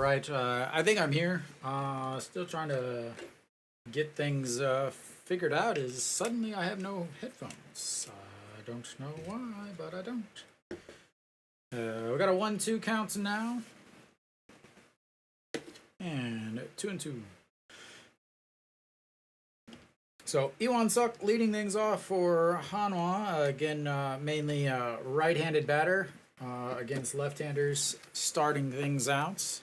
right. I think I'm here. Still trying to get things figured out. Is suddenly I have no headphones. I don't know why, but I don't. We got a 1-2 count now, and 2-2. So Iwan Suk leading things off for Hanwha. Again, mainly right-handed batter against left-handers, starting things out.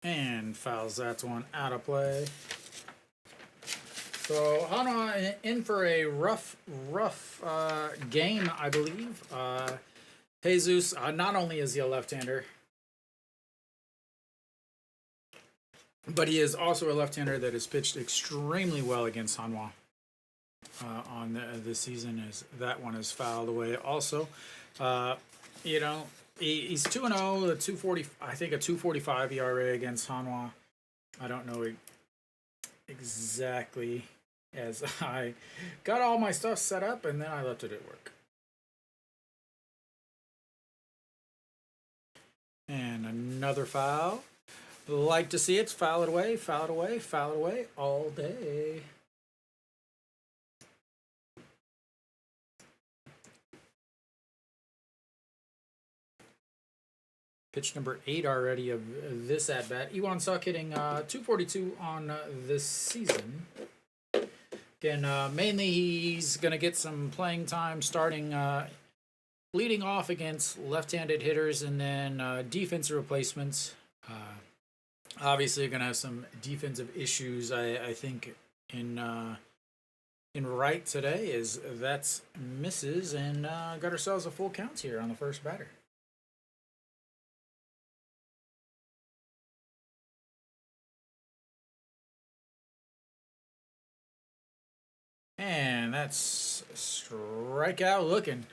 And fouls that one out of play. So Hanwha in for a rough game, I believe. Jesus, not only is he a left-hander, but he is also a left-hander that has pitched extremely well against Hanwha on this season. As that one is fouled away. Also, you know, he's 2-0, a 240. I think a 2.45 ERA against Hanwha. I don't know exactly, as I got all my stuff set up and then I left it at work. And another foul. Like to see it. Foul it away, foul it away, foul it away all day. Pitch number 8 already of this at bat. Iwan Suk hitting 242 on this season. Again, mainly he's going to get some playing time starting leading off against left-handed hitters and then defensive replacements. Obviously, you're going to have some defensive issues, I think, in right today, as that's misses, and got ourselves a full count here on the first batter. And that's strikeout looking.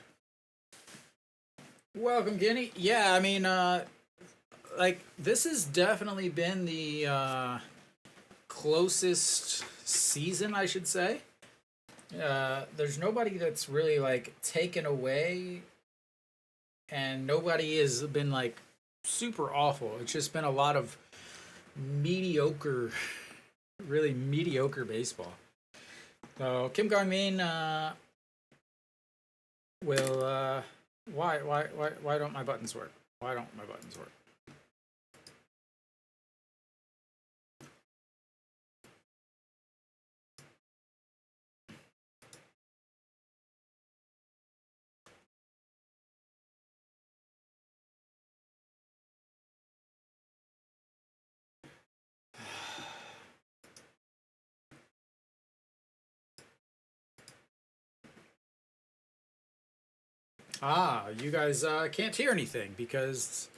Welcome, Kenny. Yeah, I mean, like, this has definitely been the closest season, I should say. There's nobody that's really, like, taken away, and nobody has been, like, super awful. It's just been a lot of mediocre, really mediocre baseball. So Kim Kang-min will why don't my buttons work? Why don't my buttons work? Ah, you guys can't hear anything because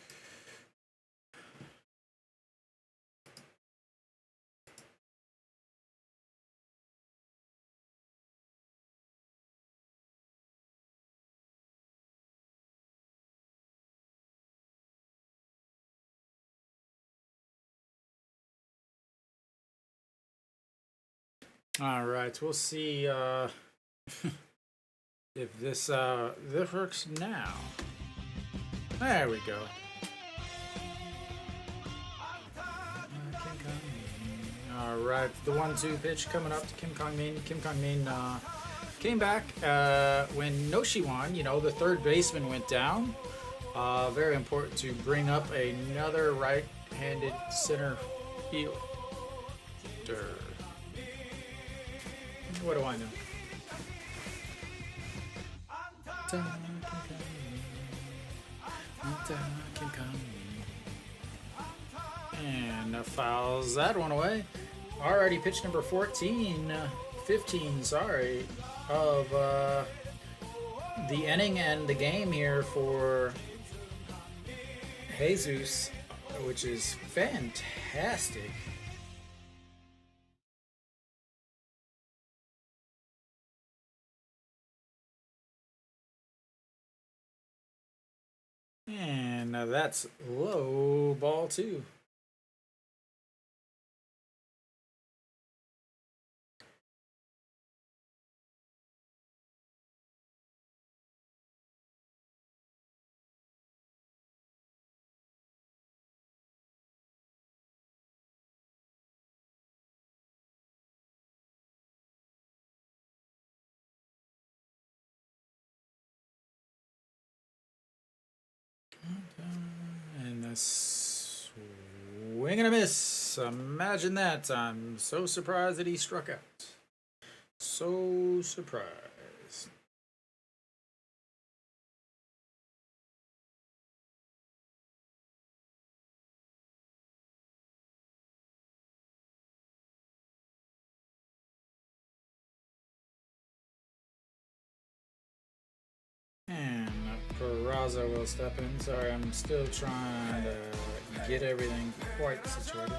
all right, we'll see if this works now. There we go. All right, the 1-2 pitch coming up to Kim Kang-min. Kim Kang-min came back when Noshiwan, the third baseman, went down. Very important to bring up another right-handed center fielder. What do I know? And fouls that one away. Already pitch number 15, sorry, of the inning and the game here for Jesus, which is fantastic. And that's low ball 2. Swing and a miss. Imagine that. I'm so surprised that he struck out. So surprised. And Barria will step in. Sorry, I'm still trying to get everything quite situated.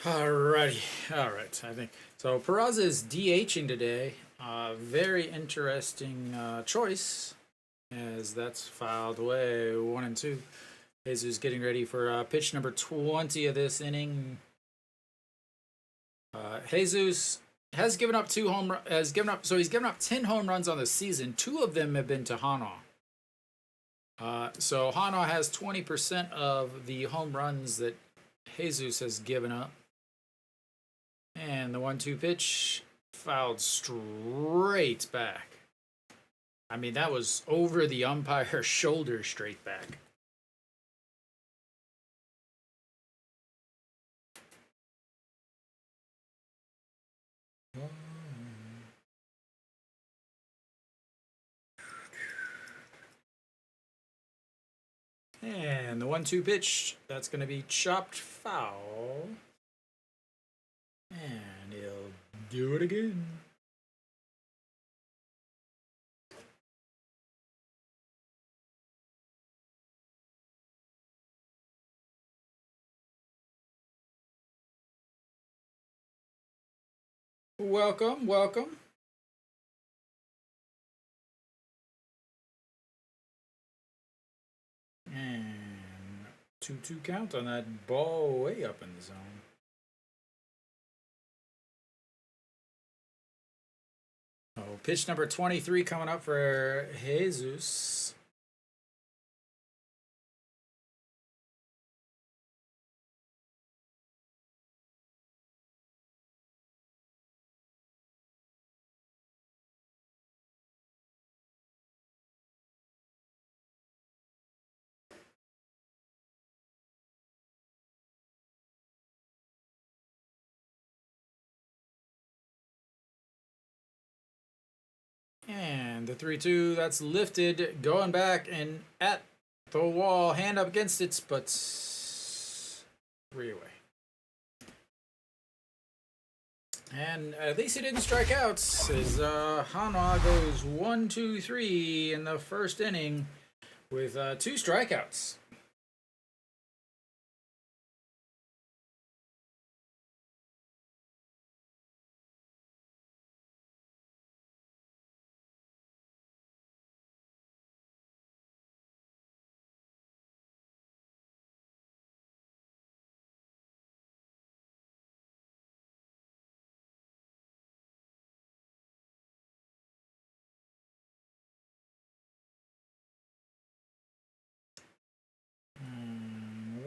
Alrighty, alright, I think. So Peraza is DHing today. Very interesting choice, as that's filed away 1 and 2. Jesus getting ready for pitch number 20 of this inning. Jesus has given up he's given up 10 home runs on the season. 2 of them have been to Hanwha. So Hanwha has 20% of the home runs that Jesus has given up. And the 1-2 pitch fouled straight back. I mean, that was over the umpire's shoulder straight back. And the 1-2 pitch, that's going to be chopped foul. And he'll do it again. Welcome, welcome. And 2-2 count on that ball way up in the zone. Oh, pitch number 23 coming up for Jesus. And the 3-2, that's lifted, going back and at the wall, hand up against it, but 3 away. And at least he didn't strike out, as Hanwha goes 1-2-3 in the first inning with 2 strikeouts.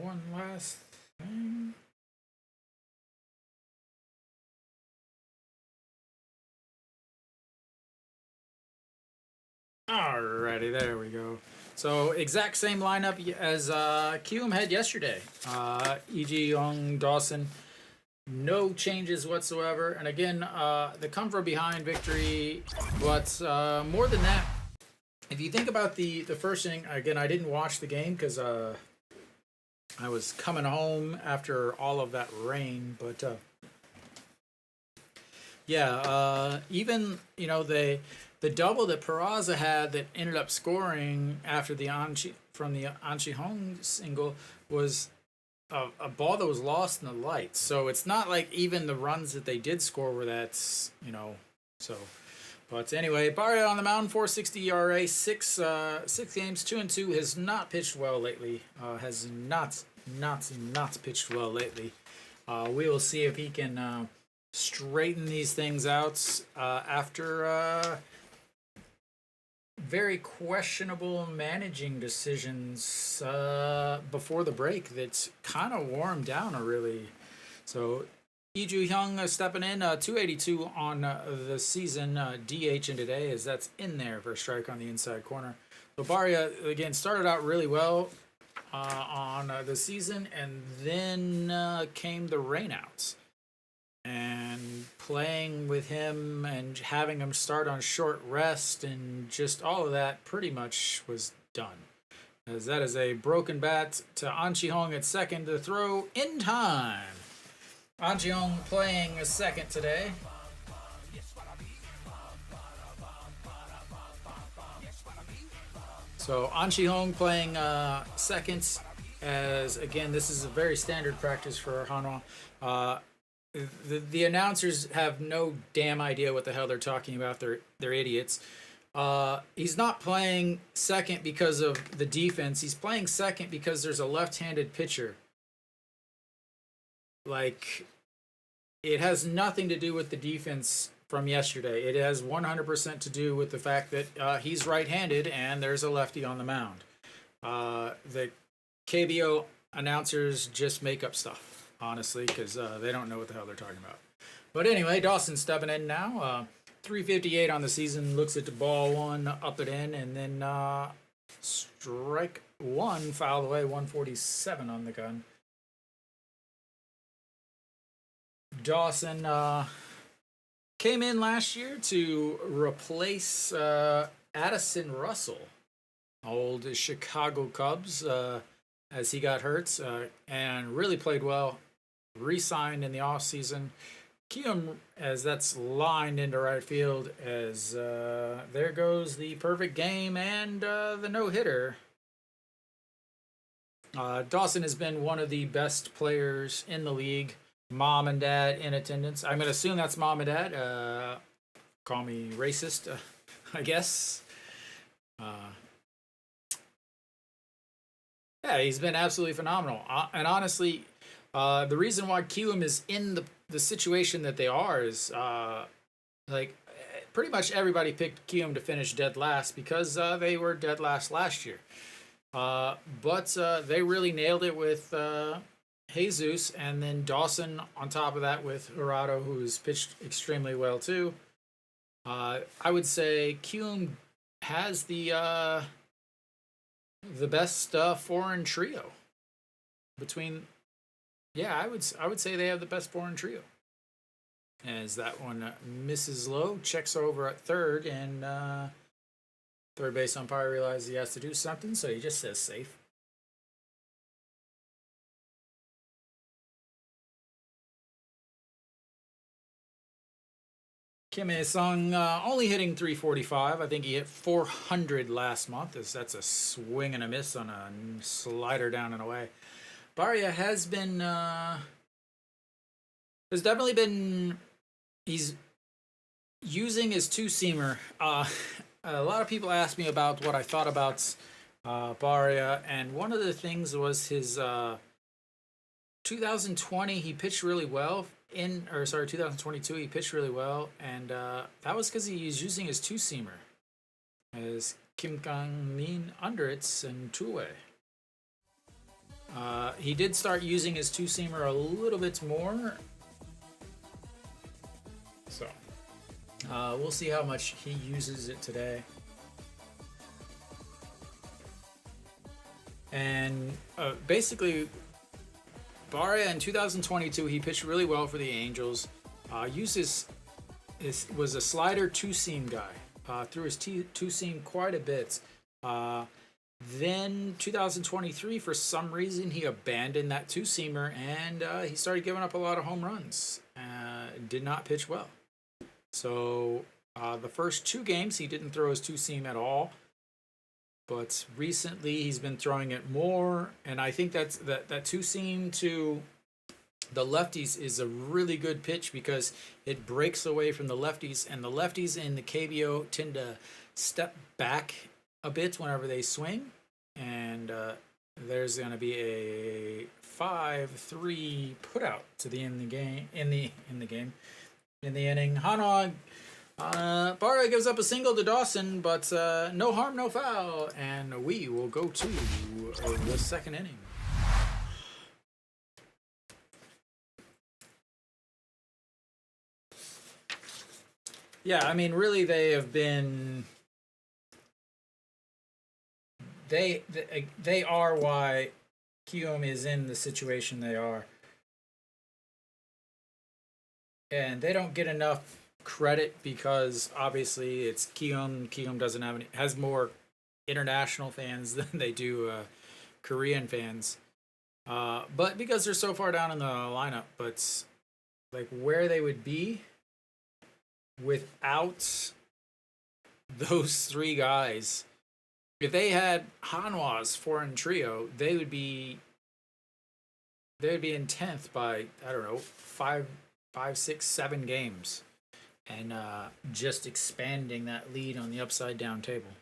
One last thing. Alrighty, there we go. So exact same lineup as Kiwoom had yesterday. E.G. Young, Dawson, no changes whatsoever. And again, the come from behind victory. But more than that, if you think about the first inning, again, I didn't watch the game because I was coming home after all of that rain. But yeah, even the double that Peraza had that ended up scoring after the from the Anchi Hong single was a ball that was lost in the lights. So it's not like even the runs that they did score were that's so. But anyway, Barria on the mound, 4.60 ERA, six games, 2-2. Has not pitched well lately. Has not pitched well lately. We will see if he can straighten these things out after very questionable managing decisions before the break that kind of wore him down, really. So Iju Hyung stepping in, 282 on the season, DH in today, as that's in there for a strike on the inside corner. So Barria, again, started out really well on the season, and then came the rainouts. And playing with him and having him start on short rest and just all of that pretty much was done. As that is a broken bat to An Chi-hong at second to throw in time. An Chi-hong playing a second today. So An Chi-hong playing second, as again, this is a very standard practice for Hanwha. The announcers have no damn idea what the hell they're talking about. They're idiots. He's not playing second because of the defense. He's playing second because there's a left-handed pitcher. Like, it has nothing to do with the defense from yesterday. It has 100% to do with the fact that he's right-handed and there's a lefty on the mound. The KBO announcers just make up stuff, honestly, because they don't know what the hell they're talking about. But anyway, Dawson stepping in now. 358 on the season. Looks at the ball one, up it in, and then strike one, fouled away, 147 on the gun. Dawson came in last year to replace Addison Russell, old Chicago Cubs, as he got hurt, and really played well. Re-signed in the offseason. Kiwoom, as that's lined into right field, as there goes the perfect game and the no-hitter. Dawson has been one of the best players in the league. Mom and dad in attendance. I'm going to assume that's mom and dad. Call me racist, I guess. Yeah, he's been absolutely phenomenal. And honestly, the reason why Kiwoom is in the situation that they are is, like, pretty much everybody picked Kiwoom to finish dead last because they were dead last year. But they really nailed it with Jesus, and then Dawson on top of that with Hirado, who's pitched extremely well too. I would say Kiwoom has the best foreign trio between. Yeah, I would say they have the best foreign trio. As that one misses low, checks over at third, and third base umpire realizes he has to do something, so he just says safe. Kim Ae-sung only hitting 345. I think he hit 400 last month. That's a swing and a miss on a slider down and away. Barria has definitely been, he's using his two-seamer. A lot of people asked me about what I thought about Barria, and one of the things was his 2020, he pitched really well. 2022, he pitched really well, and that was because he was using his two-seamer as Kim Kang-min under it and two-way. He did start using his two-seamer a little bit more, so we'll see how much he uses it today. And basically, Barria in 2022, he pitched really well for the Angels. Was a slider two-seam guy. Threw his two-seam quite a bit. Then 2023, for some reason, he abandoned that two-seamer and he started giving up a lot of home runs. Did not pitch well. So the first two games, he didn't throw his two-seam at all. But recently, he's been throwing it more, and I think that two-seam to the lefties is a really good pitch because it breaks away from the lefties, and the lefties in the KBO tend to step back a bit whenever they swing, and there's going to be a 5-3 put out to the end of the game in the inning. Hanwha Barria gives up a single to Dawson, but no harm, no foul, and we will go to the second inning. Yeah, I mean, really, they have been. They are why Kiwoom is in the situation they are, and they don't get enough credit because obviously it's Kiwoom. Kiwoom doesn't have has more international fans than they do Korean fans, but because they're so far down in the lineup, but like where they would be without those three guys. If they had Hanwha's foreign trio, they would be in 10th by, I don't know, 5, 6, 7 games, and just expanding that lead on the upside down table.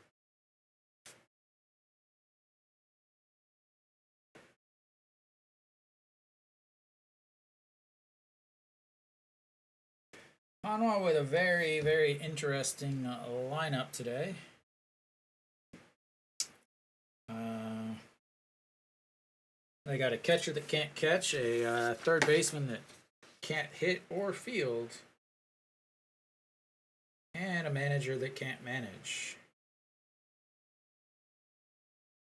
Hanwha with a very, very interesting lineup today. They got a catcher that can't catch, a third baseman that can't hit or field, and a manager that can't manage.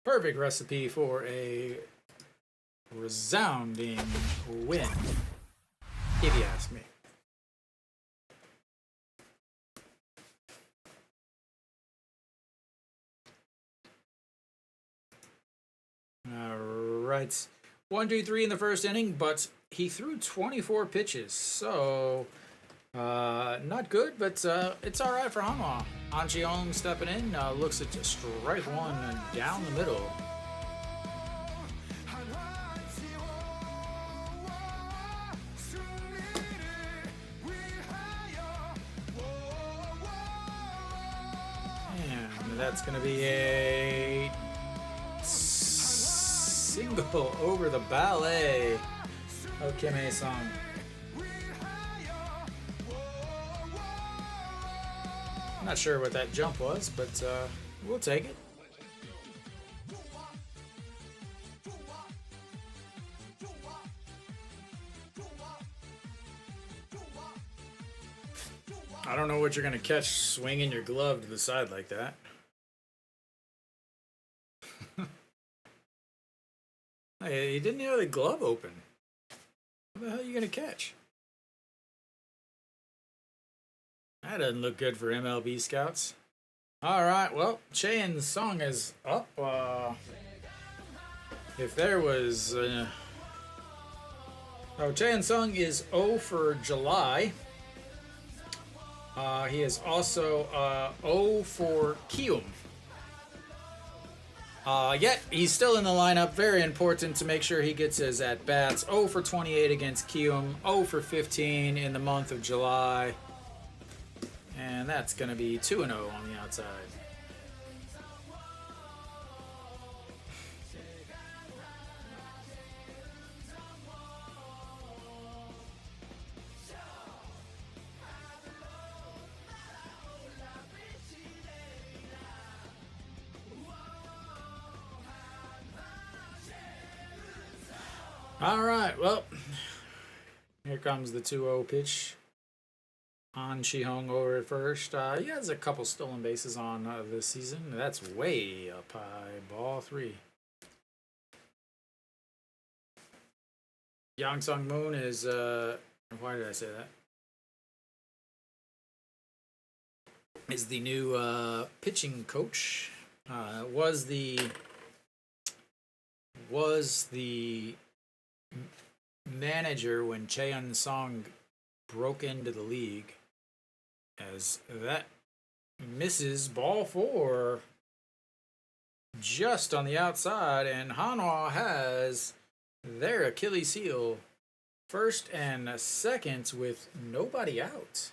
Perfect recipe for a resounding win, if you ask me. All right. 1, 2, 3 in the first inning, but he threw 24 pitches, so not good, but it's all right for Hanwha. An Ji-hong stepping in, looks at strike one and down the middle. And that's going to be a single over the ballet of Kim Hae-sung. I'm not sure what that jump was, but we'll take it. I don't know what you're going to catch swinging your glove to the side like that. Hey, he didn't have the glove open. What the hell are you going to catch? That doesn't look good for MLB scouts. All right, well, Chaein Sung is up. If there was... Chaein Sung is 0 for July. He is also 0 for Kiwoom. Yet he's still in the lineup. Very important to make sure he gets his at-bats. 0 for 28 against Kiwoom. 0 for 15 in the month of July. And that's going to be 2-0 on the outside. All right, well, here comes the 2-0 pitch. An Ji-hong over at first. He has a couple stolen bases on this season. That's way up high. Ball 3. Yang Sung Moon is, why did I say that? Is the new pitching coach. Was the manager when Chaein Sung broke into the league, as that misses ball 4 just on the outside, and Hanwha has their Achilles heel First and second with nobody out.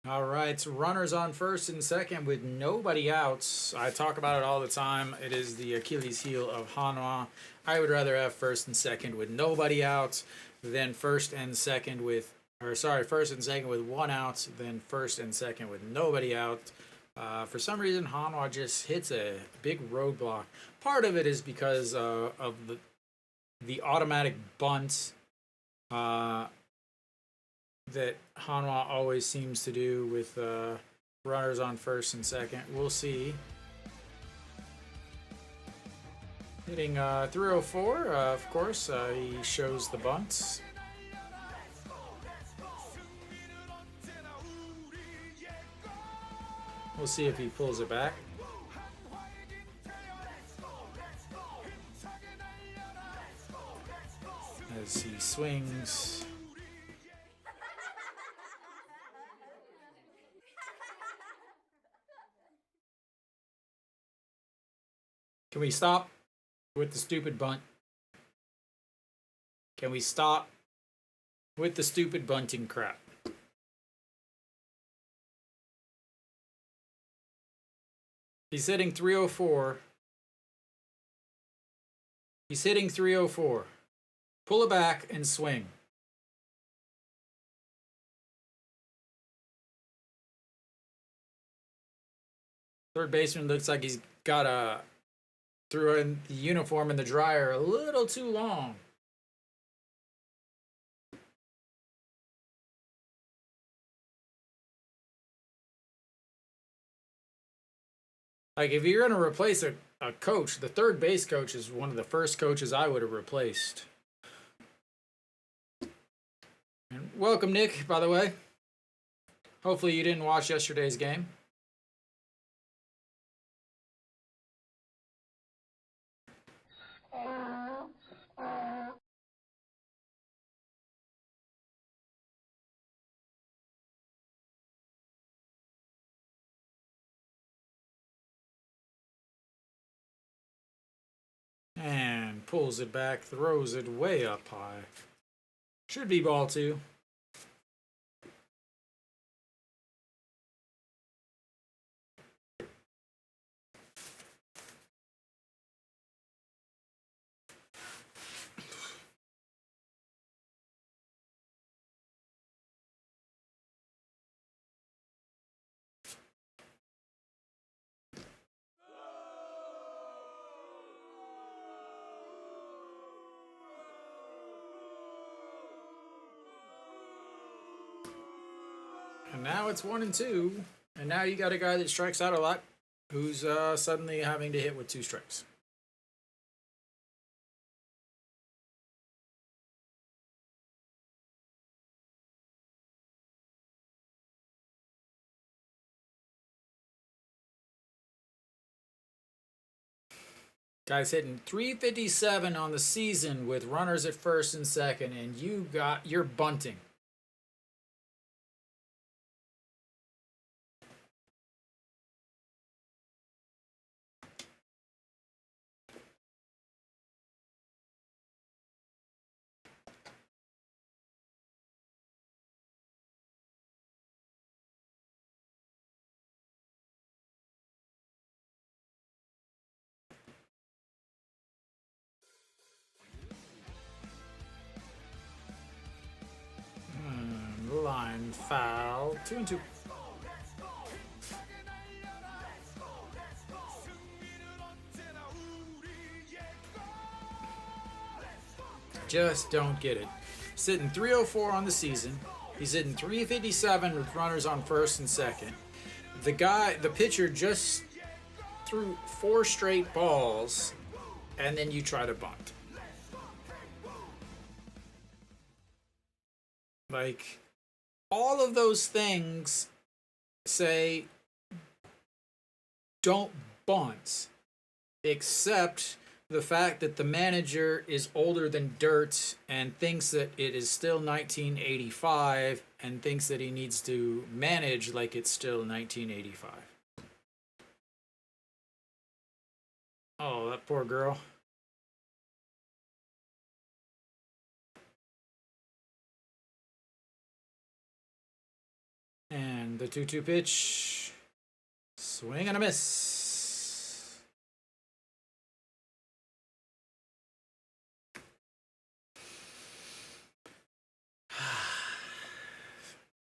All right, runners on first and second with nobody out. I talk about it all the time. It is the Achilles heel of Hanwha. I would rather have first and second with nobody out than first and second with, first and second with one out, then first and second with nobody out. For some reason, Hanwha just hits a big roadblock. Part of it is because of the automatic bunt that Hanwha always seems to do with runners on first and second. We'll see. Hitting 304, of course, he shows the bunts. We'll see if he pulls it back. As he swings. Can we stop with the stupid bunt? Can we stop with the stupid bunting crap? He's hitting 304. He's hitting 304. Pull it back and swing. Third baseman looks like he's got threw in the uniform in the dryer a little too long. Like, if you're going to replace a coach, the third base coach is one of the first coaches I would have replaced. And welcome, Nick, by the way. Hopefully you didn't watch yesterday's game. And pulls it back, throws it way up high. Should be ball two. And now it's 1-2. And now you got a guy that strikes out a lot who's suddenly having to hit with 2 strikes. Guy's hitting 357 on the season with runners at first and second, and you're bunting. Line foul. 2-2. Just don't get it. Sitting 304 on the season. He's hitting 357 with runners on first and second. The pitcher just threw 4 straight balls, and then you try to bunt. Like, all of those things say don't bunt, except the fact that the manager is older than dirt and thinks that it is still 1985 and thinks that he needs to manage like it's still 1985. Oh, that poor girl. And the 2-2 pitch. Swing and a miss.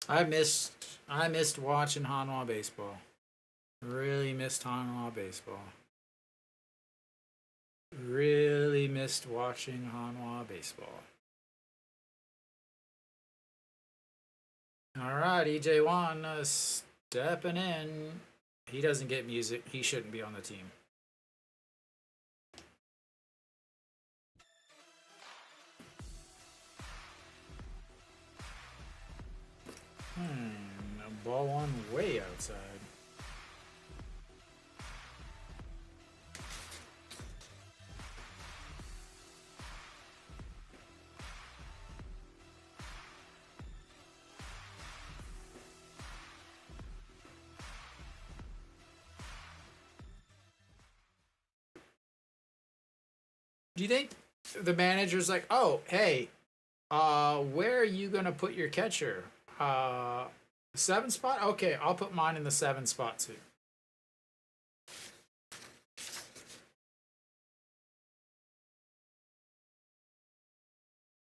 I missed watching Hanwha baseball. Really missed Hanwha baseball. Really missed watching Hanwha baseball. All right, EJ1 stepping in. He doesn't get music. He shouldn't be on the team. A ball one way outside. Do you think the manager's like, oh, hey, where are you gonna put your catcher? 7 spot? Okay, I'll put mine in the 7 spot too.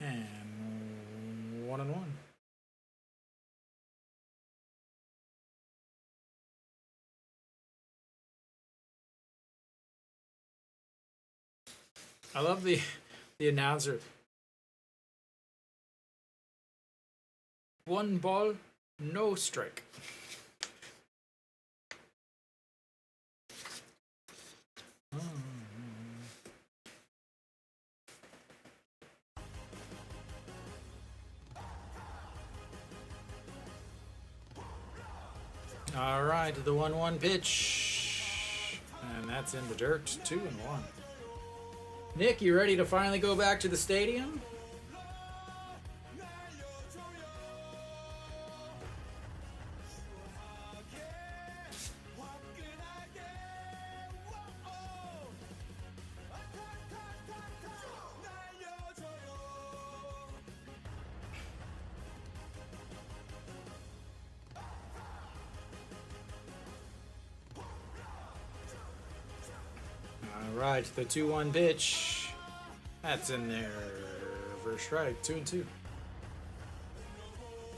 And 1-1. I love the announcer. 1 ball, no strike. All right, the 1-1 pitch. And that's in the dirt, 2-1. Nick, you ready to finally go back to the stadium? All right, the 2-1 pitch. That's in there for a strike. 2-2.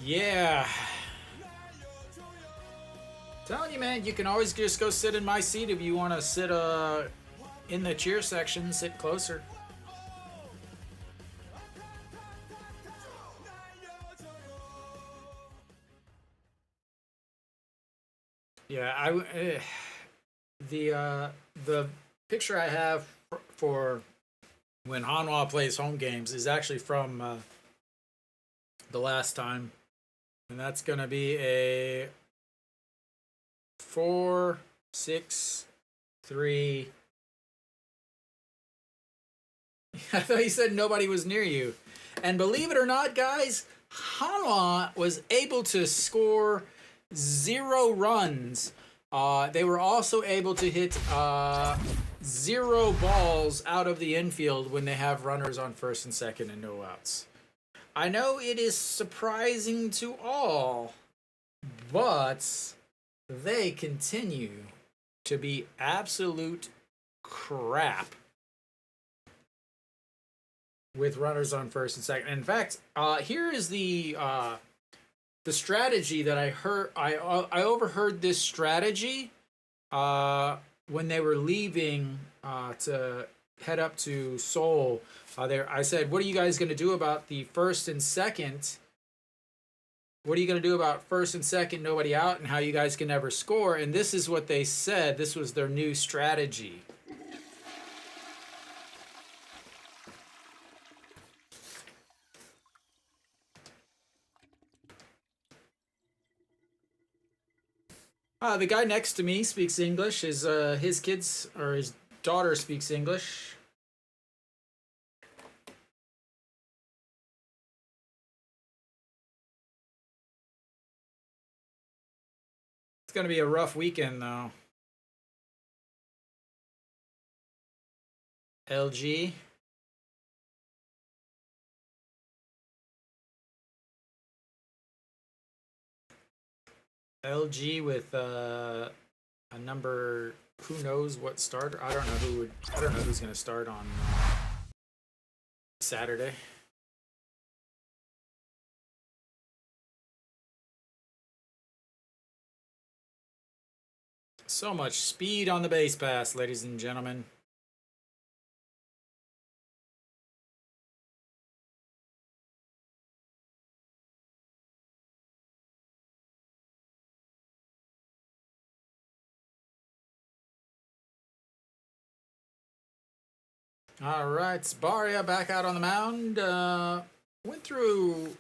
Yeah. Telling you, man, you can always just go sit in my seat if you want to sit in the cheer section, sit closer. Yeah, the picture I have for when Hanwha plays home games is actually from the last time, and that's gonna be a 4-6-3. I thought you said nobody was near you, and believe it or not, guys, Hanwha was able to score 0 runs. They were also able to hit 0 balls out of the infield when they have runners on first and second and no outs. I know it is surprising to all, but they continue to be absolute crap with runners on first and second. In fact, here is the strategy that I heard. I overheard this strategy when they were leaving to head up to Seoul. I said, "What are you guys going to do about the first and second? What are you going to do about first and second, nobody out, and how you guys can never score?" And this is what they said. This was their new strategy. The guy next to me speaks English. His kids or his daughter speaks English. It's gonna be a rough weekend though. LG. LG with a number. Who knows what starter? I don't know who would. I don't know who's gonna start on Saturday. So much speed on the base pass, ladies and gentlemen. All right, Barria back out on the mound. Went through,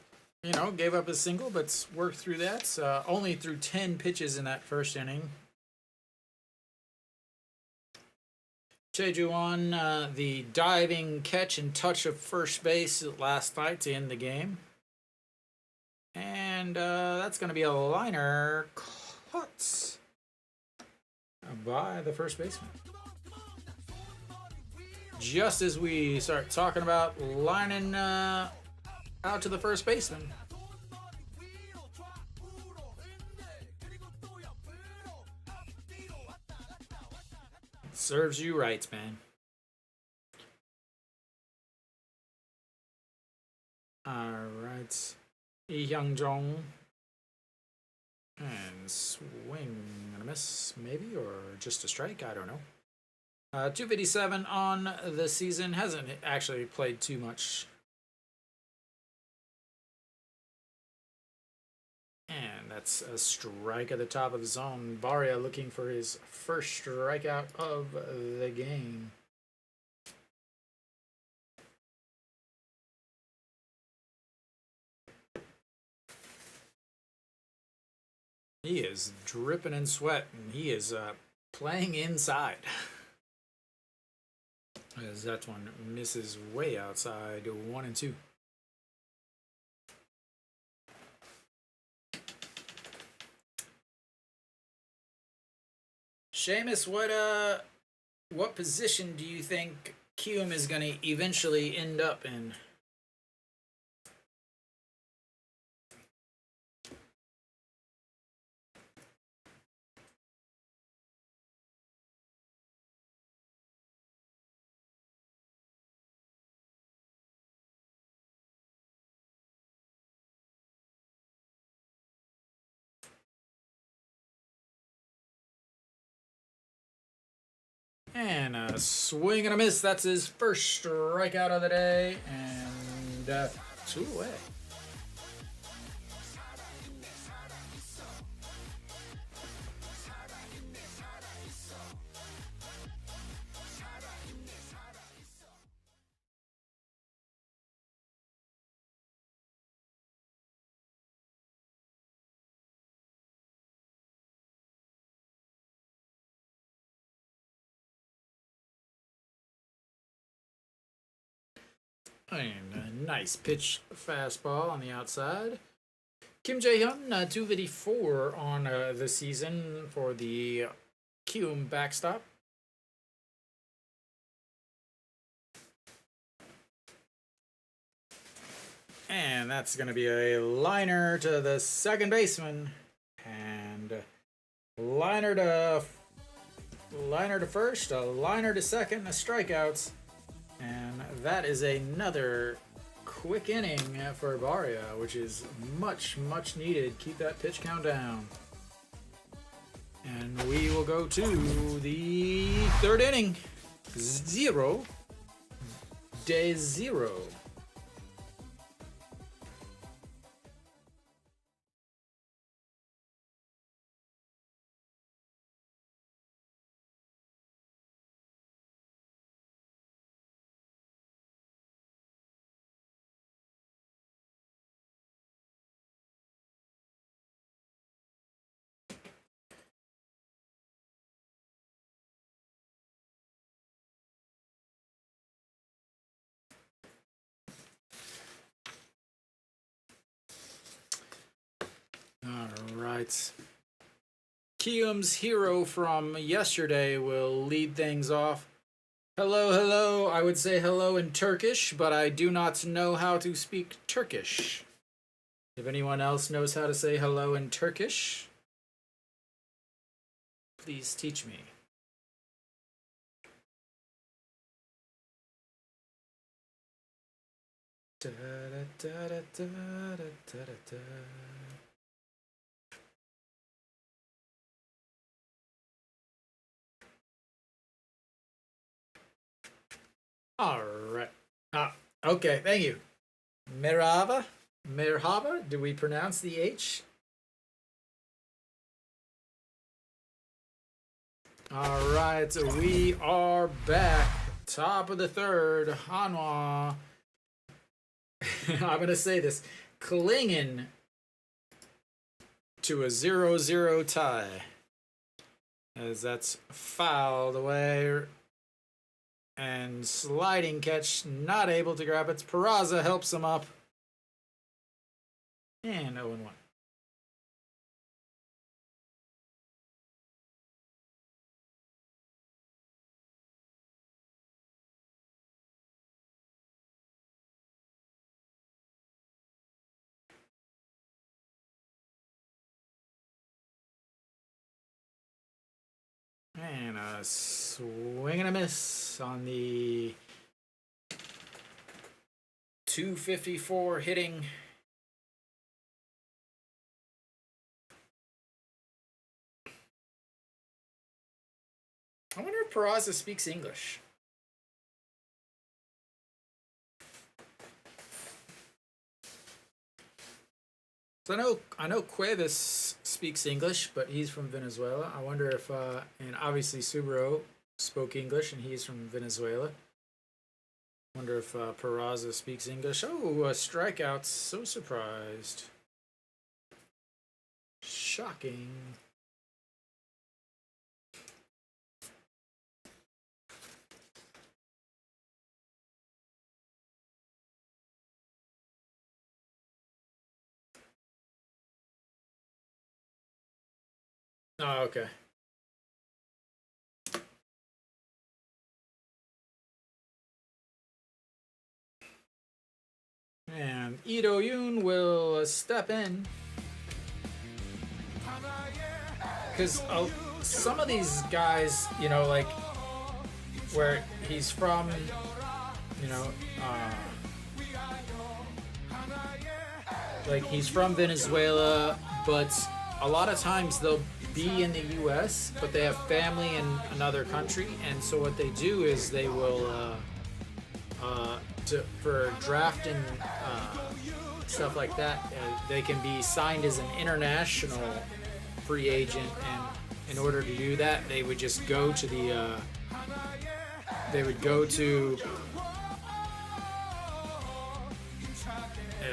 gave up a single, but worked through that. Only threw 10 pitches in that first inning. Jejuan, the diving catch and touch of first base last night to end the game. And that's going to be a liner caught by the first baseman. Just as we start talking about lining out to the first baseman. Serves you right, man. Alright. Lee Hyung-jong. And swing and a miss, maybe, or just a strike, I don't know. 257 on the season. Hasn't actually played too much. And that's a strike at the top of the zone. Barria looking for his first strikeout of the game. He is dripping in sweat, and he is playing inside. As that one misses way outside, 1-2. Seamus, what position do you think Kiwoom is going to eventually end up in? And a swing and a miss. That's his first strikeout of the day. And 2 away. And a nice pitch fastball on the outside. Kim Jae-hyun, 254 on the season for the Kiwoom backstop. And that's going to be a liner to the second baseman. And liner to first, a liner to second, a strikeouts. And that is another quick inning for Barria, which is much, much needed. Keep that pitch count down. And we will go to the third inning. 0-0. right. Kiwoom's hero from yesterday will lead things off. Hello, hello. I would say hello in Turkish, but I do not know how to speak Turkish. If anyone else knows how to say hello in Turkish, please teach me. Da, da, da, da, da, da, da. All right. Okay, thank you. Merhaba? Merhaba? Do we pronounce the H? All right, so we are back. Top of the third. Hanwha. I'm going to say this. Clinging to a 0-0 tie. As that's fouled away. And sliding catch, not able to grab it. Peraza helps him up. And 0-1. And a swing and a miss on the 254 hitting. I wonder if Peraza speaks English. So I know Cuevas speaks English, but he's from Venezuela. I wonder if and obviously Subaru spoke English, and he's from Venezuela. Wonder if Peraza speaks English. Oh, a strikeout! So surprised. Shocking. Oh, okay. And Ito Yoon will step in. Because some of these guys, you know, like where he's from, you know, like he's from Venezuela, but a lot of times they'll be in the U.S., but they have family in another country, and so what they do is they will, for drafting stuff like that, they can be signed as an international free agent, and in order to do that, they would just go to the,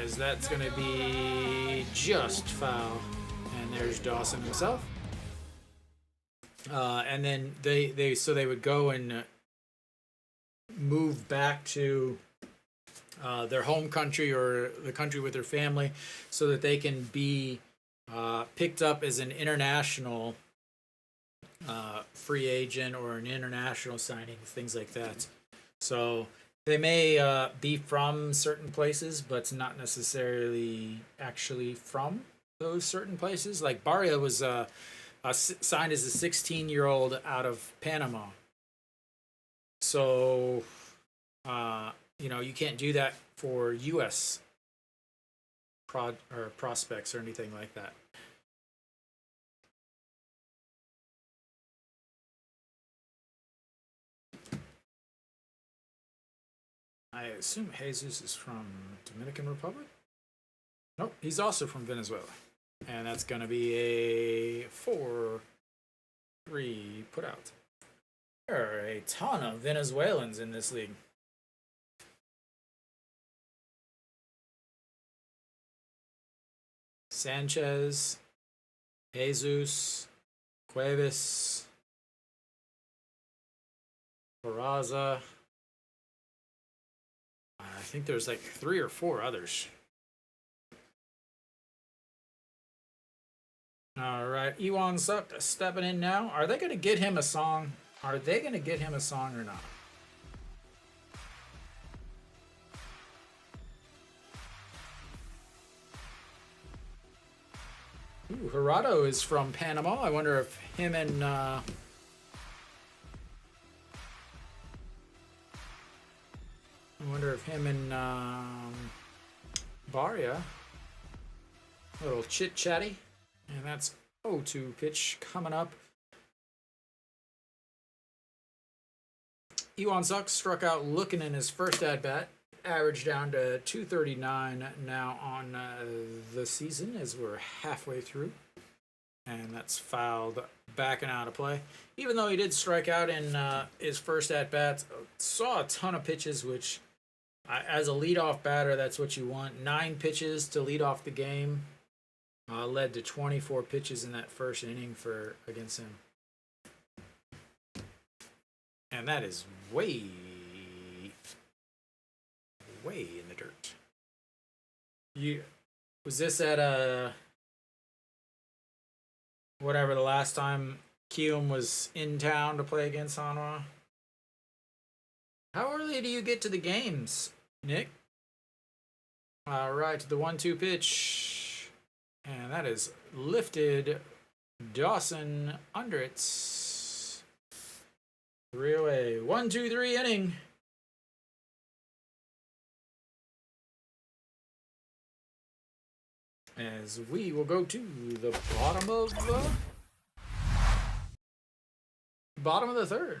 as that's going to be just foul. And there's Dawson himself. And then they would go and move back to their home country or the country with their family, so that they can be picked up as an international free agent or an international signing, things like that. So they may be from certain places, but not necessarily actually from those certain places. Like Barria was signed as a 16-year-old out of Panama. So, you know, you can't do that for U.S. prospects or anything like that. I assume Jesus is from Dominican Republic? Nope, he's also from Venezuela. And that's going to be a 4-3 put out. There are a ton of Venezuelans in this league. Sanchez, Jesus, Cuevas, Peraza. I think there's like 3 or 4 others. All right, Iwan Suk stepping in now. Are they going to get him a song? Are they going to get him a song or not? Ooh, Gerardo is from Panama. I wonder if him and Barria, a little chit chatty, and that's 0-2 pitch coming up. Iwan Suk struck out looking in his first at bat, average down to 239 now on the season as we're halfway through, and that's fouled back and out of play. Even though he did strike out in his first at bat, saw a ton of pitches, which as a leadoff batter, that's what you want. 9 pitches to lead off the game, led to 24 pitches in that first inning against him. And that is way in the dirt. Was this at whatever the last time Kiwoom was in town to play against Hanwha? How early do you get to the games, Nick? All right, the 1-2 pitch, and that is lifted. Dawson under it. 3 away. 1-2-3 inning. As we will go to the bottom of the third.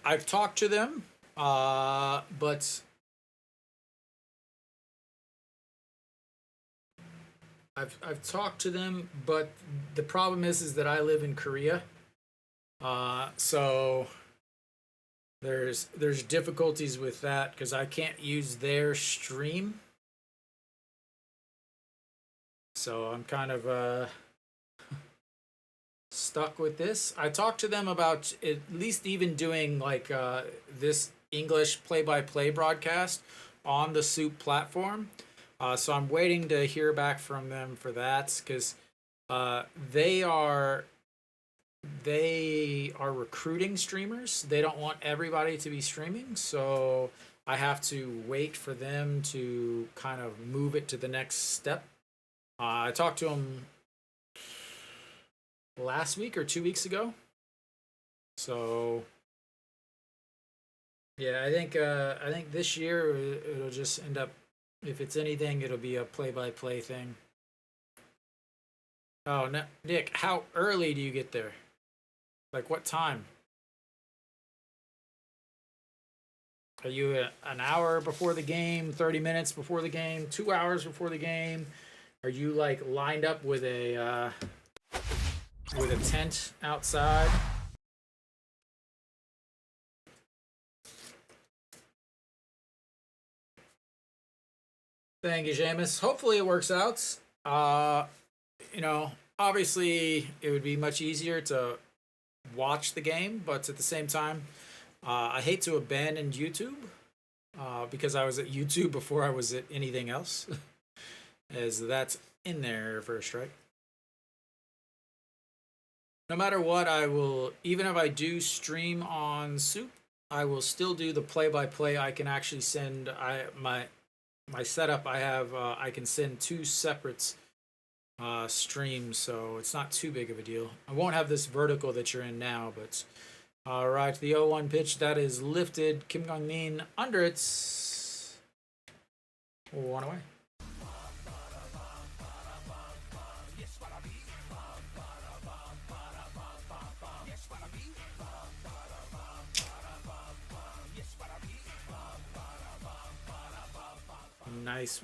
I've talked to them, but I've talked to them, but the problem is that I live in Korea, so there's difficulties with that because I can't use their stream. So I'm kind of stuck with this. I talked to them about at least even doing like this English play-by-play broadcast on the SOOP platform. So I'm waiting to hear back from them for that because they are recruiting streamers. They don't want everybody to be streaming, so I have to wait for them to kind of move it to the next step. I talked to them last week or 2 weeks ago. So yeah, I think this year it'll just end up, if it's anything, it'll be a play-by-play thing. Oh, no, Nick, how early do you get there? Like what time? Are you an hour before the game, 30 minutes before the game, 2 hours before the game? Are you like lined up with a tent outside? Thank you, Seamus. Hopefully it works out. Obviously it would be much easier to watch the game, but at the same time, I hate to abandon YouTube because I was at YouTube before I was at anything else, as that's in there for a strike. No matter what, I will, even if I do stream on SOOP, I will still do the play-by-play. I can actually send my setup. I can send 2 separate streams, so it's not too big of a deal. I won't have this vertical that you're in now, but all right, the 0-1 pitch that is lifted. Kim Gong-min under it. 1 away. Nice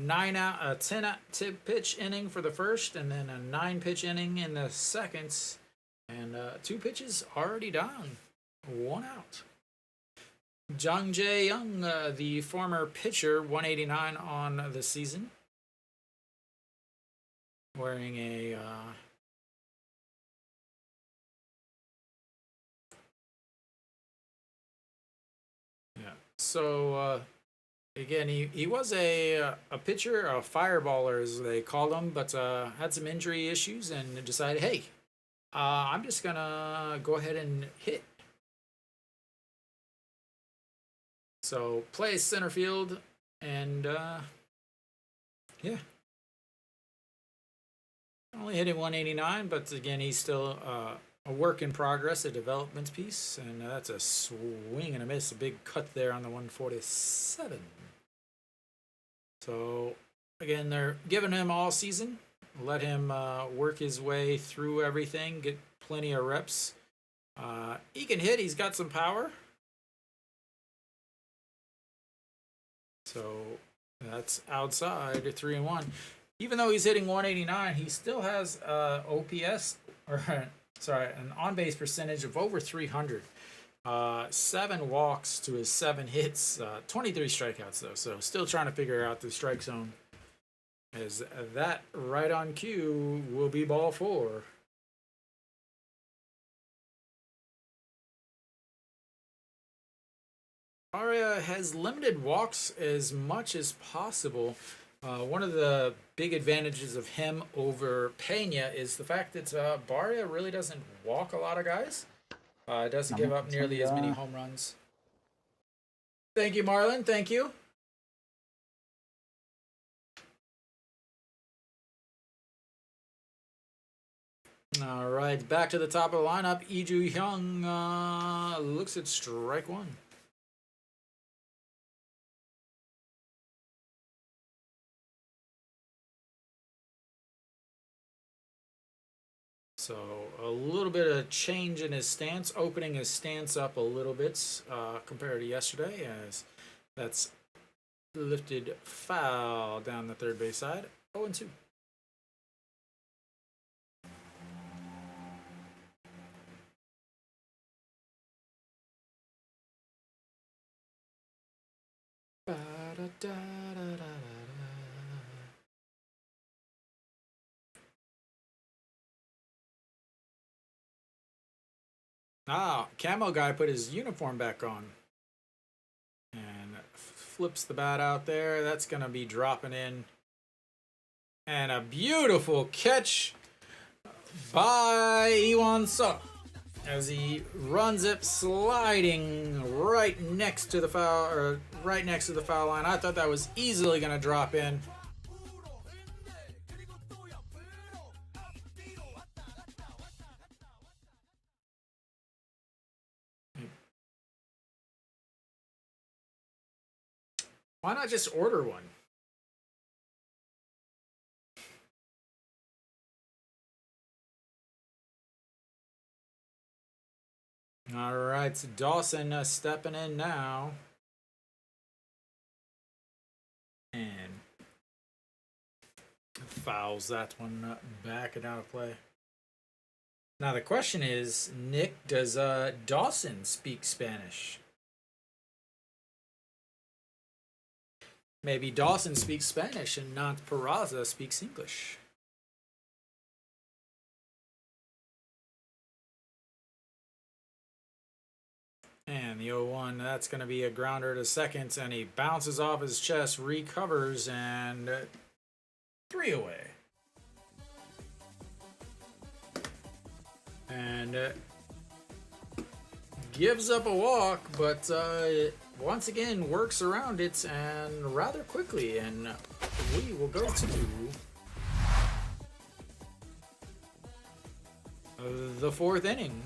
10 pitch inning for the first, and then a 9 pitch inning in the second, and 2 pitches already done, 1 out. Jung Jae-young, the former pitcher, 189 on the season, wearing a So again, he was a pitcher, a fireballer as they called him, but had some injury issues and decided, hey, I'm just gonna go ahead and hit. So plays center field, and yeah, only hitting 189, but again, he's still a work in progress, a development piece, and that's a swing and a miss, a big cut there on the 147. So again, they're giving him all season, let him work his way through everything, get plenty of reps. He can hit, he's got some power. So that's outside 3-1. Even though he's hitting 189, he still has OPS, or sorry, an on-base percentage of over 300. 7 walks to his 7 hits, 23 strikeouts though. So still trying to figure out the strike zone. As that right on cue will be ball 4. Barria has limited walks as much as possible. One of the big advantages of him over Pena is the fact that Barria really doesn't walk a lot of guys. Doesn't give up nearly as many home runs. Thank you, Marlon. Thank you. All right, back to the top of the lineup. Iju Hyung looks at strike 1. So a little bit of change in his stance, opening his stance up a little bit compared to yesterday, as that's lifted foul down the third base side. 0-2. Camo guy put his uniform back on and flips the bat out there. That's going to be dropping in. And a beautiful catch by Iwan Suk as he runs it sliding right next to the foul line. I thought that was easily going to drop in. Why not just order one? All right, so Dawson stepping in now. And fouls that one back and out of play. Now the question is, Nick, does Dawson speak Spanish? Maybe Dawson speaks Spanish and not Peraza speaks English. And the 0-1, that's going to be a grounder to second, and he bounces off his chest, recovers, and 3 away. And gives up a walk, but once again works around it and rather quickly. And we will go to the 4th inning.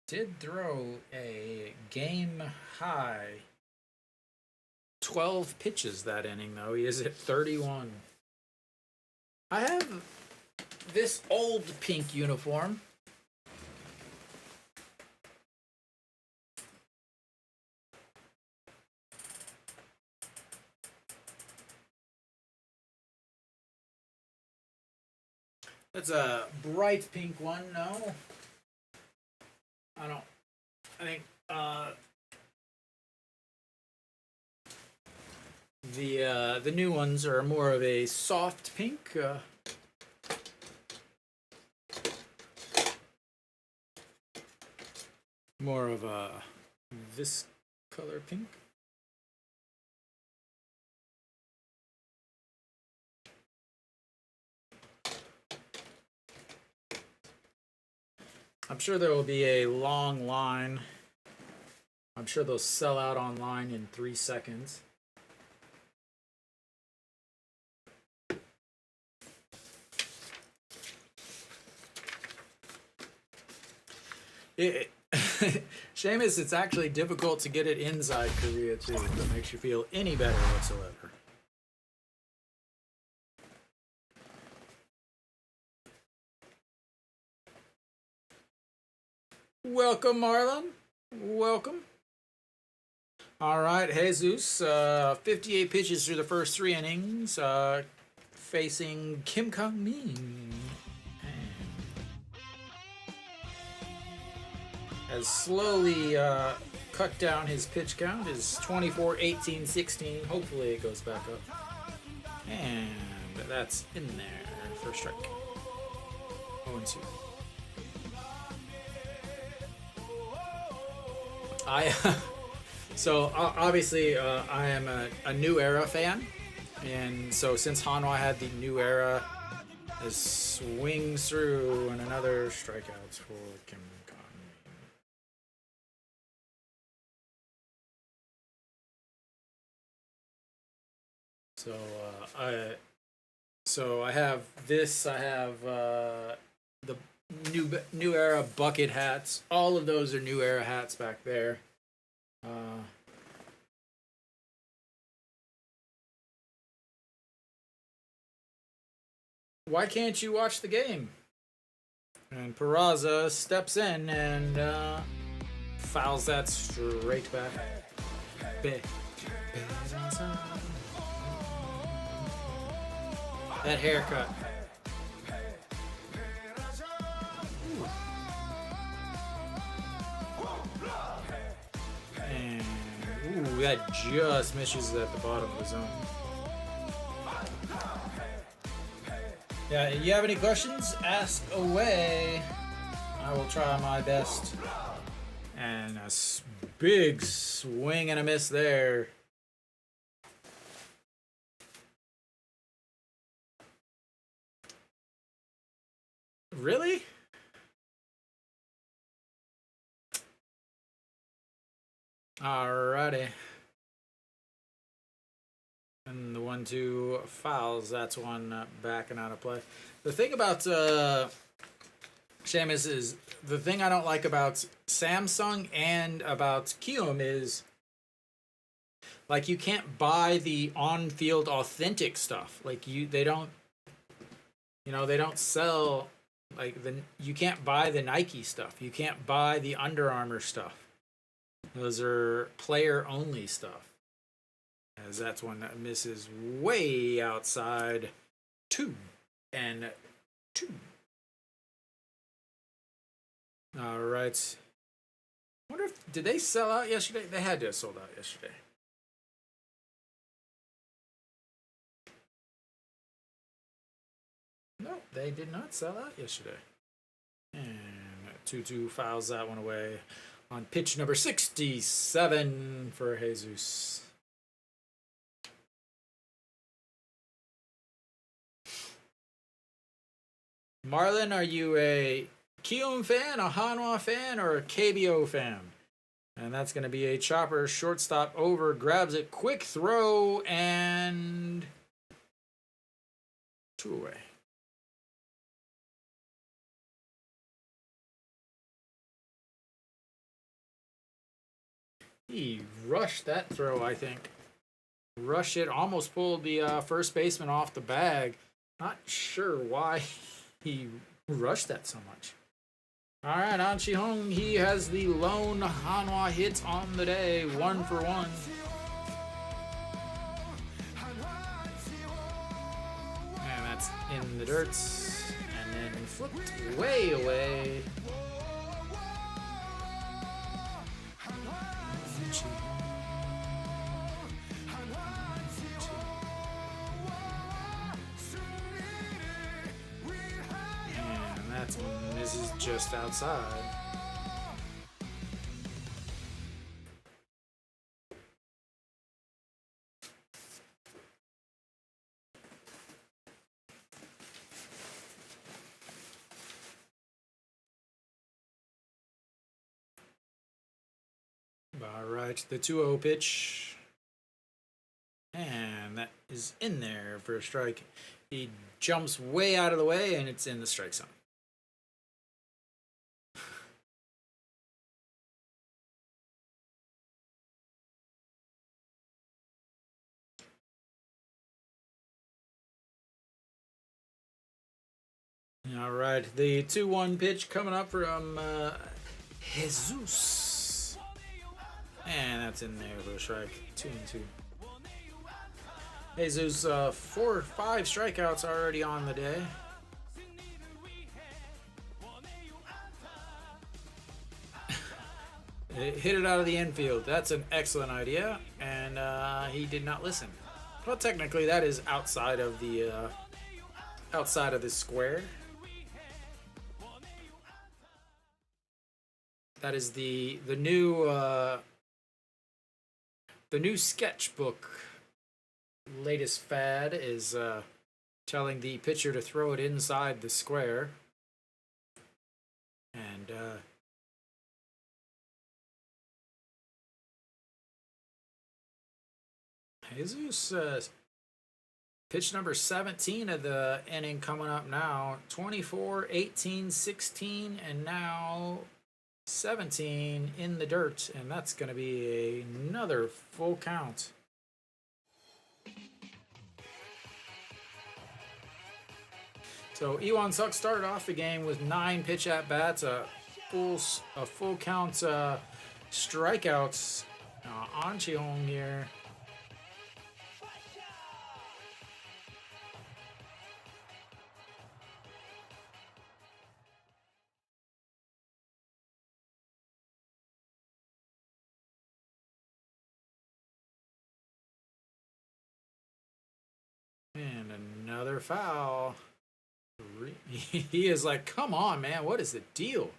Did throw a game high 12 pitches that inning, though. He is at 31. I have this old pink uniform. That's a bright pink one, no? I think the new ones are more of a soft pink. more of a this color pink. I'm sure there will be a long line. I'm sure they'll sell out online in 3 seconds. Seamus, it's actually difficult to get it inside Korea too. If it makes you feel any better whatsoever. Welcome, Marlon. Welcome. All right, Jesus. 58 pitches through the first 3 innings. Facing Kim Kang-min. Has slowly cut down his pitch count. Is 24, 18, 16. Hopefully it goes back up. And that's in there for a strike. 0-2. So obviously I am a New Era fan, and so since Hanwha had the New Era, it swings through and another strikeouts for Kim Kang. So I have this. I have the New Era bucket hats. All of those are New Era hats back there. Why can't you watch the game? And Peraza steps in and fouls that straight back. That haircut. And ooh, that just misses at the bottom of the zone. Yeah, you have any questions? Ask away. I will try my best. And a big swing and a miss there. Really? Alrighty. And the 1-2 fouls, that's one backing out of play. The thing about Seamus is, the thing I don't like about Samsung and about Kiwoom is, like, you can't buy the on-field authentic stuff. Like, they don't sell, like, you can't buy the Nike stuff. You can't buy the Under Armour stuff. Those are player-only stuff. As that's one that misses way outside 2-2. All right. I wonder if, did they sell out yesterday? They had to have sold out yesterday. No, they did not sell out yesterday. And 2-2 fouls that one away on pitch number 67 for Jesus. Marlon, are you a Kiwoom fan, a Hanwha fan, or a KBO fan? And that's going to be a chopper, shortstop over, grabs it, quick throw, and 2 away. He rushed that throw, I think. Rushed it, almost pulled the first baseman off the bag. Not sure why he rushed that so much. All right, An Chi-hong, he has the lone Hanwha hit on the day, 1 for 1. And that's in the dirt, and then flipped way away. This is just outside. All right, the 2-0 pitch. And that is in there for a strike. He jumps way out of the way, and it's in the strike zone. All right, the 2-1 pitch coming up from DeJesus. And that's in there for a strike. 2-2. DeJesus, 4 or 5 strikeouts already on the day. Hit it out of the infield. That's an excellent idea, and he did not listen. Well, technically, that is outside of the square. That is the new sketchbook. Latest fad is telling the pitcher to throw it inside the square, and DeJesus, pitch number 17 of the inning coming up now. 24, 18, 16, and now 17 in the dirt, and that's going to be another full count. So Iwan Suk started off the game with 9 pitch at bats, a full count strikeouts. An Chi-hong here. And another foul. He is like, come on, man. What is the deal?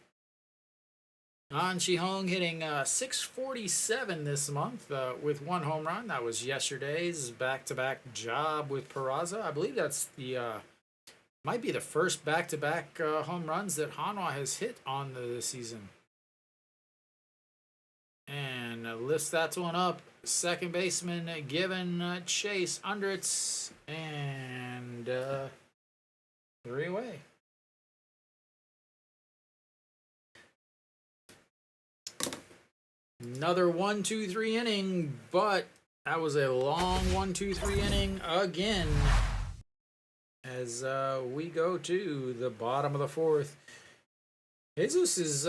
An Chi-hong hitting 647 this month with 1 home run. That was yesterday's back-to-back job with Peraza. I believe that's the might be the first back-to-back home runs that Hanwha has hit on the season. And lifts that one up. Second baseman giving chase under it, and 3 away. Another 1-2-3 inning, but that was a long 1-2-3 inning again. As we go to the bottom of the 4th, DeJesus is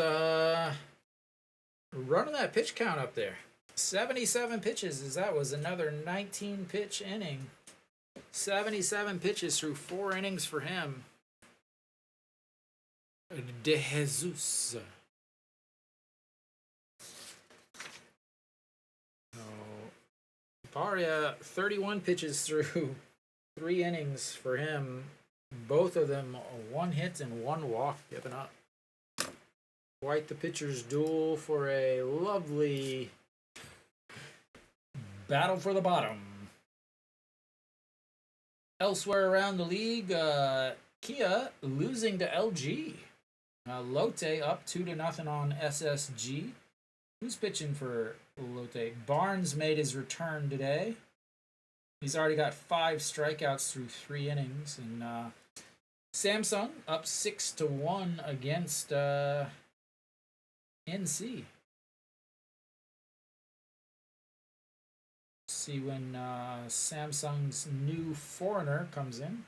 running that pitch count up there. 77 pitches, as that was another 19-pitch inning. 77 pitches through 4 innings for him. DeJesus. Barria, 31 pitches through 3 innings for him. Both of them 1 hit and 1 walk given up. Quite the pitcher's duel for a lovely battle for the bottom. Elsewhere around the league, Kia losing to LG. Lotte up 2-0 on SSG. Who's pitching for Lotte? Barnes made his return today. He's already got 5 strikeouts through 3 innings. And Samsung up 6-1 against NC. See when Samsung's new foreigner comes in.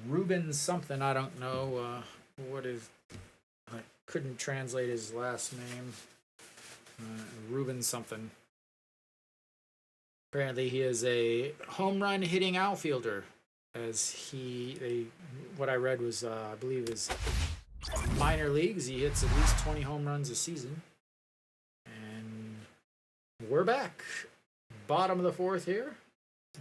Ruben something, I don't know what is. I couldn't translate his last name. Ruben something. Apparently he is a home run hitting outfielder, as what I read was I believe is minor leagues. He hits at least 20 home runs a season. We're back. Bottom of the 4th here.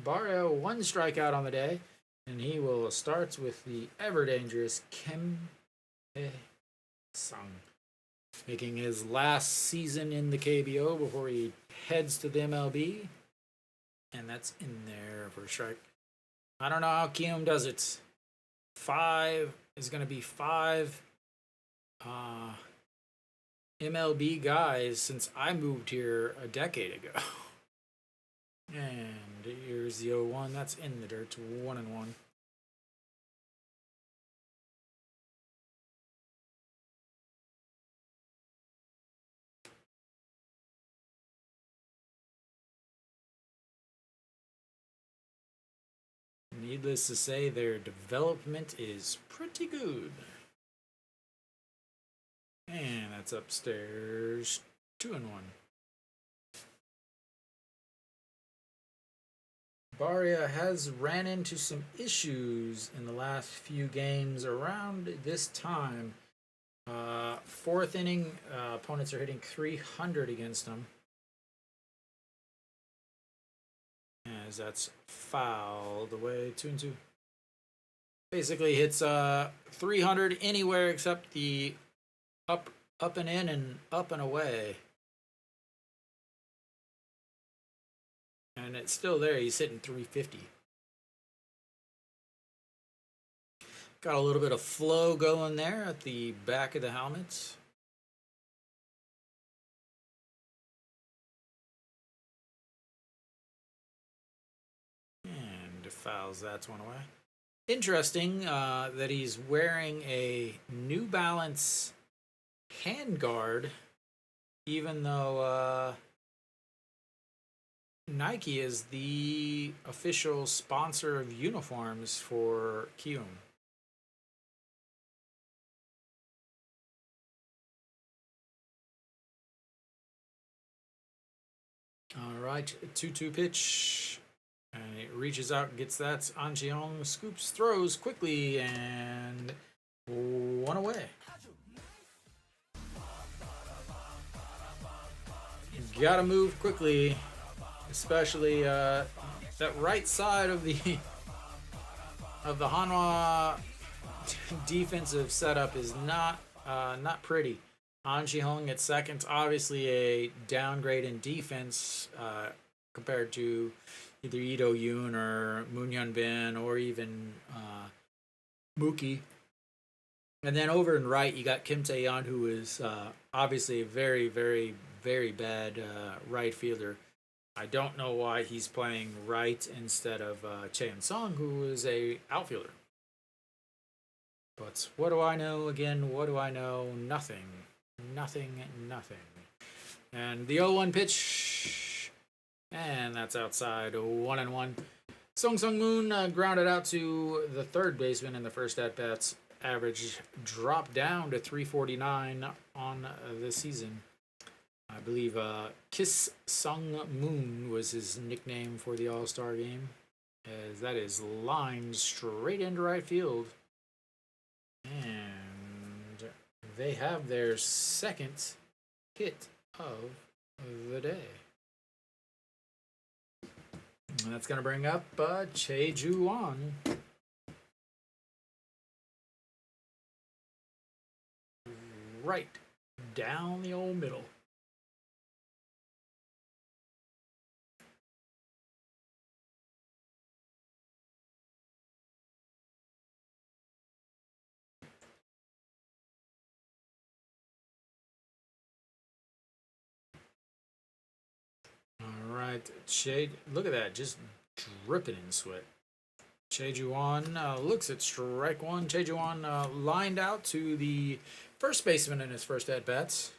Barria 1 strikeout on the day, and he will start with the ever dangerous Kim Sung, making his last season in the KBO before he heads to the MLB, and that's in there for a strike. I don't know how Kiwoom does it. 5 is going to be 5. MLB guys since I moved here a decade ago. And here's the 0-1. That's in the dirt. 1-1. Needless to say, their development is pretty good. And that's upstairs. 2-1. Barria has ran into some issues in the last few games around this time. Fourth inning, opponents are hitting 300 against him. As that's fouled away. 2-2. Basically hits 300 anywhere except the up and in and up and away. And it's still there. He's hitting 350. Got a little bit of flow going there at the back of the helmet. And fouls that one away. Interesting that he's wearing a New Balance handguard, even though Nike is the official sponsor of uniforms for Kiwoom. All right, 2-2 pitch. And it reaches out and gets that. An Ji-hong scoops, throws quickly, and 1 away. You gotta move quickly, especially that right side of the Hanwha defensive setup is not pretty. An Ji-hong at second, obviously a downgrade in defense compared to either Ito Yoon or Moon Hyun Bin or even Mookie. And then over in right, you got Kim Tae-yeon, who is obviously a very, very, very bad right fielder. I don't know why he's playing right instead of Cheon Sung, who is a outfielder. But what do I know? Again, what do I know? Nothing. Nothing. And the 0-1 pitch. And that's outside. 1-1. Sung Sung Moon grounded out to the third baseman in the first at-bats. Average dropped down to 349 on the season. I believe Kiss Sung Moon was his nickname for the All-Star game, as that is lined straight into right field. And they have their second hit of the day. And that's going to bring up Che Ju-won. Right down the old middle. All right, Che, look at that, just dripping in sweat. Che Ju-won looks at strike one. Che Ju-won lined out to the first baseman in his first at-bats.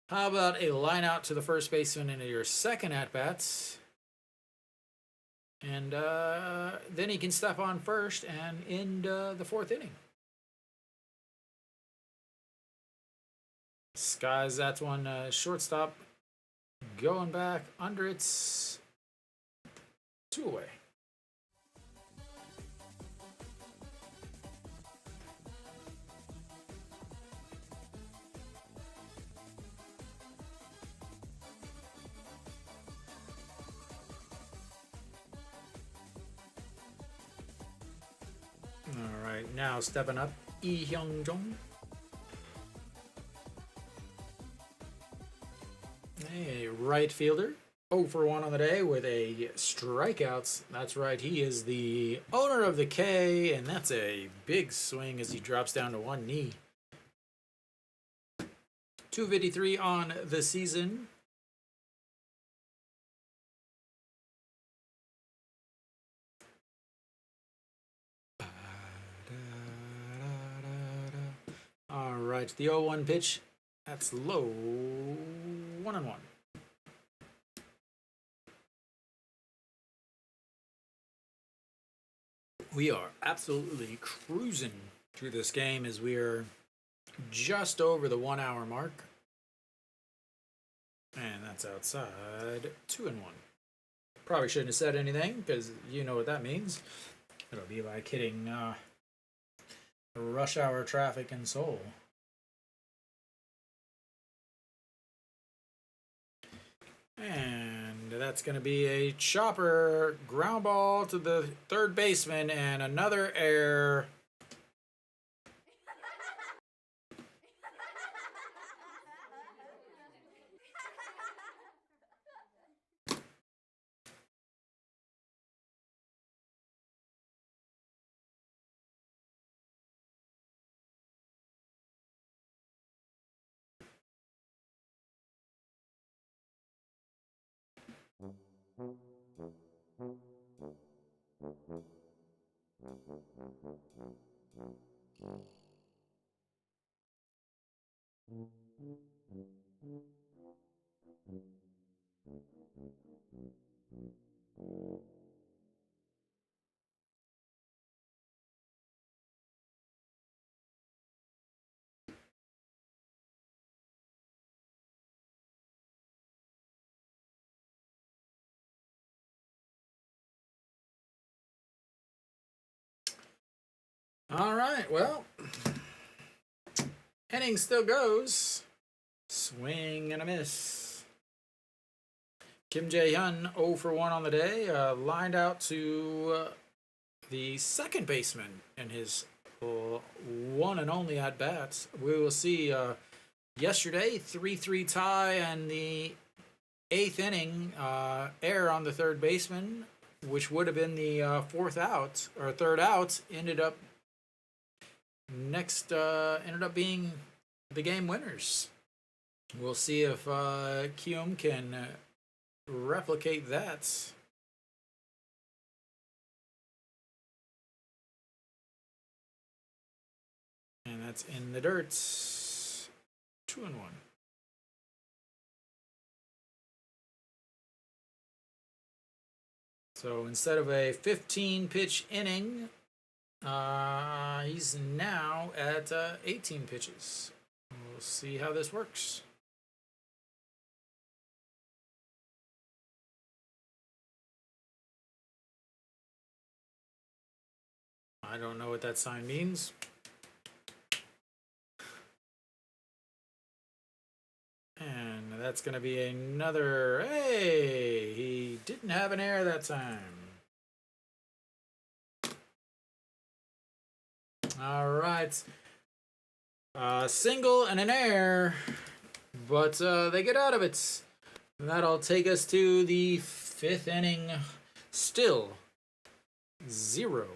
How about a line out to the first baseman in your second at-bats? And then he can step on first and end the fourth inning. Skies, that's one shortstop going back under its 2 away. All right, now stepping up, Lee Hyung-jong. A right fielder, 0 for 1 on the day with a strikeouts. That's right, he is the owner of the K, and that's a big swing as he drops down to one knee. 253 on the season. All right, the 0-1 pitch. That's low. 1-1. We are absolutely cruising through this game as we are just over the 1 hour mark. And that's outside. 2-1. Probably shouldn't have said anything because you know what that means. It'll be like hitting rush hour traffic in Seoul. And that's going to be a chopper ground ball to the third baseman and another error. All right, well, inning still goes. Swing and a miss. Kim Jae-hyun 0 for 1 on the day, lined out to the second baseman in his one and only at bats. We will see yesterday 3-3 tie and the 8th inning error on the third baseman, which would have been the fourth out or third out, ended up being the game winners. We'll see if Kiwoom can replicate that. And that's in the dirt. 2-1. So instead of a 15-pitch inning, he's now at 18 pitches. We'll see how this works. I don't know what that sign means. And that's going to be another... Hey! He didn't have an error that time. All right. Single and an error. But they get out of it. And that'll take us to the 5th inning. Still 0-0.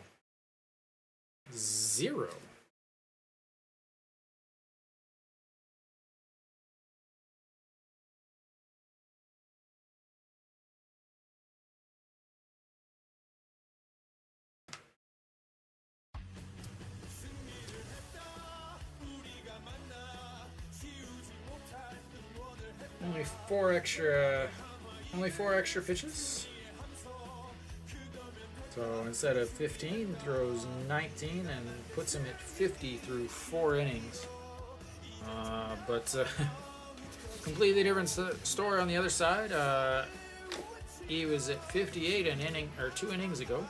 Only four extra pitches. So instead of 15, throws 19 and puts him at 50 through 4 innings. But completely different story on the other side. He was at 58 an inning or 2 innings ago.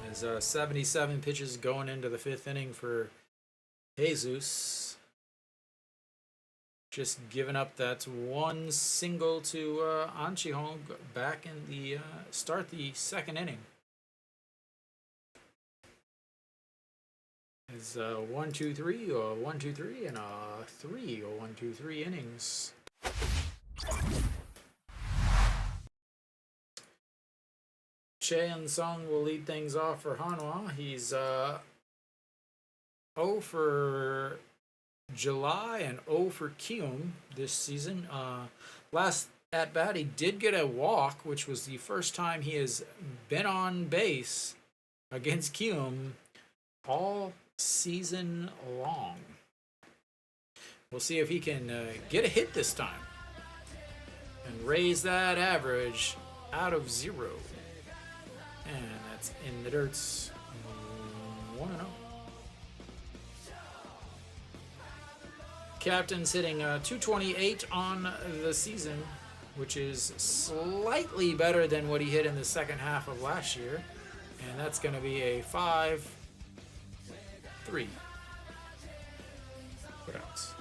There's 77 pitches going into the 5th inning for DeJesus. Just giving up that one single to Anchihong back in the start the 2nd inning. It's 1-2-3, 1-2-3, and 3 1-2-3 innings. Chae Sung will lead things off for Hanwha. He's 0 for July and 0 for Kiwoom this season. Last at bat, he did get a walk, which was the first time he has been on base against Kiwoom all season long. We'll see if he can get a hit this time and raise that average out of 0. And that's in the dirts. 1-0. Captain's hitting 228 on the season, which is slightly better than what he hit in the second half of last year. And that's going to be a 5-3 putouts.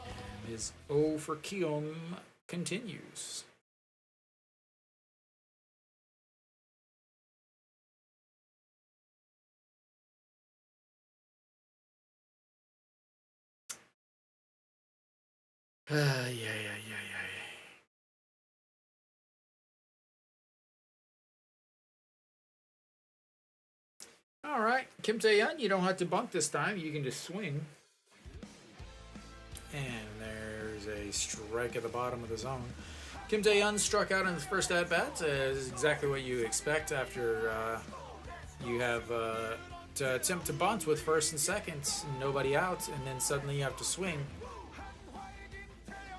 And his 0 for Kiwoom continues. Yeah. All right, Kim Tae-yeon, you don't have to bunt this time. You can just swing. And there's a strike at the bottom of the zone. Kim Tae-yeon struck out in his first at-bat. Is exactly what you expect after you have to attempt to bunt with first and second, nobody out, and then suddenly you have to swing.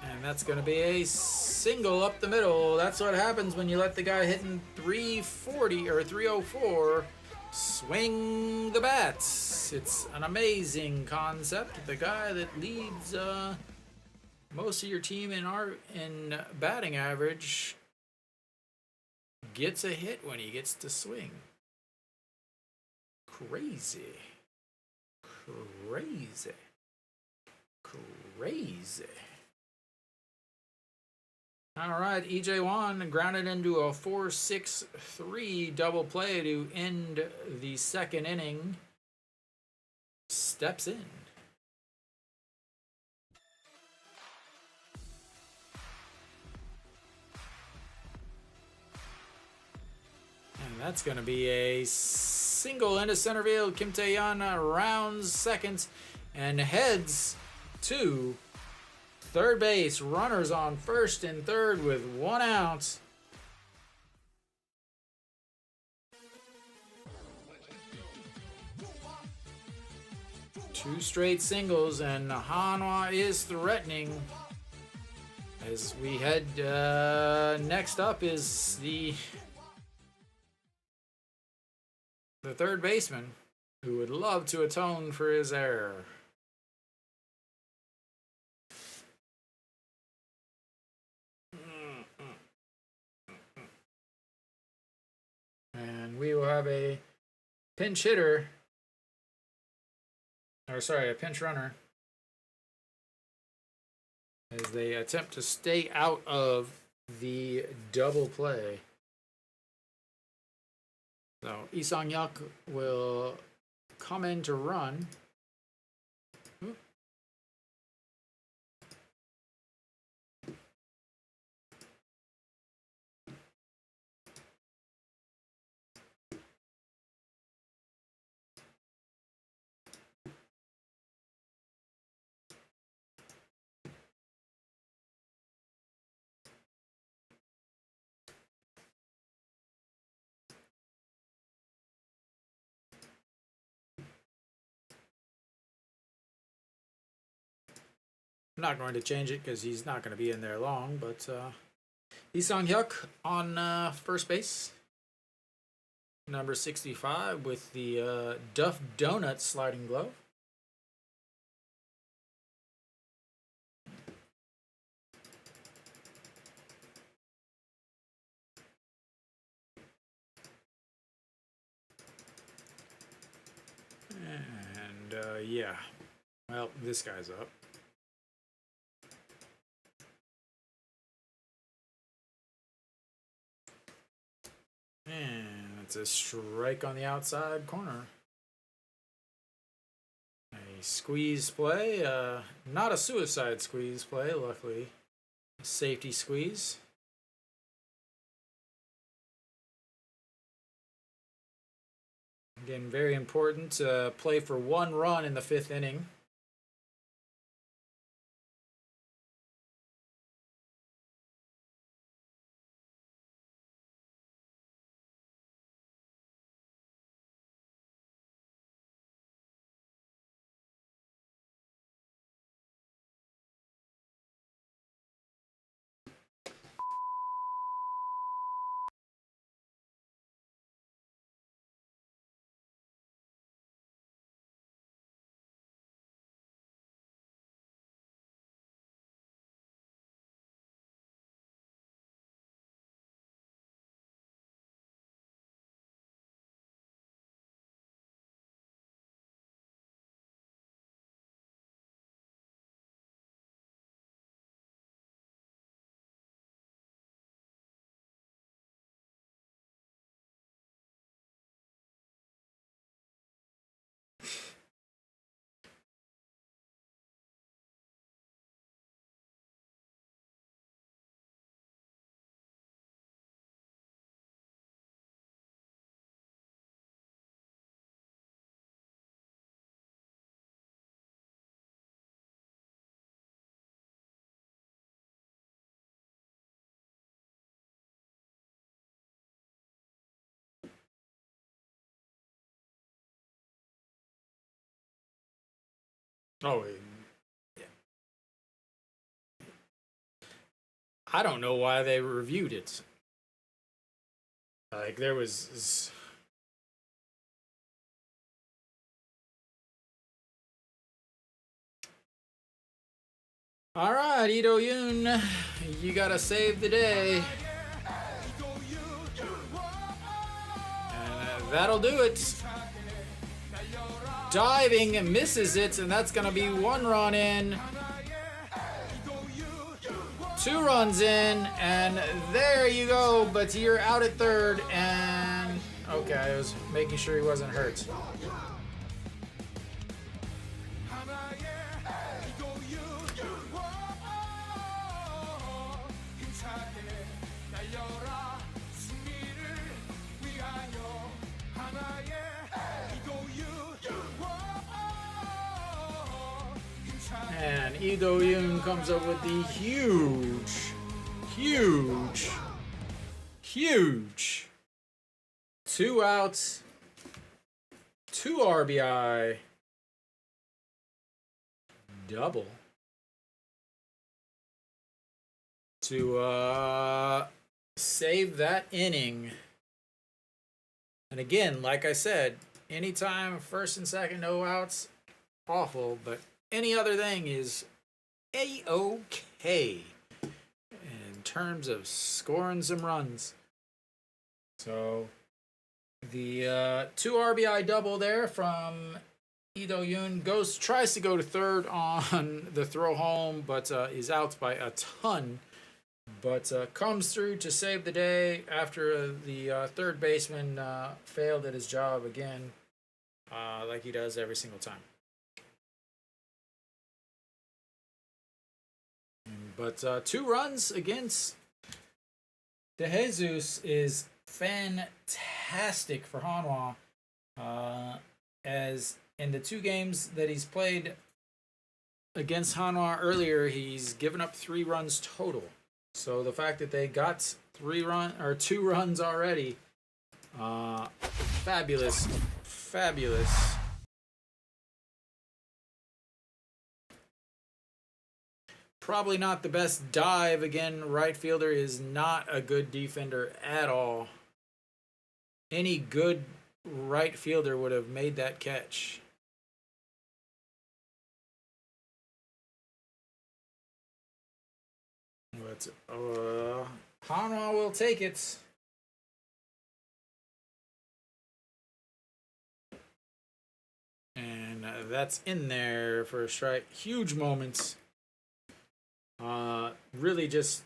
And that's going to be a single up the middle. That's what happens when you let the guy hitting 340 or 304 swing the bats. It's an amazing concept. The guy that leads most of your team in batting average gets a hit when he gets to swing. Crazy. All right, EJ Wan grounded into a 4-6-3 double play to end the second inning. Steps in. And that's going to be a single into center field. Kim Tae-yeon rounds second and heads to third base. Runners on first and third with 1 out. Two straight singles, and Hanwha is threatening. As we head, next up is the third baseman, who would love to atone for his error. And we will have a pinch hitter, or sorry, a pinch runner, as they attempt to stay out of the double play. So Lee Sang-hyuk will come in to run. I'm not going to change it because he's not going to be in there long, but Lee Sang-hyuk on first base. Number 65 with the Duff Donut sliding glove. And yeah, well, this guy's up. And it's a strike on the outside corner. A squeeze play, not a suicide squeeze play, luckily. A safety squeeze. Again, very important to play for 1 run in the 5th inning. Oh, yeah. I don't know why they reviewed it. Like, there was... All right, Ito Yoon, you gotta save the day. And that'll do it. Diving misses it, and that's gonna be 1 run in. 2 runs in, and there you go. But you're out at third, and okay, I was making sure he wasn't hurt. And Lee Do-yoon comes up with the huge 2 outs, 2 RBI double to save that inning. And again, like I said, anytime first and second no outs, awful, but any other thing is A-OK in terms of scoring some runs. So the 2 RBI double there from Lee Do-yoon tries to go to third on the throw home, but is out by a ton. But comes through to save the day after the third baseman failed at his job again, like he does every single time. But 2 runs against DeJesus is fantastic for Hanwha, as in the 2 games that he's played against Hanwha earlier, he's given up 3 runs total. So the fact that they got 2 runs already, fabulous. Probably not the best dive. Again, right fielder is not a good defender at all. Any good right fielder would have made that catch. But Hanwha will take it. And that's in there for a strike. Huge moments. Really just,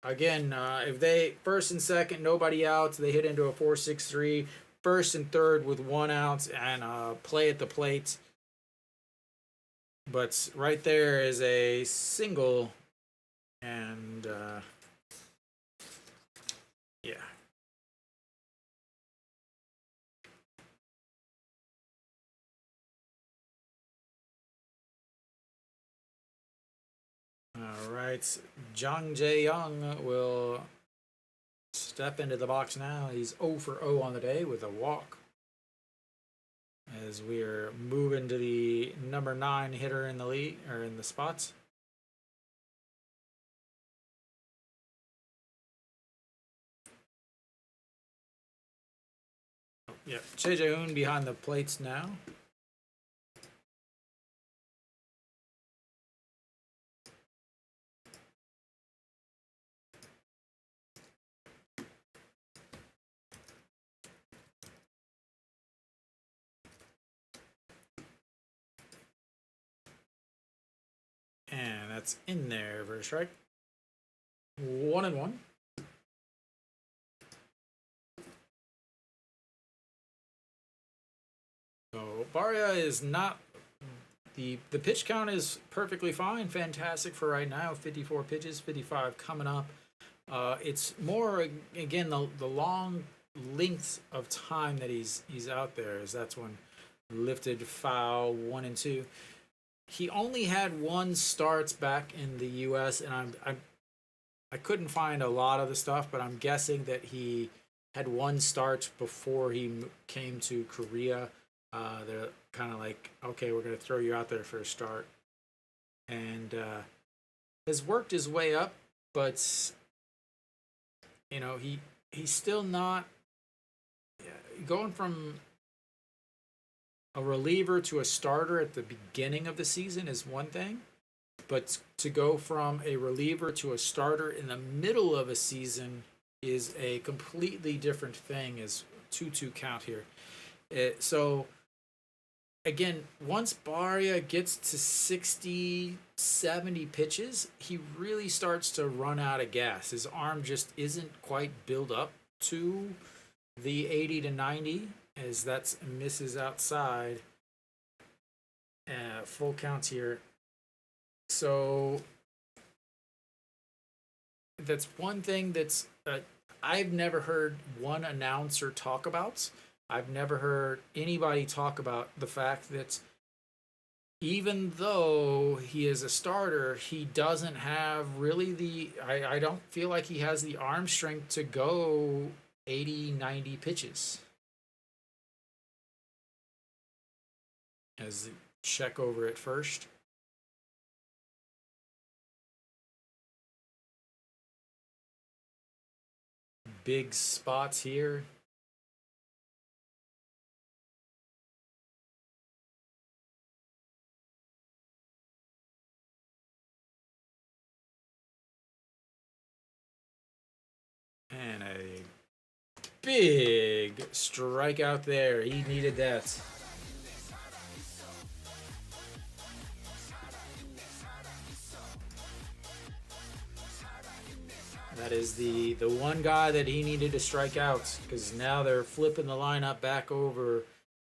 again, if they first and second, nobody out, they hit into a 4-6-3. First and third with 1 out and play at the plate. But right there is a single, and yeah. All right, Jang Jae-young will step into the box now. He's 0 for 0 on the day with a walk. As we're moving to the number 9 hitter in the league, or in the spots. Yep, Choi Jae-hoon behind the plates now. And that's in there for a strike. 1-1. So Barria is not the pitch count is perfectly fine, fantastic for right now. 54 pitches, 55 coming up. It's more again the long length of time that he's out there, as that's when lifted foul 1 and 2. He only had 1 starts back in the U.S. and I couldn't find a lot of the stuff, but I'm guessing that he had 1 start before he came to Korea. They're kind of like, okay, we're going to throw you out there for a start. And has worked his way up, but, you know, he's still not going from a reliever to a starter at the beginning of the season is one thing, but to go from a reliever to a starter in the middle of a season is a completely different thing. Is 2-2 count here. So again, once Barria gets to 60, 70 pitches, he really starts to run out of gas. His arm just isn't quite built up to the 80 to 90, as that's misses outside. Full count here. So that's one thing that's I've never heard one announcer talk about. I've never heard anybody talk about the fact that even though he is a starter, he doesn't have really I don't feel like he has the arm strength to go 80, 90 pitches. As the check over at first. Big spots here. And a big strikeout there. He needed that. That is the one guy that he needed to strike out, because now they're flipping the lineup back over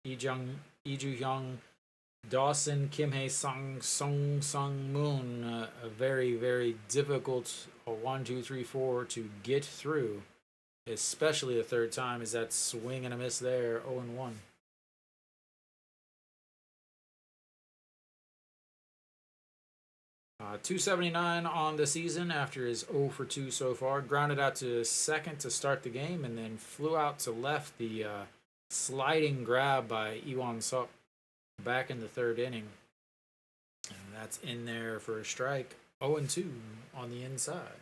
Lee Ju-hyung, Dawson, Kim Hae-sung, Song Sung-moon. A very, very difficult 1, 2, 3, 4 to get through, especially the third time, is that swing and a miss there, 0-1. .279 on the season after his 0 for 2 so far. Grounded out to second to start the game, and then flew out to left. The sliding grab by Iwan Suk back in the third inning. And that's in there for a strike. 0-2 on the inside.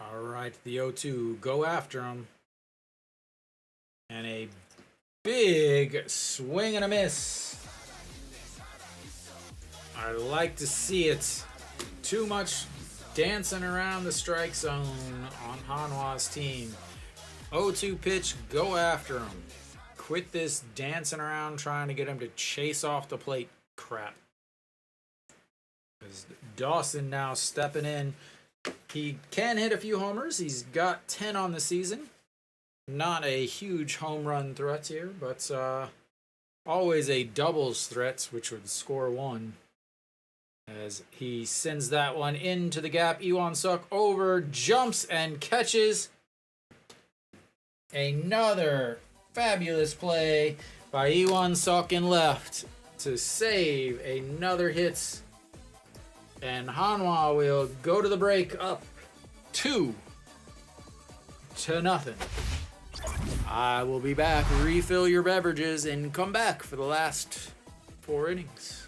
All right, the 0-2, go after him. And a big swing and a miss. I like to see it. Too much dancing around the strike zone on Hanwha's team. 0-2 pitch, go after him. Quit this dancing around trying to get him to chase off the plate crap. Because Dawson now stepping in. He can hit a few homers. He's got 10 on the season. Not a huge home run threat here, but always a doubles threat, which would score 1. As he sends that one into the gap. Iwan Suk over, jumps and catches. Another fabulous play by Iwan Suk in left to save another hit. And Hanwha will go to the break up 2-0. I will be back. Refill your beverages and come back for the last 4 innings.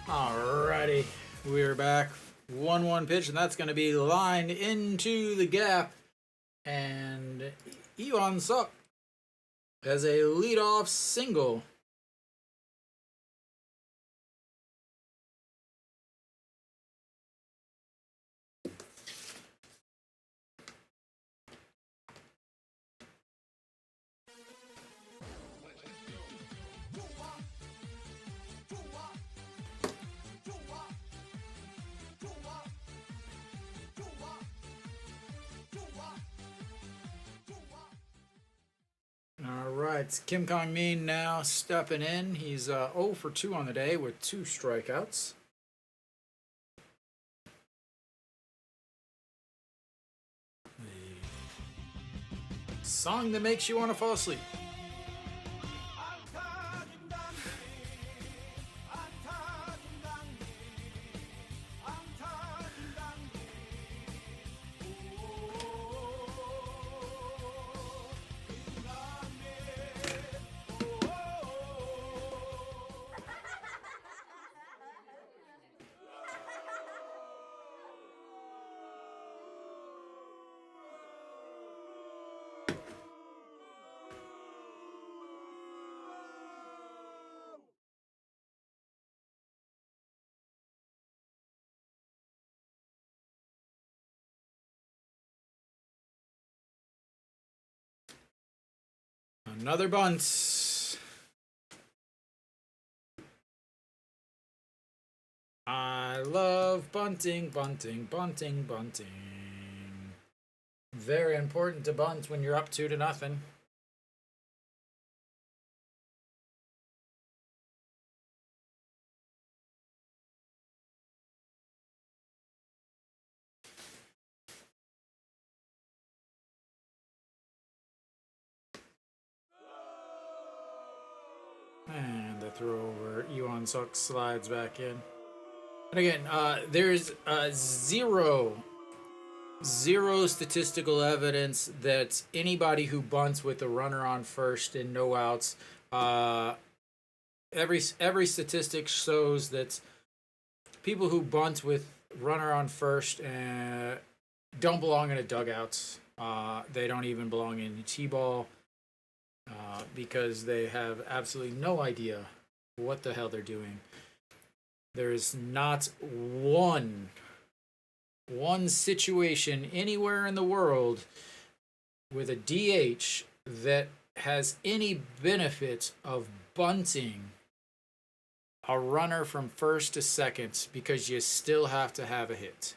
Alrighty, we're back. 1-1 pitch, and that's going to be lined into the gap. And Iwan Suk has a leadoff single. All right, Kim Kong Min now stepping in. He's 0 for 2 on the day with 2 strikeouts. The song that makes you want to fall asleep. Another bunt. I love bunting, bunting, bunting, bunting. Very important to bunt when you're up 2-0. And the throw over. Iwan Suk slides back in. And again, there's zero statistical evidence that anybody who bunts with a runner on first and no outs, every statistic shows that people who bunt with runner on first don't belong in a dugout. They don't even belong in T-ball because they have absolutely no idea what the hell they're doing. There is not one situation anywhere in the world with a DH that has any benefit of bunting a runner from first to second because you still have to have a hit.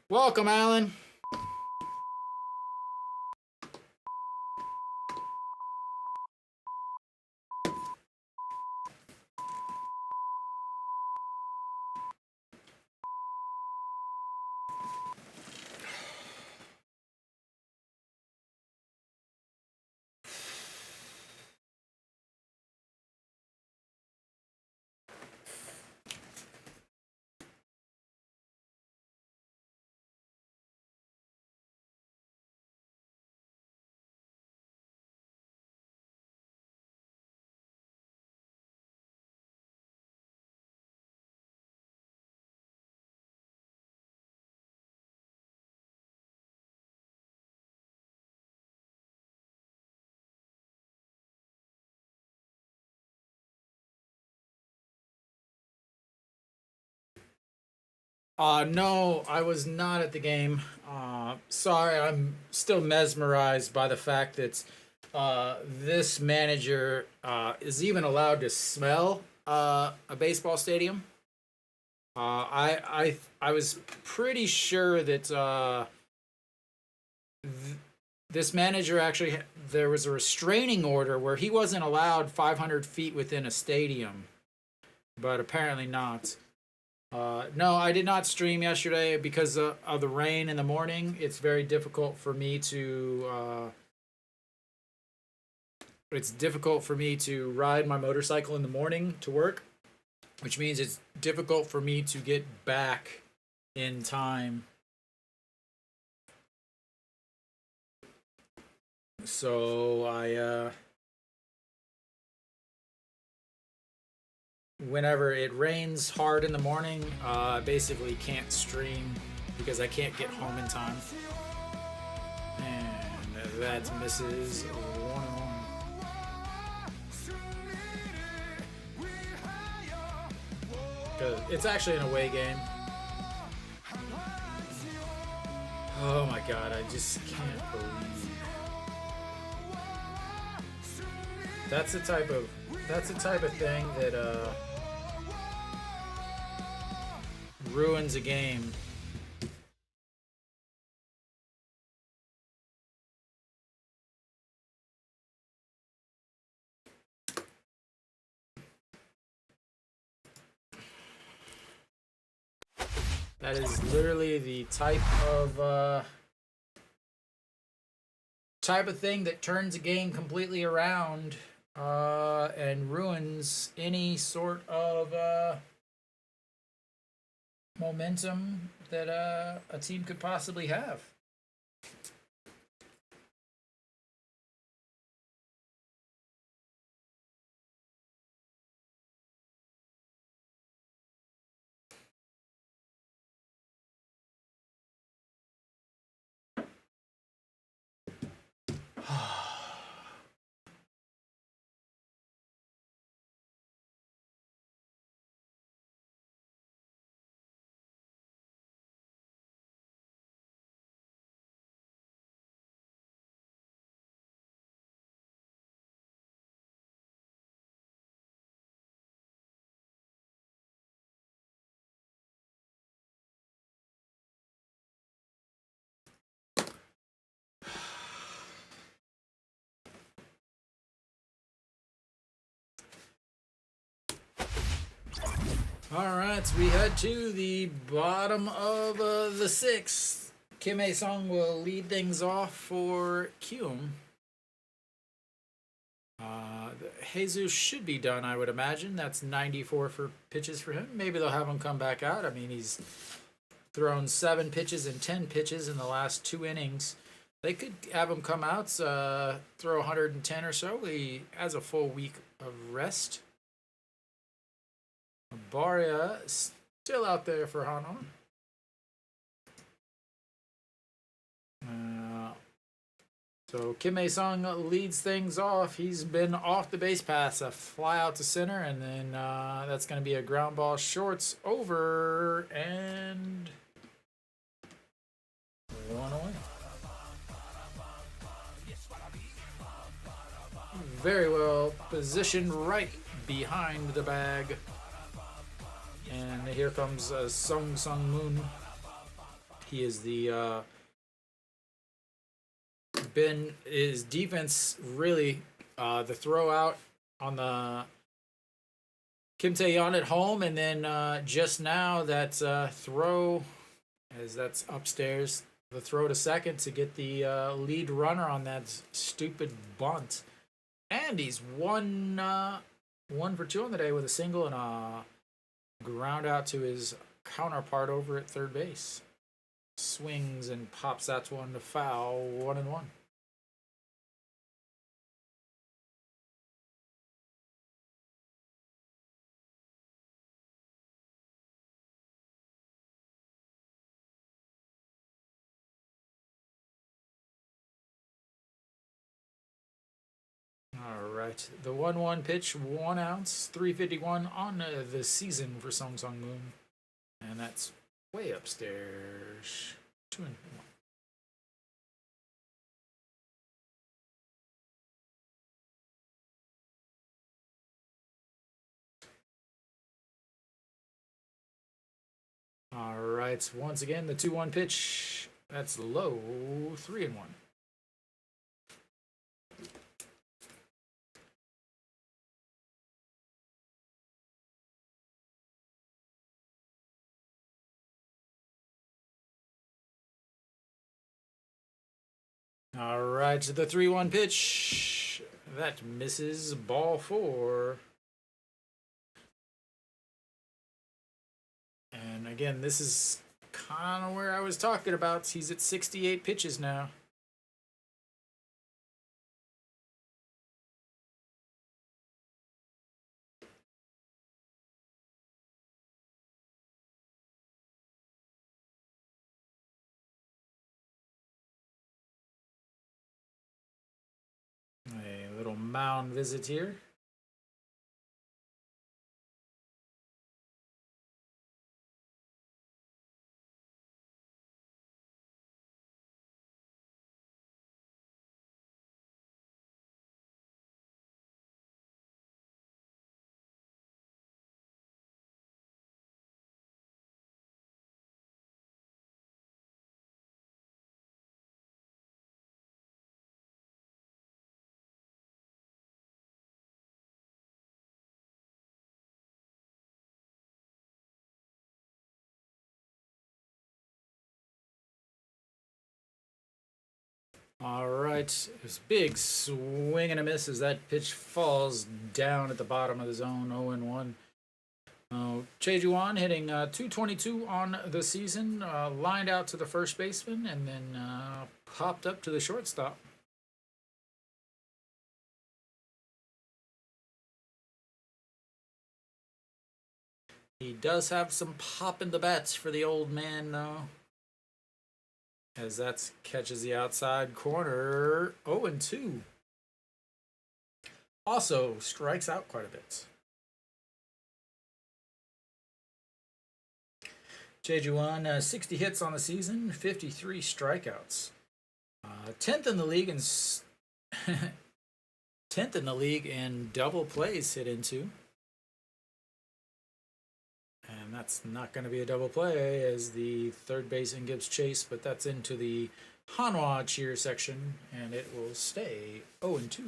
Welcome, Alan. No, I was not at the game. Sorry, I'm still mesmerized by the fact that this manager is even allowed to smell a baseball stadium. I was pretty sure that this manager actually there was a restraining order where he wasn't allowed 500 feet within a stadium, but apparently not. No, I did not stream yesterday because of the rain in the morning. It's very difficult for me to. It's difficult for me to ride my motorcycle in the morning to work, which means it's difficult for me to get back in time. So I whenever it rains hard in the morning, I basically can't stream because I can't get home in time. And that misses 1-1. It's actually an away game. Oh my god, I just can't believe. That's the type of thing that ruins a game. That is literally the type of thing that turns a game completely around and ruins any sort of momentum that a team could possibly have. All right, so we head to the bottom of the sixth. Kim A-sung will lead things off for Kiwoom. Jesus should be done, I would imagine. That's 94 for pitches for him. Maybe they'll have him come back out. I mean, he's thrown 7 pitches and 10 pitches in the last 2 innings. They could have him come out, throw 110 or so. He has a full week of rest. Barria still out there for Hanwha. So Kim A-sung leads things off. He's been off the base pass, a fly out to center, and then that's going to be a ground ball shorts over and 1 away. Very well positioned right behind the bag. And here comes Sung Sung Moon. He is the his defense really the throw out on the Kim Tae-yeon at home, and then just now that throw, as that's upstairs, the throw to second to get the lead runner on that stupid bunt. And he's 1 for 2 on the day with a single and a ground out to his counterpart over at third base. Swings and pops that one to foul. 1-1. All right, the 1-1 pitch, 1 ounce, 351 on the season for Sung Sung Moon, and that's way upstairs. 2-1. All right, once again the 2-1 pitch. That's low. 3-1. All right, the 3-1 pitch. That misses, ball 4. And again, this is kind of where I was talking about. He's at 68 pitches now. A little mound visit here. All right, this big swing and a miss as that pitch falls down at the bottom of the zone, 0-1. Chejuan hitting 222 on the season, lined out to the first baseman, and then popped up to the shortstop. He does have some pop in the bats for the old man, though. As that catches the outside corner, 0-2. Also strikes out quite a bit. Jejuan, 60 hits on the season, 53 strikeouts. 10th in the league in 10th in the league in double plays hit into. And that's not going to be a double play as the third baseman gives chase, but that's into the Hanwha cheer section, and it will stay 0-2.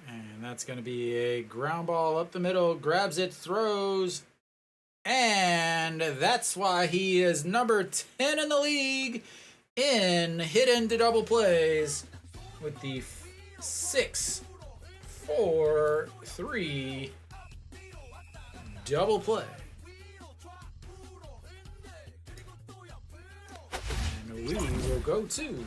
And that's going to be a ground ball up the middle, grabs it, throws, and that's why he is number 10 in the league in hit into double plays with the 6-4-3 double play. And we will go to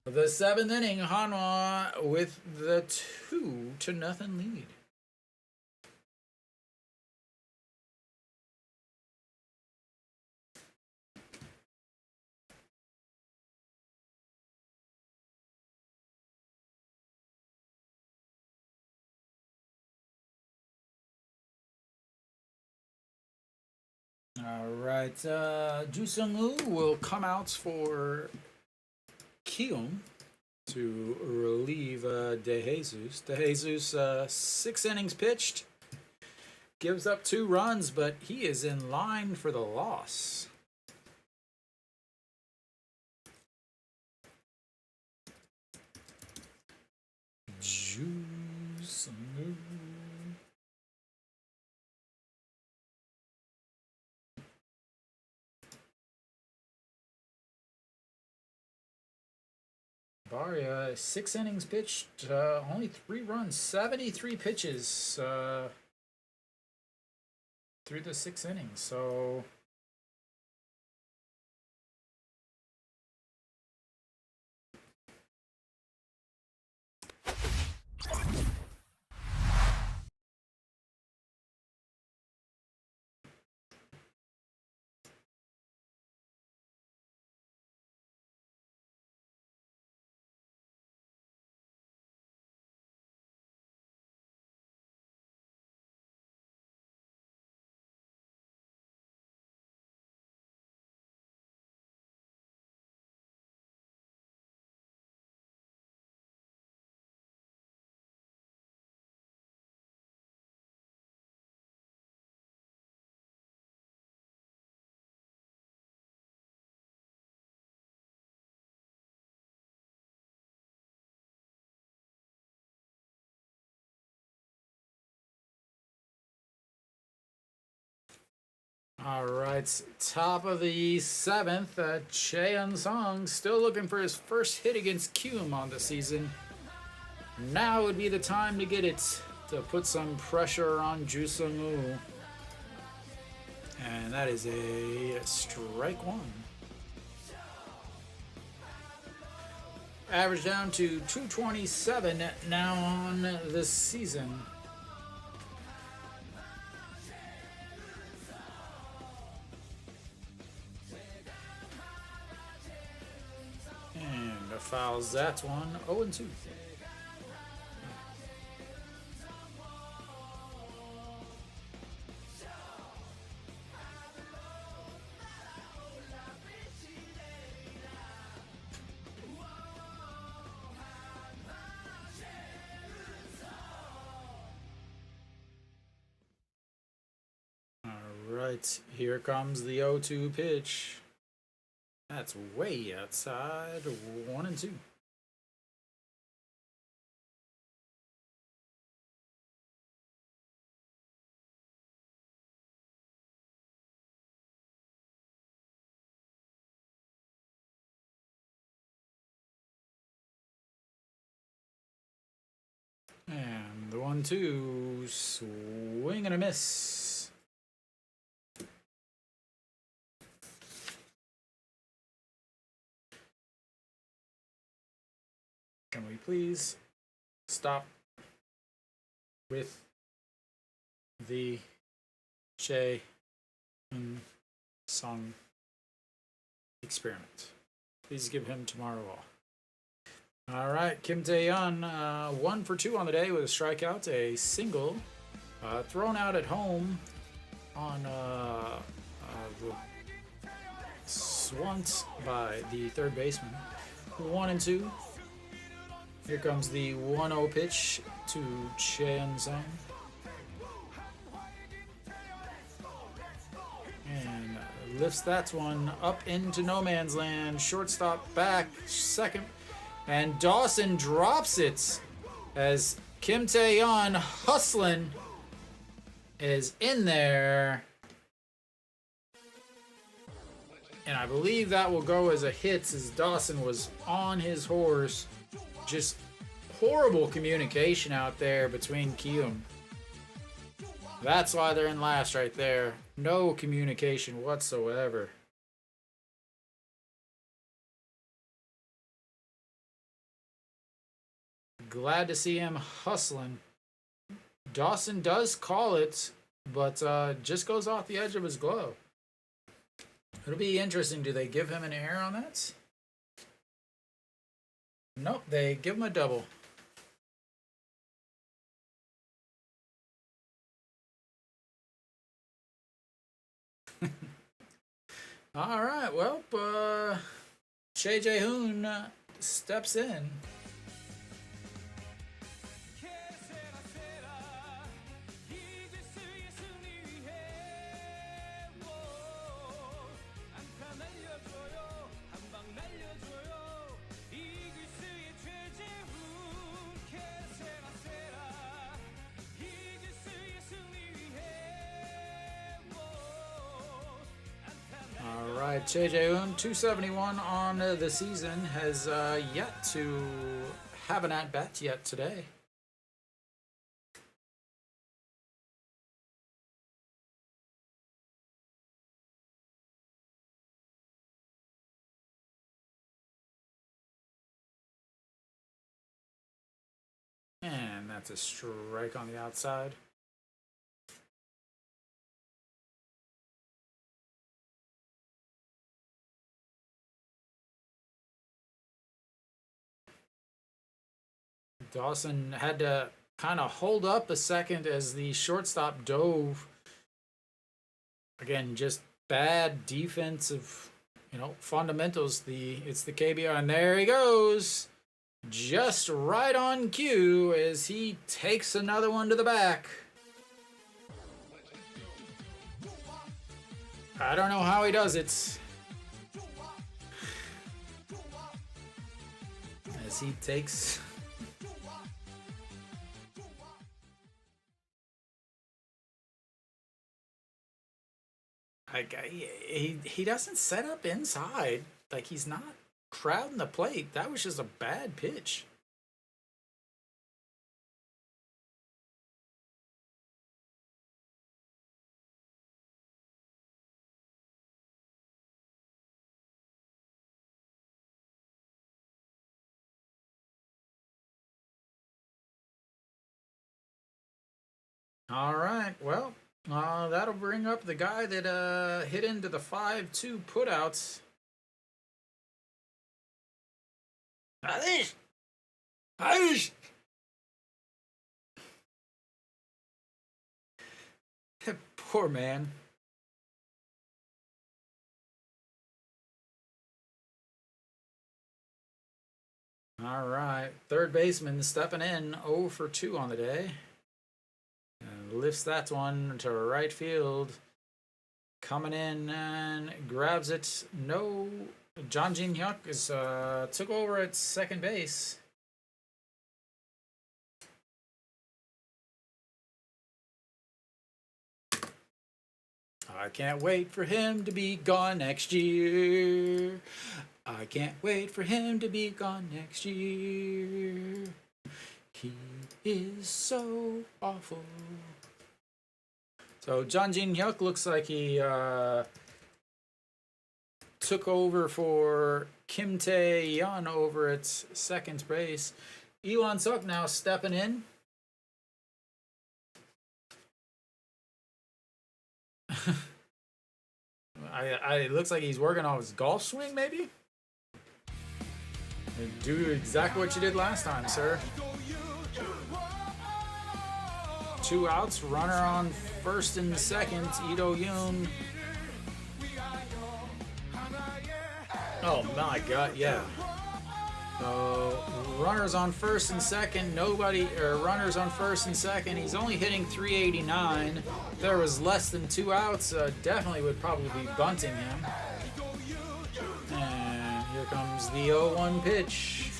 the 7th inning, Hanwha with the 2-0 lead. All right, Jusung will come out for Kiwoom to relieve DeJesus. DeJesus, 6 innings pitched, gives up 2 runs, but he is in line for the loss. Jusung. Barria, 6 innings pitched, only 3 runs, 73 pitches through the 6 innings. So All right, top of the seventh. Cheon Song still looking for his first hit against Kiwoom on the season. Now would be the time to get it, to put some pressure on Jusung-woo. And that is a strike one. Average down to 227 now on this season. And fouls that one. 0-2. Right, here comes the 0-2 pitch. That's way outside. 1-2. And the 1-2, swing and a miss. Can we please stop with the Cheon Song experiment? Please give him tomorrow off. All right, Kim Tae-yeon, 1 for 2 on the day with a strikeout, a single, thrown out at home on the swants by the third baseman. 1-2. Here comes the 1-0 pitch to Cheon Song. And lifts that one up into no man's land. Shortstop back, second. And Dawson drops it as Kim Tae-yeon hustling is in there. And I believe that will go as a hit as Dawson was on his horse. Just horrible communication out there between Kiwoom. That's why they're in last right there. No communication whatsoever. Glad to see him hustling. Dawson does call it, but just goes off the edge of his glove. It'll be interesting. Do they give him an error on that? Nope, they give him a double. All right, well, Choi Jae-hoon steps in. Choi Jae-hoon, 271 on the season, has yet to have an at-bat yet today. And that's a strike on the outside. Dawson had to kind of hold up a second as the shortstop dove. Again, just bad defensive, fundamentals. It's the KBO, and there he goes. Just right on cue as he takes another one to the back. I don't know how he does it. As he takes... He doesn't set up inside. Like, he's not crowding the plate. That was just a bad pitch. All right, well, that'll bring up the guy that hit into the 5-2 putouts. Poor man. All right, third baseman stepping in, 0 for 2 on the day. And lifts that one to right field. Coming in and grabs it. No, John Jin Hyuk is took over at second base. I can't wait for him to be gone next year. I can't wait for him to be gone next year. He is so awful. So John Jin Hyuk looks like he took over for Kim Tae-yeon over at second base. Iwan Suk now stepping in. It looks like he's working on his golf swing, maybe? Do exactly what you did last time, sir. 2 outs, runner on first and second, Ito Yoon. Oh my god, yeah. Runners on first and second, runners on first and second. He's only hitting 389. If there was less than 2 outs, definitely would probably be bunting him. And here comes the 0-1 pitch.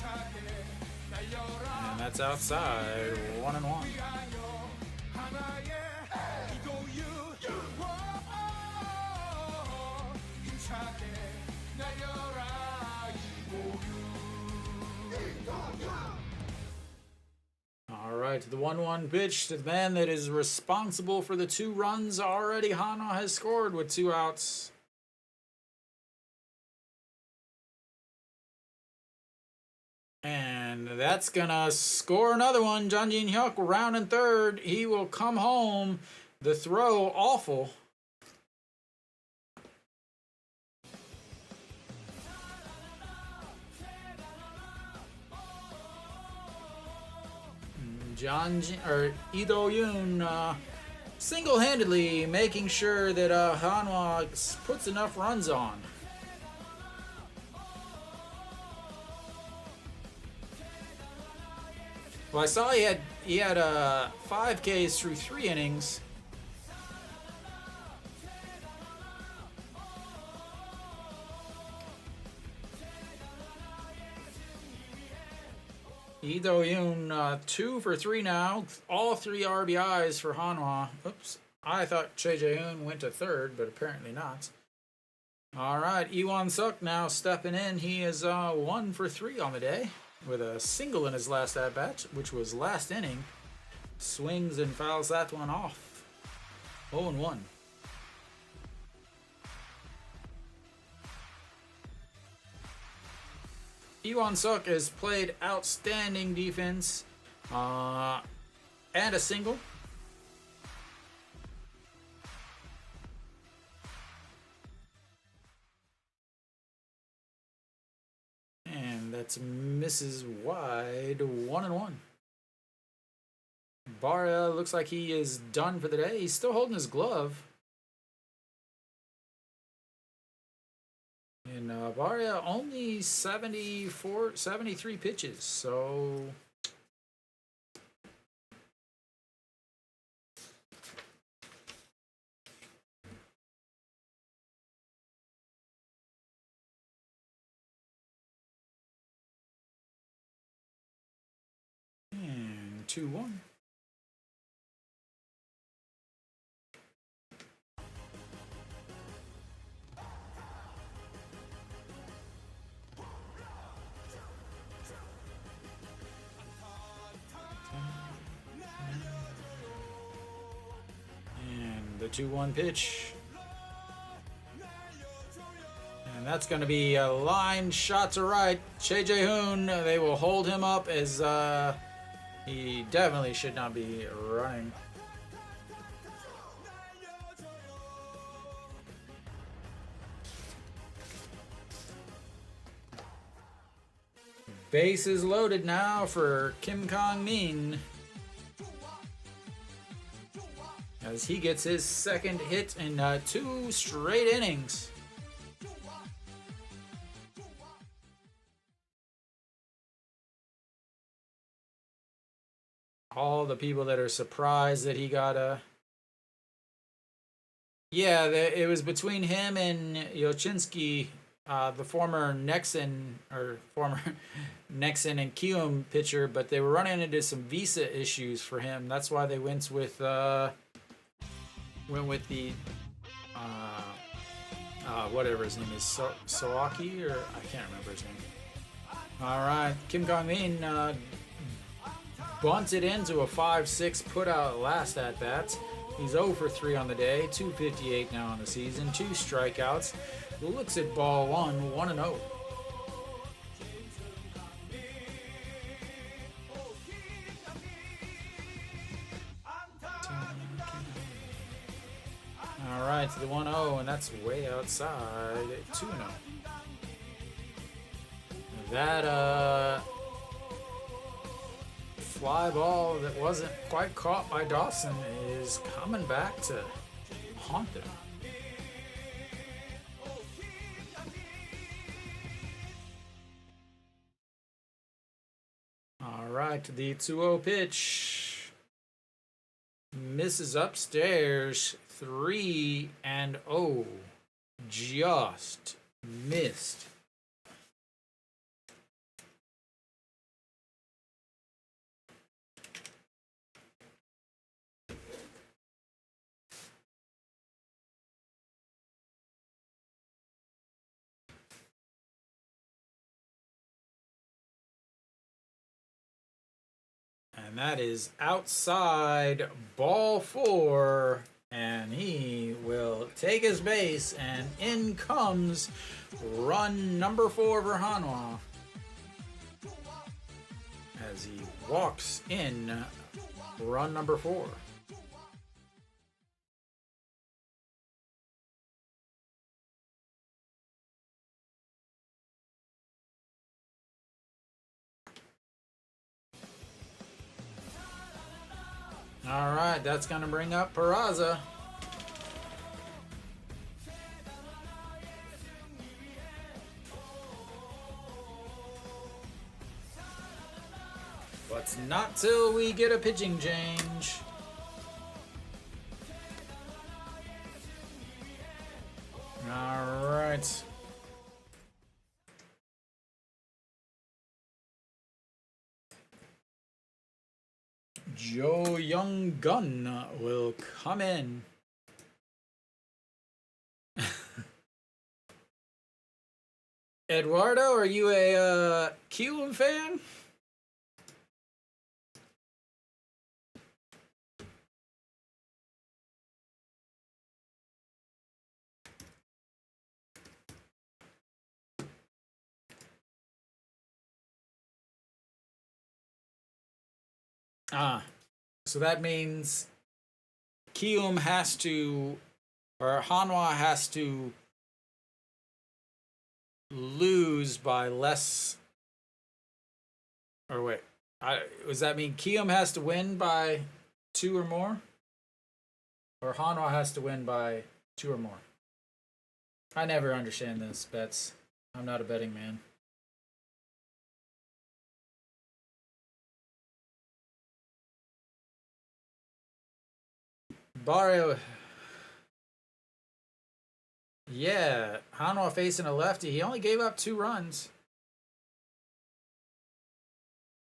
And that's outside, 1-1. All right, the 1-1 pitch to the man that is responsible for the 2 runs already. Hanwha has scored with 2 outs. And that's gonna score another one. John Jin Hyuk rounding third. He will come home. The throw awful. Ito Yoon single-handedly making sure that Hanwha puts enough runs on. Well, I saw he had 5 Ks through 3 innings. Ito Yoon 2 for 3 now. All 3 RBIs for Hanwha. Oops. I thought Choi Jae-hoon went to third, but apparently not. All right, Iwan Suk now stepping in. He is 1 for 3 on the day with a single in his last at-bat, which was last inning. Swings and fouls that one off. 0-1. Iwan Suk has played outstanding defense and a single. And that's misses wide, 1-1. Barria looks like he is done for the day. He's still holding his glove. And Barria only 73 pitches, so and 2-1. The 2-1 pitch. And that's going to be a line shot to right. Che Jae-hoon, they will hold him up as he definitely should not be running. Bases loaded now for Kim Kong-min, as he gets his second hit in 2 straight innings. All the people that are surprised that he got a... Yeah, it was between him and Yochinski, the former Nexon and Kiwoom pitcher, but they were running into some visa issues for him. That's why they went with the whatever his name is, Soaki, or I can't remember his name. All right, Kim Kong-min bunted into a 5-6 put out last at bat. He's 0 for 3 on the day, 258 now on the season, 2 strikeouts. Looks at ball 1, 1-0. All right, to the 1-0, and that's way outside. 2-0. That fly ball that wasn't quite caught by Dawson is coming back to haunt them. All right, the 2-0 pitch misses upstairs. 3-0, just missed. And that is outside, ball 4, and he will take his base, and in comes run number 4 for Hanwha as he walks in run number 4. All right, that's going to bring up Peraza. But not till we get a pitching change. All right. Jo Young Gun will come in. Eduardo, are you a Kiwoom fan? So that means Kiwoom has to, or Hanwha has to lose by less, or wait, does that mean Kiwoom has to win by 2 or more? Or Hanwha has to win by 2 or more? I never understand this bets. I'm not a betting man. Barria, yeah, Hanwha facing a lefty. He only gave up 2 runs.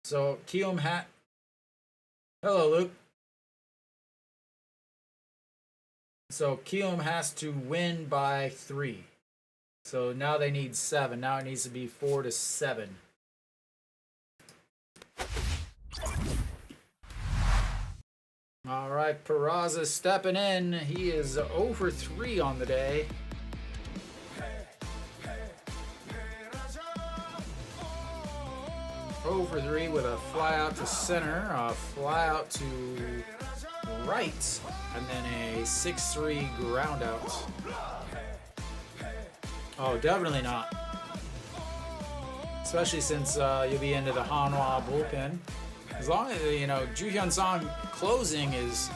So Kiwoom hello, Luke. So Kiwoom has to win by 3. So now they need 7. Now it needs to be 4-7. All right, Peraza stepping in. He is 0 for 3 on the day. 0 for 3 with a fly out to center, a fly out to right, and then a 6-3 ground out. Oh, definitely not. Especially since you'll be into the Hanwha bullpen. As long as, you know, Ju Hyun Song closing is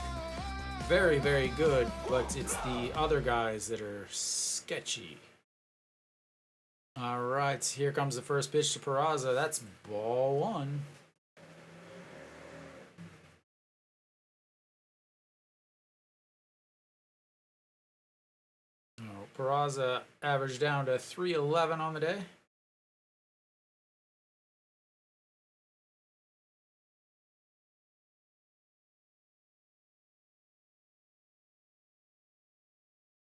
very, very good, but it's the other guys that are sketchy. All right, here comes the first pitch to Peraza. That's ball 1. Oh, Peraza averaged down to 311 on the day.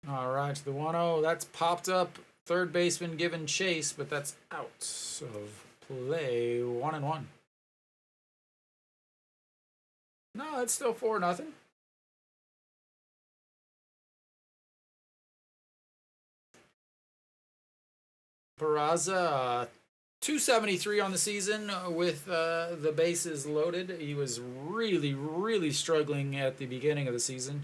All right, the 1-0. That's popped up. Third baseman given chase, but that's out of play. 1-1. No, it's still 4-0. Peraza, 273 on the season with the bases loaded. He was really, really struggling at the beginning of the season.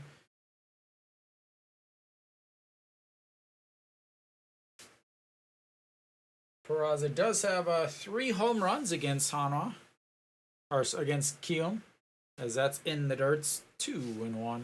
Peraza does have 3 home runs against Hanwha, or against Kiwoom, as that's in the dirts, 2-1.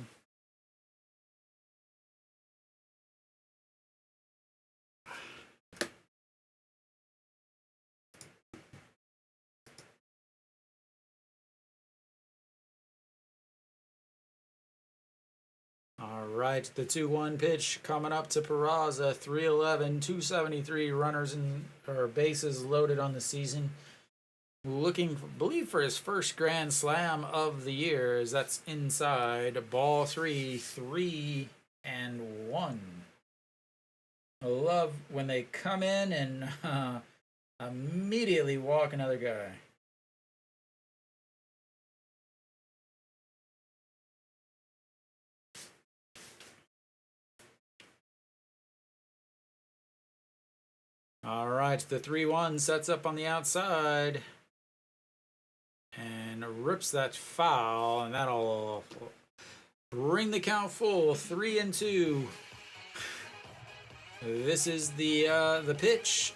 All right, the 2-1 pitch coming up to Peraza, 311, 273 runners or bases loaded on the season. Looking, believe, for his first grand slam of the year, as that's inside. Ball 3, 3-1. I love when they come in and immediately walk another guy. All right, the 3-1 sets up on the outside and rips that foul, and that'll bring the count full. 3-2. This is the pitch.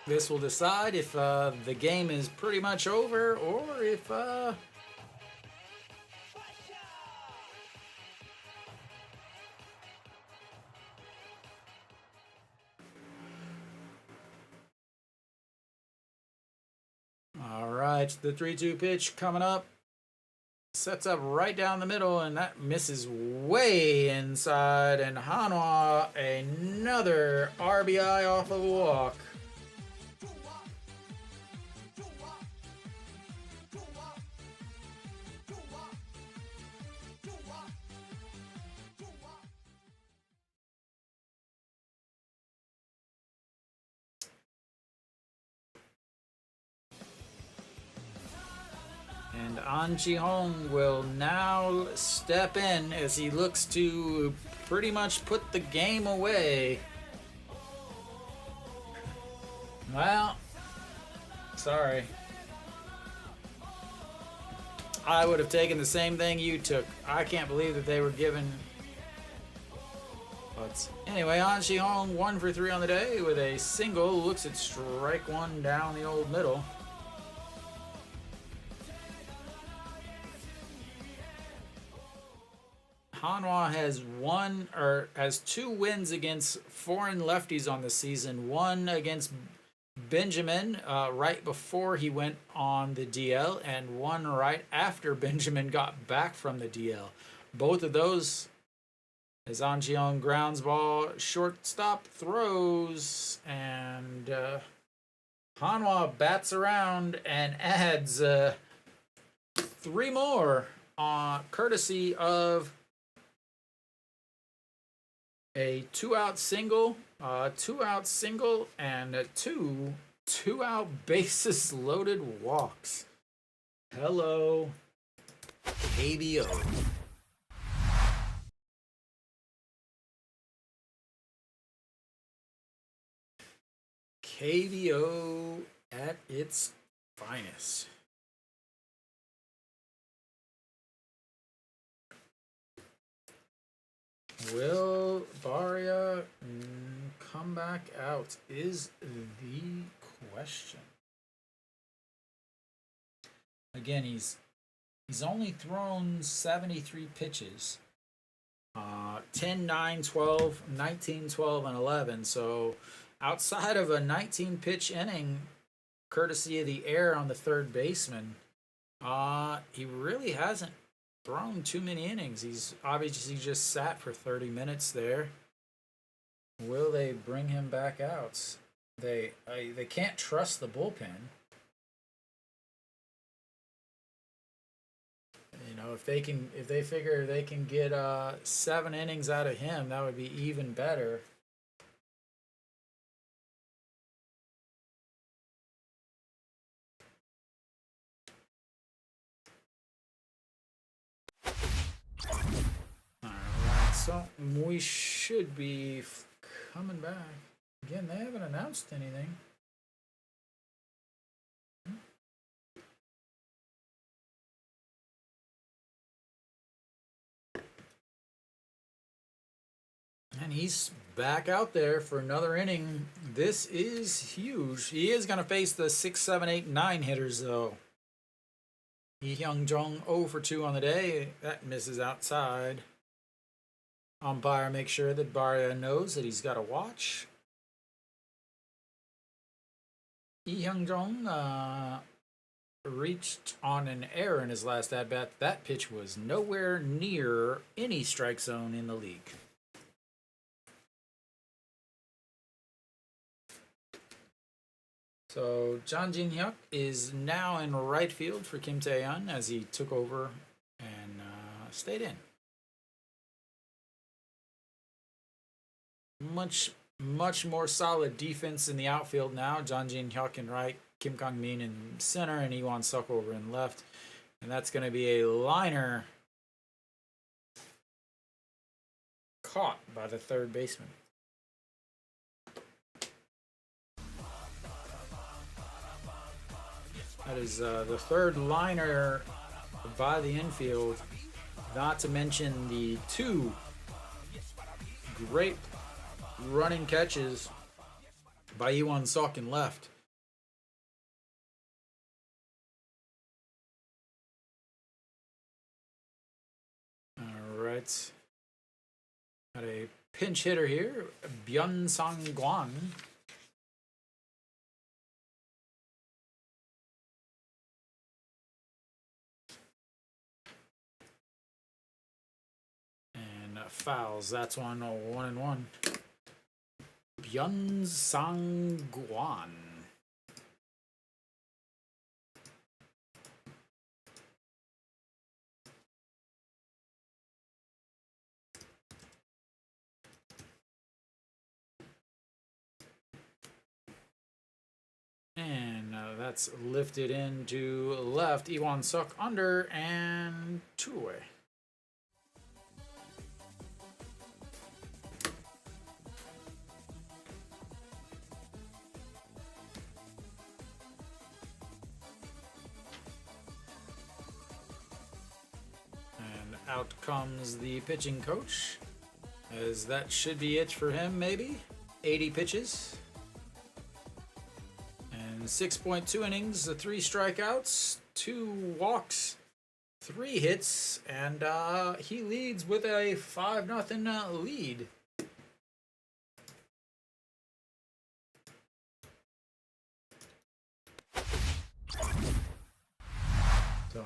This will decide if the game is pretty much over or if all right, the 3-2 pitch coming up. Sets up right down the middle, and that misses way inside. And Hanwha, another RBI off of a walk. And An Ji-hong will now step in as he looks to pretty much put the game away. Well, sorry. I would have taken the same thing you took. I can't believe that they were given. But anyway, An Ji-hong 1 for 3 on the day with a single. Looks at strike 1 down the old middle. Hanwha has 2 wins against foreign lefties on the season. 1 against Benjamin right before he went on the DL, and 1 right after Benjamin got back from the DL. Both of those, as An Ji-hong grounds ball, shortstop throws, and Hanwha bats around and adds 3 more courtesy of a 2-out single, and 2 2-out bases loaded walks. Hello, KBO. KBO at its finest. Will Barria come back out is the question. Again, he's only thrown 73 pitches. 10, 9, 12, 19, 12, and 11. So outside of a 19 pitch inning, courtesy of the air on the third baseman, he really hasn't thrown too many innings. He's obviously just sat for 30 minutes there. Will they bring him back out? They can't trust the bullpen. You know, if they figure they can get 7 innings out of him, that would be even better. Alright, so we should be coming back. Again, they haven't announced anything. And he's back out there for another inning. This is huge. He is going to face the 6, 7, 8, 9 hitters, though. Lee Hyung-jung 0 for 2 on the day. That misses outside. Umpire makes sure that Barria knows that he's got to watch. Lee Hyung-jung reached on an error in his last at-bat. That pitch was nowhere near any strike zone in the league. So Jang Jin-hyuk is now in right field for Kim Tae-yeon as he took over and stayed in. Much more solid defense in the outfield now. Jang Jin-hyuk in right, Kim Kang-min in center, and Lee Won-suk over in left. And that's going to be a liner caught by the third baseman. That is the third liner by the infield, not to mention the 2 great running catches by Lee Won-suk in left. All right. Got a pinch hitter here, Byun Sang-gwan. Fouls. That's 1-1. Byun Sang-gwan. And that's lifted into left. Lee Won-suk under and 2 away. Out comes the pitching coach, as that should be it for him, maybe. 80 pitches. And 6.2 innings, 3 strikeouts, 2 walks, 3 hits, and he leads with a 5-0 lead. So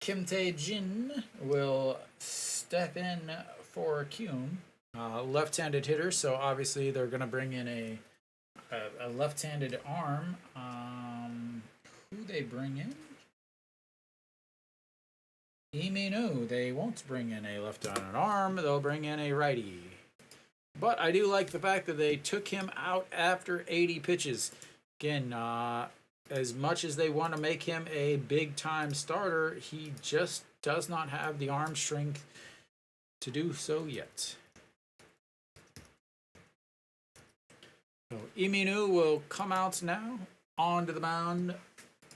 Kim Tae-jin will step in for Kiwoom, left-handed hitter. So obviously they're going to bring in a left-handed arm. Who they bring in? Lee Min-woo. They won't bring in a left-handed arm. They'll bring in a righty. But I do like the fact that they took him out after 80 pitches. Again, as much as they want to make him a big-time starter, he just does not have the arm strength to do so yet. So Iminu will come out now onto the mound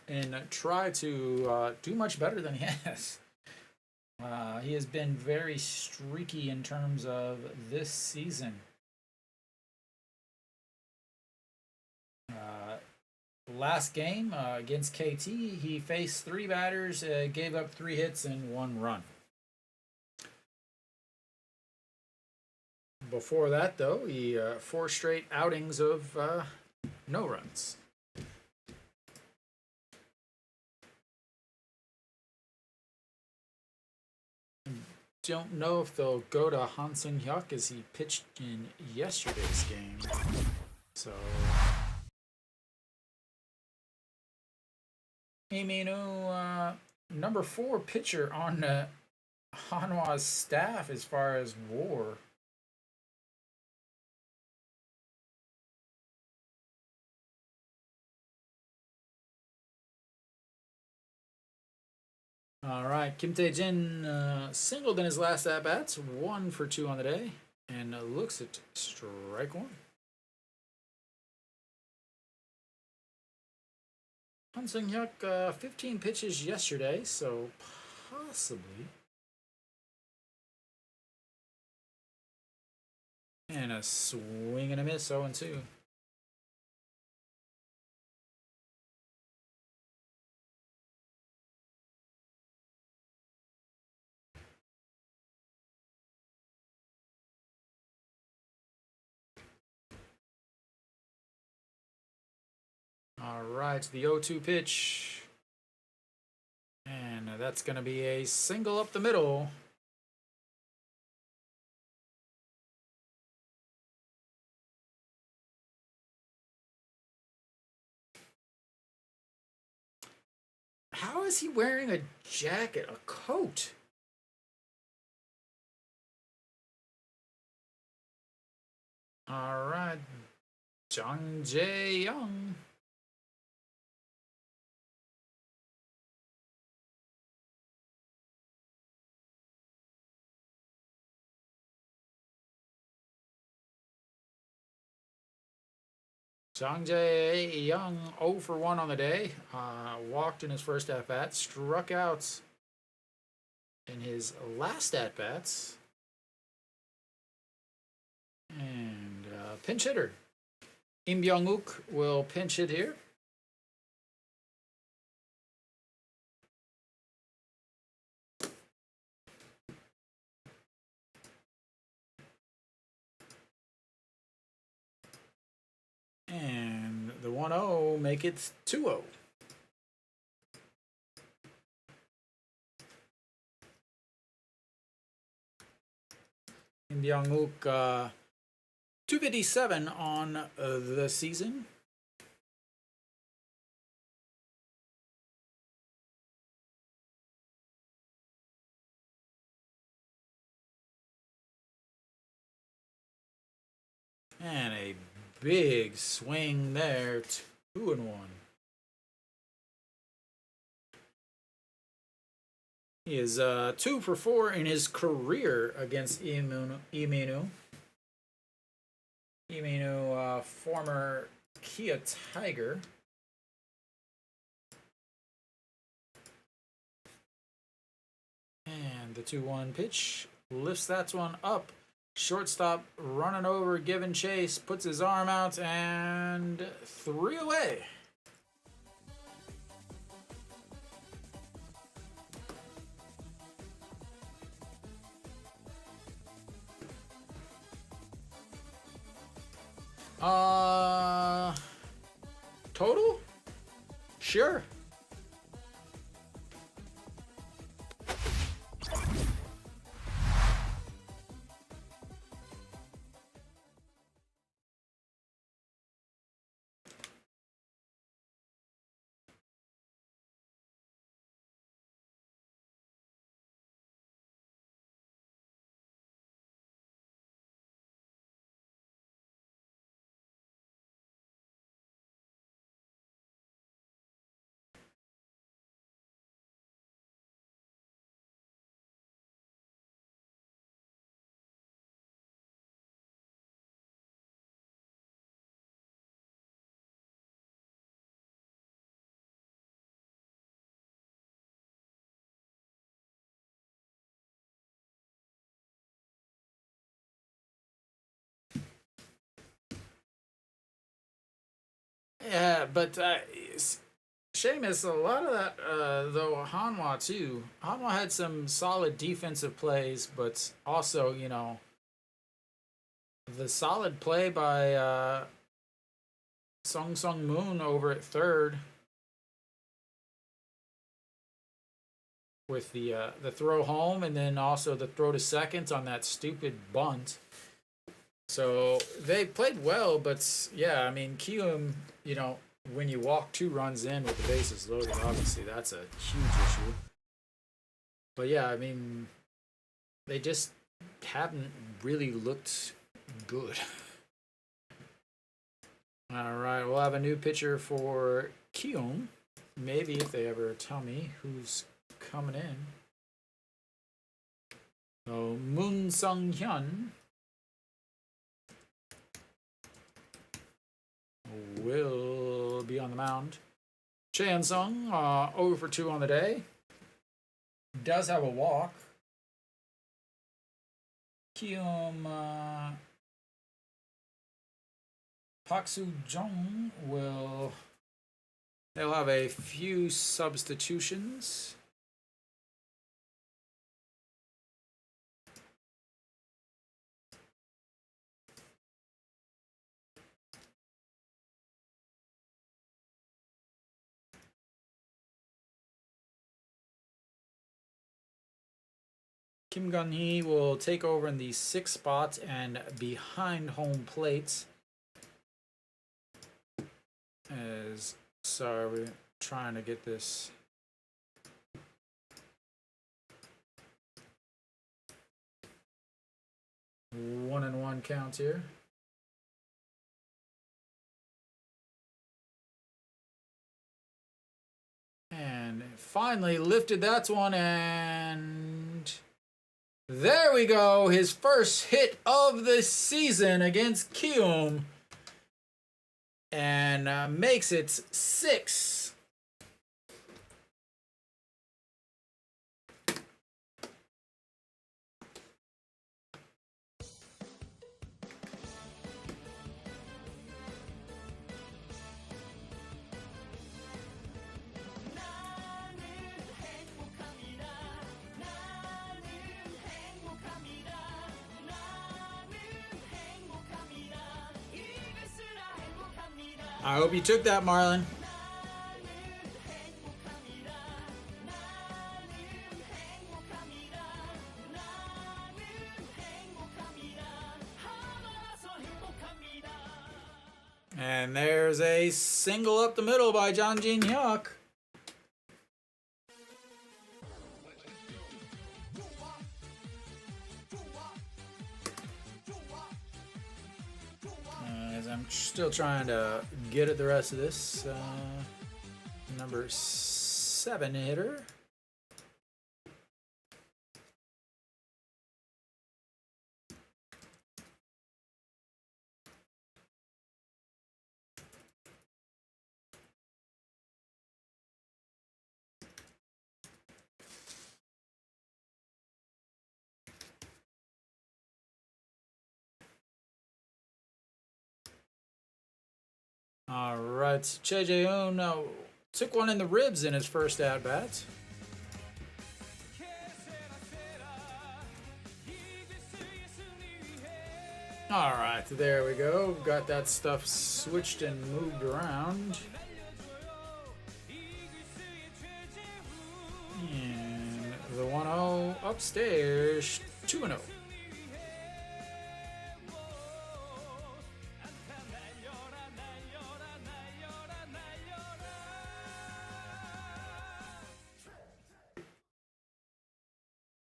and try to do much better than he has. He has been very streaky in terms of this season. Last game against KT, he faced 3 batters, gave up 3 hits and 1 run. Before that, though, he 4 straight outings of no runs. Don't know if they'll go to Han Sung-hyuk as he pitched in yesterday's game. So Iminu, number 4 pitcher on Hanwha's staff as far as WAR. All right, Kim Tae-jin singled in his last at-bats, 1 for 2 on the day, and looks at strike 1. Han Sung-hyuk, 15 pitches yesterday, so possibly. And a swing and a miss, 0-2. All right, the 0-2 pitch. And that's going to be a single up the middle. How is he wearing a jacket, a coat? All right, Jang Jae-young. Jang Jae-young 0 for 1 on the day. Walked in his first at-bat, struck out in his last at-bats. And pinch hitter. Im Byung-uk will pinch hit here. And the 1-0 make it 2-0. Im Byung-uk 257 on the season. And a big swing there, 2-1. He is 2 for 4 in his career against Iminu. Iminu, former Kia Tiger. And the 2-1 pitch lifts that one up. Shortstop running over, giving chase, puts his arm out, and 3 away. Total? Sure. Yeah, but Seamus, a lot of that, though, Hanwha too. Hanwha had some solid defensive plays, but also, you know, the solid play by Sung Sung Moon over at third with the throw home and then also the throw to second on that stupid bunt. So they played well, but yeah, I mean, Kiwoom, you know, when you walk 2 runs in with the bases loaded, obviously that's a huge issue. But yeah, I mean, they just haven't really looked good. All right, we'll have a new pitcher for Kiwoom. Maybe if they ever tell me who's coming in. So Moon Sung Hyun will be on the mound. Chan Sung, 0 for 2 on the day. Does have a walk. Kiwoom Pak Soo Jung they'll have a few substitutions. Kim Gun-hee will take over in the 6th spot and behind home plate. Sorry, we're trying to get this. One and one count here. And finally lifted that one, and there we go. His first hit of the season against Kiwoom. And makes it 6. I hope you took that, Marlon. And there's a single up the middle by John Jin Hyuk. As I'm still trying to get at the rest of this. Number 7 hitter. All right, Che Jae-hoon took one in the ribs in his first at-bat. All right, there we go. Got that stuff switched and moved around. And the 1-0 upstairs, 2-0.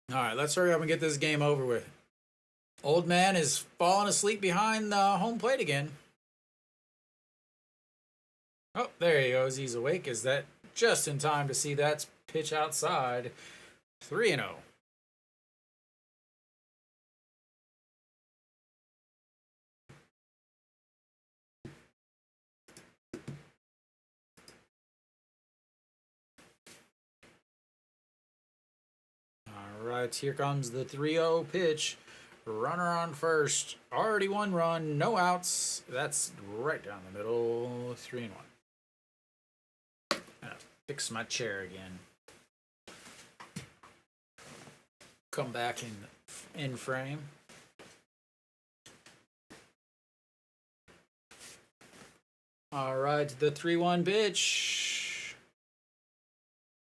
All right, let's hurry up and get this game over with. Old man is falling asleep behind the home plate again. Oh, there he goes. He's awake. Is that just in time to see that pitch outside? 3-0. All right, here comes the 3-0 pitch. Runner on first. Already 1 run. No outs. That's right down the middle. 3-1. Fix my chair again. Come back in frame. All right, the 3-1 pitch.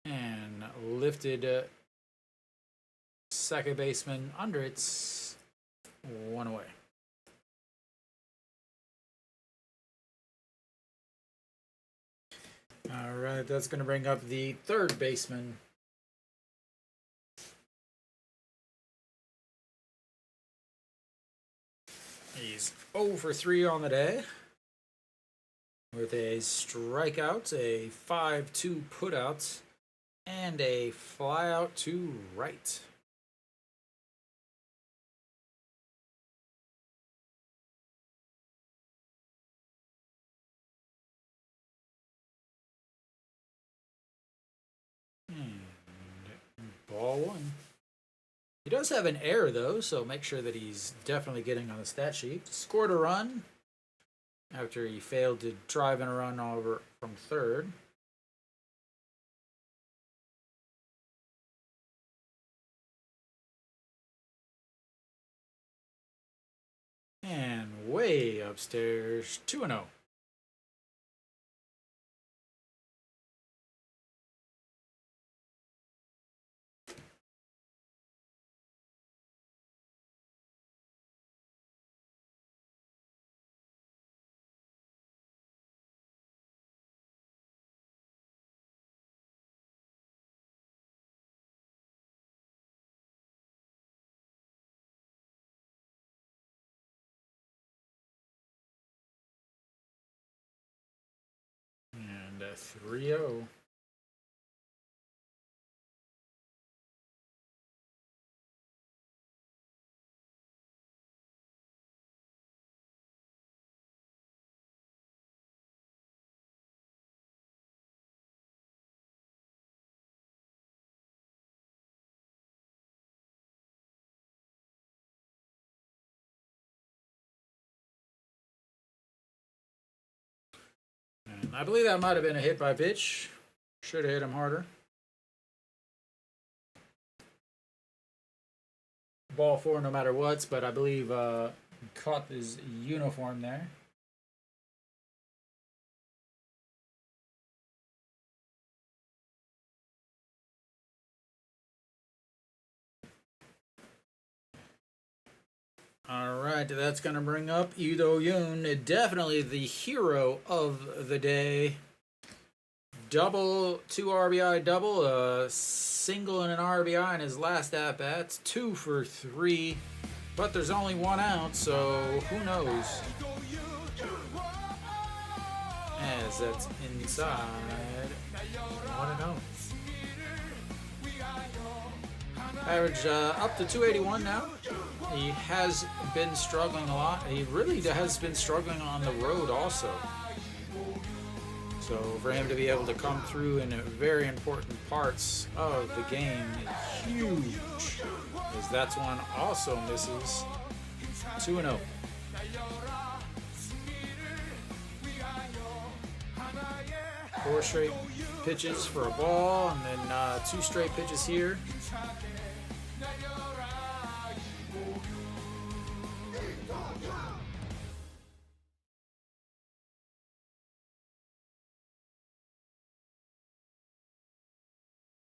And lifted second baseman under it's 1 away. All right, that's going to bring up the third baseman. He's 0 for 3 on the day with a strikeout, a 5-2 putout, and a flyout to right. And ball 1. He does have an error, though, so make sure that he's definitely getting on the stat sheet. Scored a run after he failed to drive in a run over from third. And way upstairs, 2-0. And a 3-0. And I believe that might have been a hit by pitch. Should have hit him harder. Ball 4 no matter what, but I believe caught his uniform there. All right, that's going to bring up Ido Yoon, definitely the hero of the day. Double, 2 RBI double, a single and an RBI in his last at-bats, 2 for 3, but there's only 1 out, so who knows? As that's inside, 1-0. Average up to 281 now. He has been struggling a lot. He really has been struggling on the road also. So for him to be able to come through in very important parts of the game is huge. As that's one also misses. 2-0. Four straight pitches for a ball, and then 2 straight pitches here.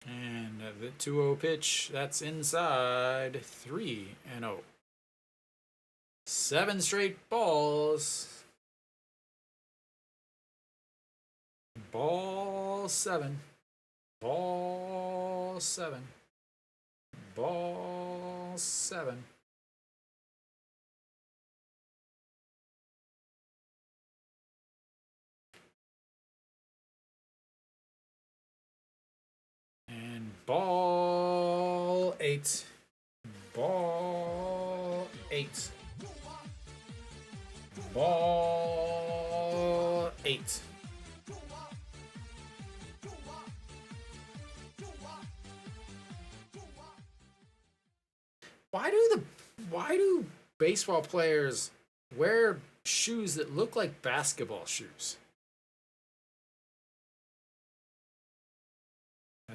And the 2-0 pitch, that's inside, 3-0. 7 straight balls. Ball 7. Ball 7. Ball 7. And ball 8. Ball 8. Ball 8. Why do baseball players wear shoes that look like basketball shoes?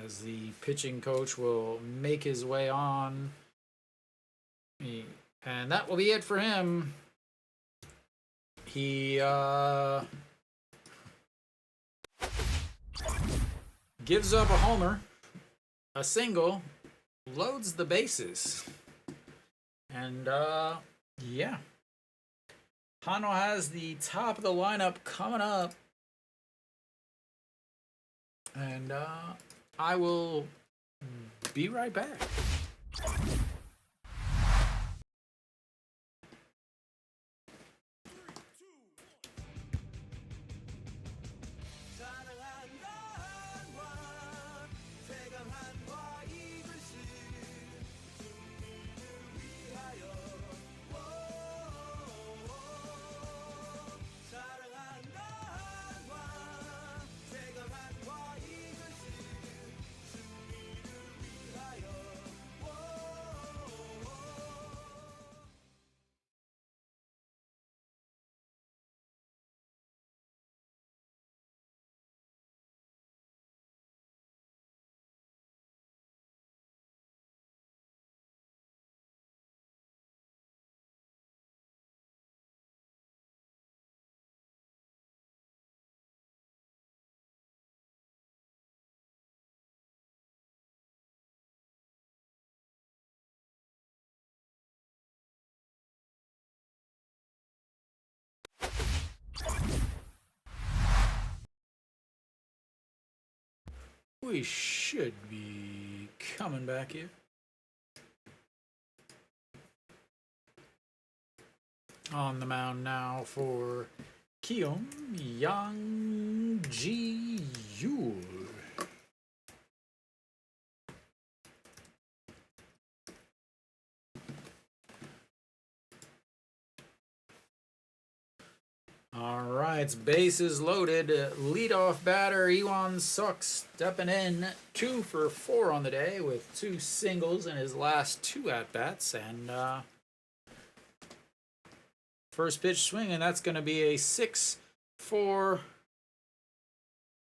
As the pitching coach will make his way on. And that will be it for him. He gives up a homer, a single, loads the bases. And yeah. Hanwha has the top of the lineup coming up. And I will be right back. We should be coming back here. On the mound now for Kiwoom, Yang-ji-yul. All right, bases loaded. Leadoff batter, Iwan-suk stepping in. 2 for 4 on the day with 2 singles in his last 2 at-bats. And first pitch swing, and that's going to be a 6 for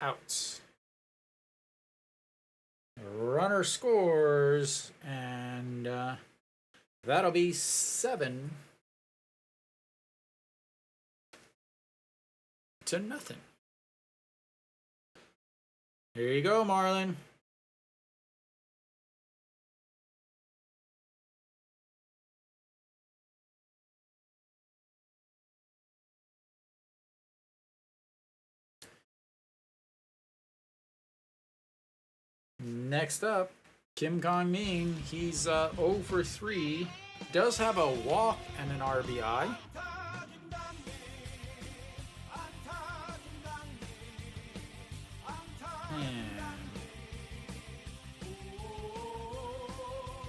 outs. Runner scores, and that'll be 7-0. Here you go, Marlon. Next up, Kim Kong-min. He's 0 for 3. Does have a walk and an RBI.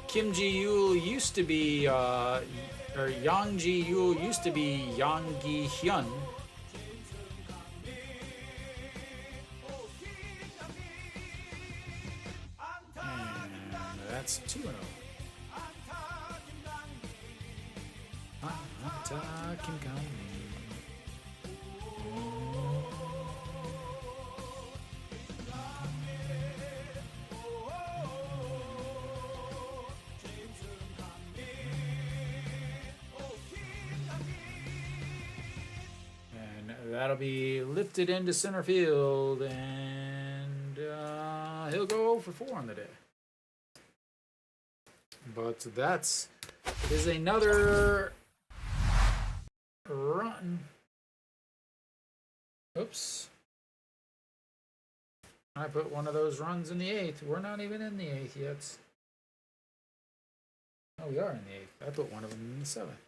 Kim Ji-yul used to be, or Yang Ji-yul used to be Yang Gi-hyun. And that's 2-0. Kim Kong-min. That'll be lifted into center field, and he'll go 0 for 4 on the day. But that's is another run. Oops. I put one of those runs in the 8th. We're not even in the 8th yet. Oh, we are in the 8th. I put one of them in the 7th.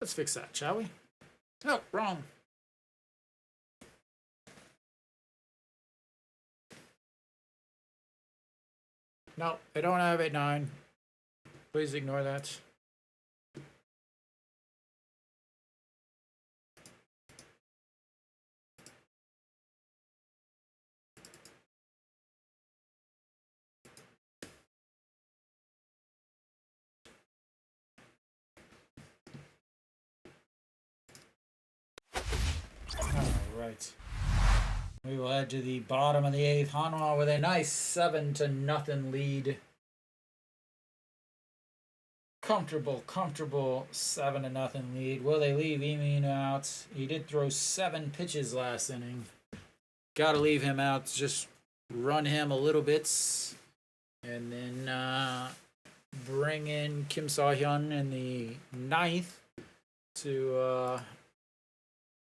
Let's fix that, shall we? Oh, wrong. No, I don't have 8-9. Please ignore that. right. We will head to the bottom of the 8th. Hanwha with a nice 7-0 lead. Comfortable 7-0 lead. Will they leave Emin out? He did throw 7 pitches last inning. Gotta leave him out. Just run him a little bit. And then bring in Kim Saw-hyun in the 9th to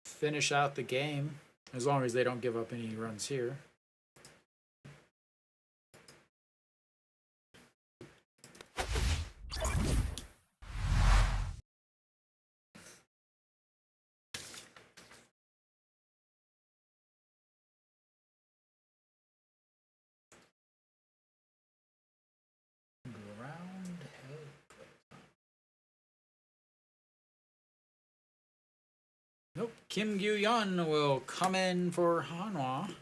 finish out the game. As long as they don't give up any runs here. Nope. Kim Gyu-yeon will come in for Hanwha.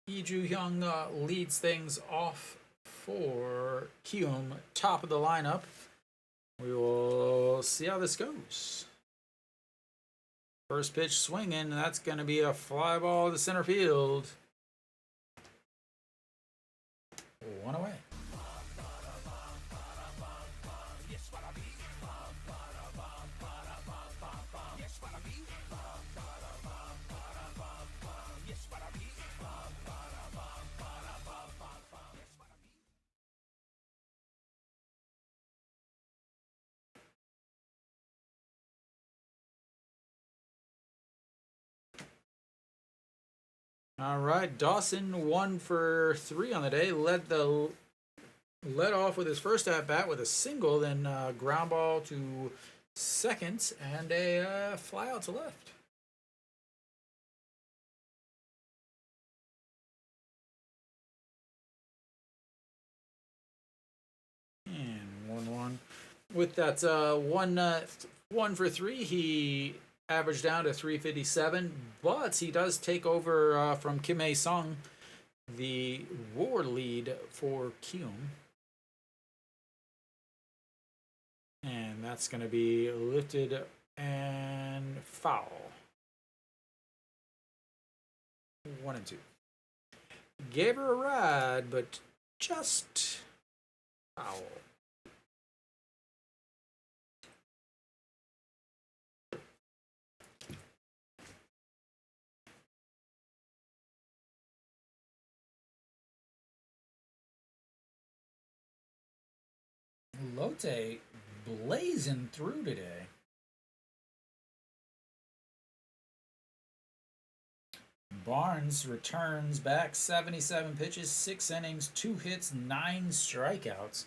Lee Ju-hyung leads things off for Kiwoom, top of the lineup. We will see how this goes. First pitch swinging, that's going to be a fly ball to center field. 1 away. All right, Dawson 1 for 3 on the day. Led off with his first at bat with a single, then ground ball to second and a fly out to left. And 1-1. With that 1 for 3, he averaged down to 357, but he does take over from Kim Hae-sung, the WAR lead for Kiwoom. And that's going to be lifted and foul. 1-2. Gave her a ride, but just foul. Lotte blazing through today. Barnes returns back, 77 pitches, 6 innings, 2 hits, 9 strikeouts.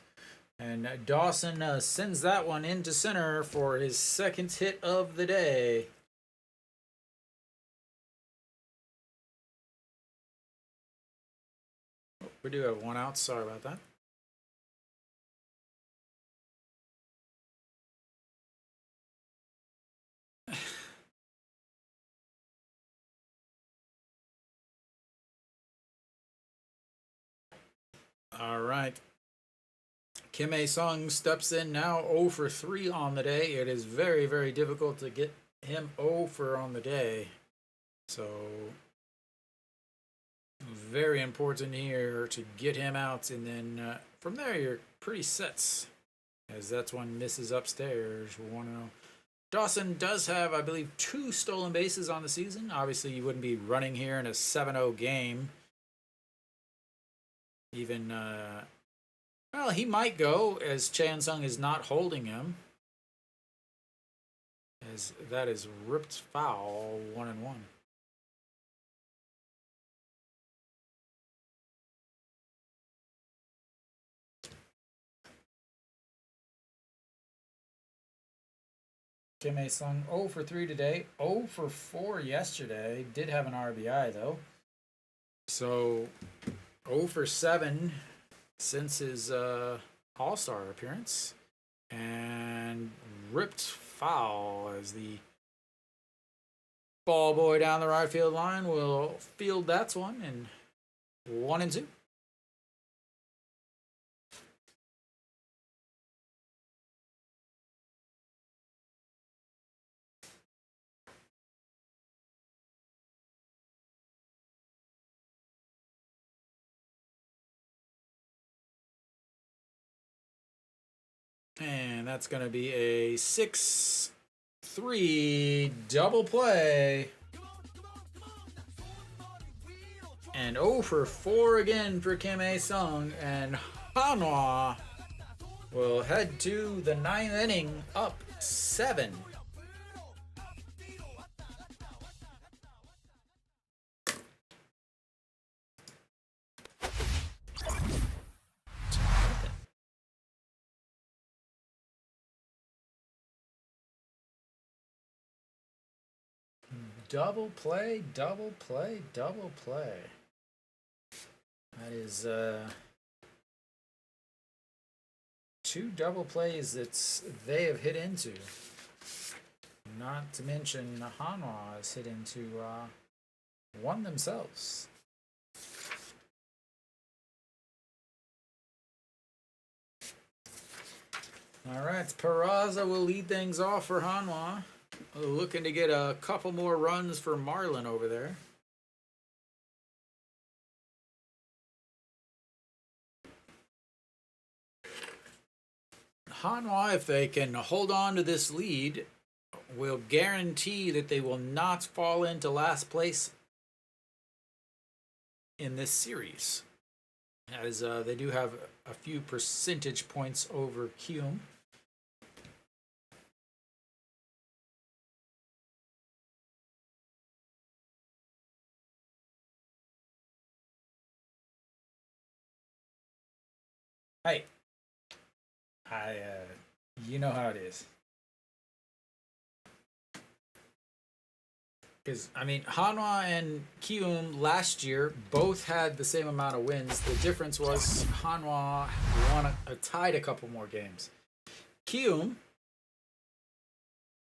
And Dawson sends that one into center for his second hit of the day. We do have 1 out, sorry about that. All right. Kim Hae-sung steps in now 0 for 3 on the day. It is very, very difficult to get him 0 for on the day. So, very important here to get him out. And then from there, you're pretty set. As that's one misses upstairs. 1-0. Dawson does have, I believe, 2 stolen bases on the season. Obviously, you wouldn't be running here in a 7-0 game. Even, well, he might go as Chan Sung is not holding him. As that is ripped foul, 1-1. Kim Hae-sung 0 for 3 today, 0 for 4 yesterday. Did have an RBI though. So 0 for 7 since his All-Star appearance. And ripped foul as the ball boy down the right field line will field that one, and 1-2. And that's going to be a 6-3 double play. And 0 for 4 again for Kim A-sung. And Hanwha will head to the 9th inning up 7. Double play, double play, double play. That is 2 double plays that they have hit into. Not to mention Hanwha has hit into one themselves. All right, Peraza will lead things off for Hanwha. Looking to get a couple more runs for Marlin over there. Hanwha, if they can hold on to this lead, will guarantee that they will not fall into last place in this series, as they do have a few percentage points over Kiwoom. Hey, you know how it is. Because, I mean, Hanwha and Kiwoom last year both had the same amount of wins. The difference was Hanwha tied a couple more games. Kiwoom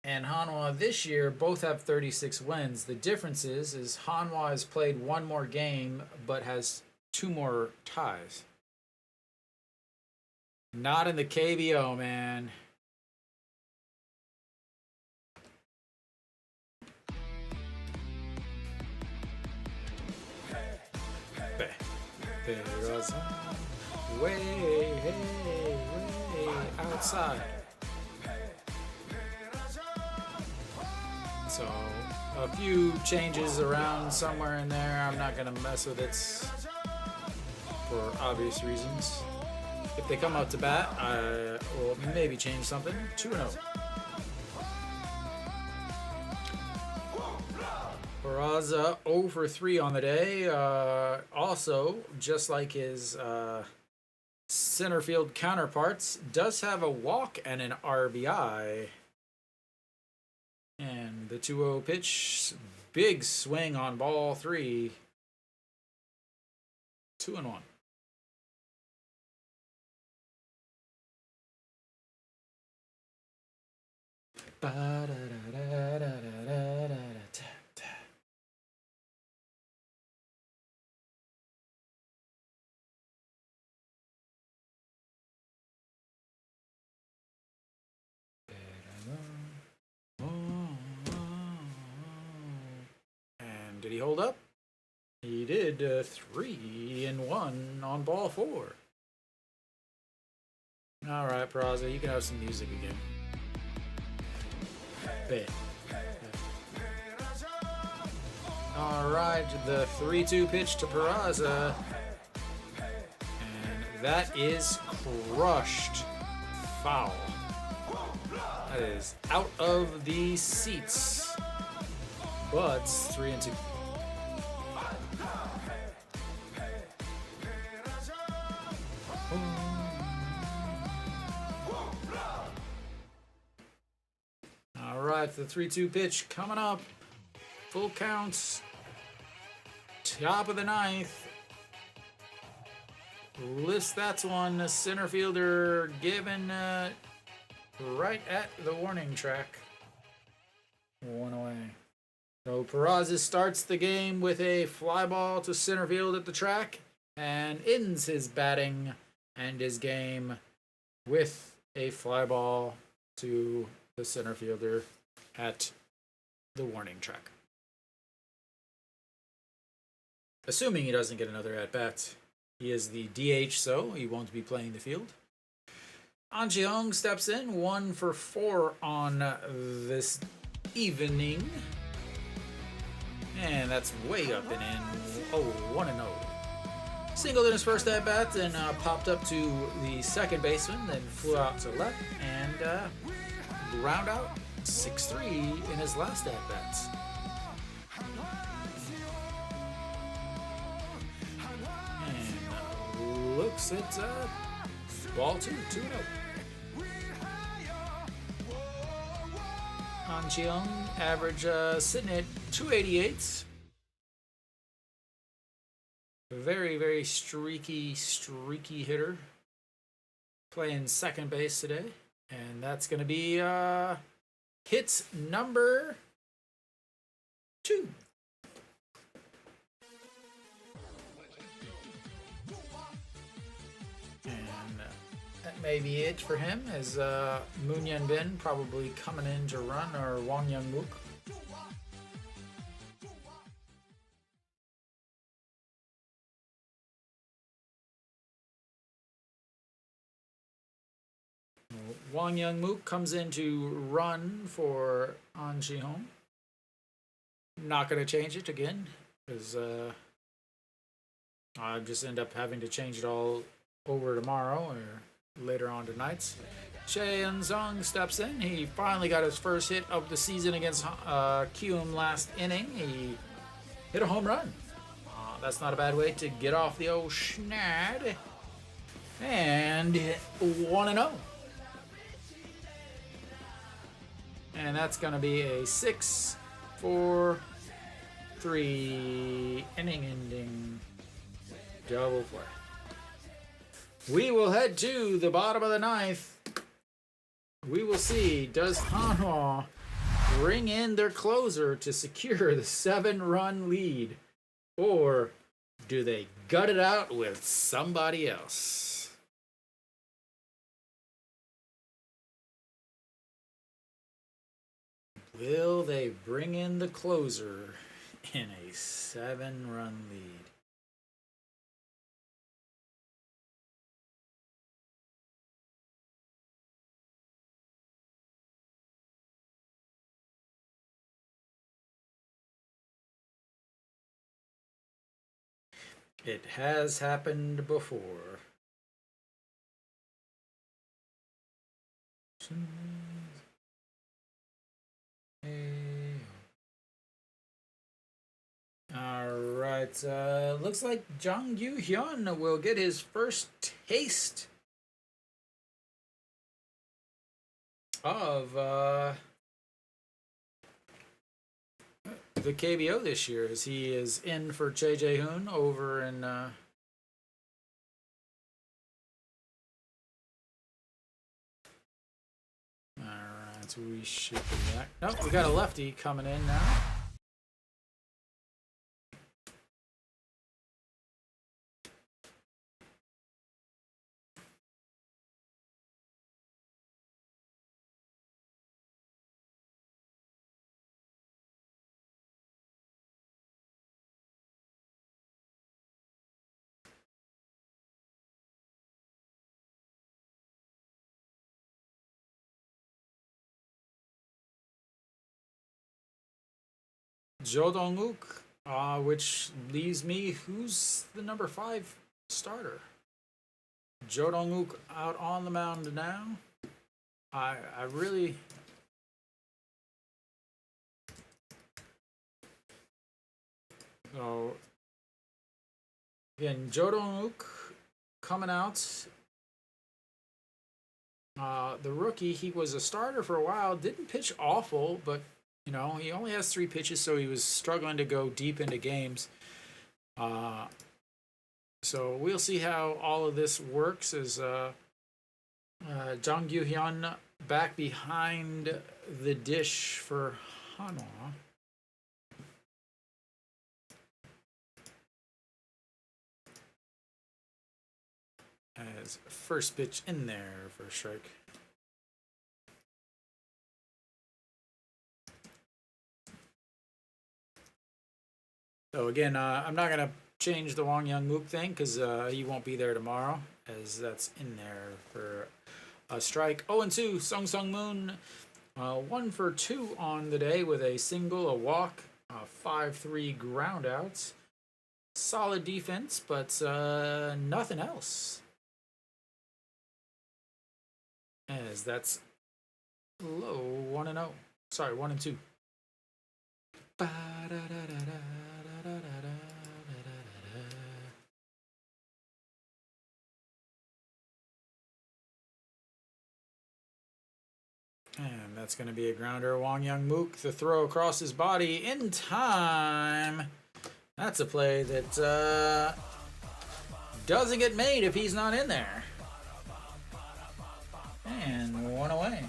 and Hanwha this year both have 36 wins. The difference is Hanwha has played 1 more game but has 2 more ties. Not in the KBO, man. Way outside. So, a few changes around somewhere in there. I'm not going to mess with it for obvious reasons. If they come out to bat, I will maybe change something. 2-0. Peraza 0 for 3 on the day. Also, just like his center field counterparts, does have a walk and an RBI. And the 2-0 pitch, big swing on ball 3. 2-1. And did he hold up? He did. 3-1 on ball 4. All right, Peraza, you can have some music again. All right, the 3-2 pitch to Peraza, and that is crushed. Foul. That is out of the seats. But 3-2. All right, the 3-2 pitch coming up. Full counts. Top of the 9th. List that's one. Center fielder given right at the warning track. One away. So Peraza starts the game with a fly ball to center field at the track and ends his batting and his game with a fly ball to the center fielder at the warning track. Assuming he doesn't get another at-bat. He is the DH, so he won't be playing the field. An Ji-hung steps in, 1 for 4 on this evening. And that's way up and in. 1-0. Singled in his first at-bat, then popped up to the second baseman, then flew out to left, and round out 6-3 in his last at-bats. And looks at ball 2, 2-0. An Ji-hung, average sitting at 288. Very, very streaky hitter. Playing second base today. And that's going to be hit number 2. That may be it for him, as Moon Yun Bin probably coming in to run, or Wang Young Mook. Wang Young Mook comes in to run for An Ji-hung. Not going to change it again, because I just end up having to change it all over tomorrow or later on tonight. Che Eun-sung steps in. He finally got his first hit of the season against Kiwoom last inning. He hit a home run. That's not a bad way to get off the old schnad. And 1-0. And that's going to be a 6-4-3 inning-ending double play. We will head to the bottom of the ninth. We will see, does Hanwha bring in their closer to secure the 7-run lead? Or do they gut it out with somebody else? Will they bring in the closer in a 7-run lead? It has happened before. Alright, looks like Jang Yu-hyun will get his first taste of the KBO this year, as he is in for Che Jae-hoon over in alright, so we should be back. Nope, we got a lefty coming in now. Jo Dong-wook, which leaves me, who's the number 5 starter? Jo Dong-wook out on the mound now. I really... So, again, Jo Dong-wook coming out. The rookie, he was a starter for a while, didn't pitch awful, but you know, he only has 3 pitches, so he was struggling to go deep into games. So we'll see how all of this works as Jang Yu-hyun back behind the dish for Hanwha. As first pitch in there for a strike. So again, I'm not going to change the Wang Young Mook thing because he won't be there tomorrow, as that's in there for a strike. 0-2, Sung Sung Moon. 1 for 2 on the day with a single, a walk, 5-3 ground outs. Solid defense, but nothing else. As that's low 1-0. Sorry, 1-2. And that's going to be a grounder. Wang Young Mook, the throw across his body in time. That's a play that doesn't get made if he's not in there. And 1 away.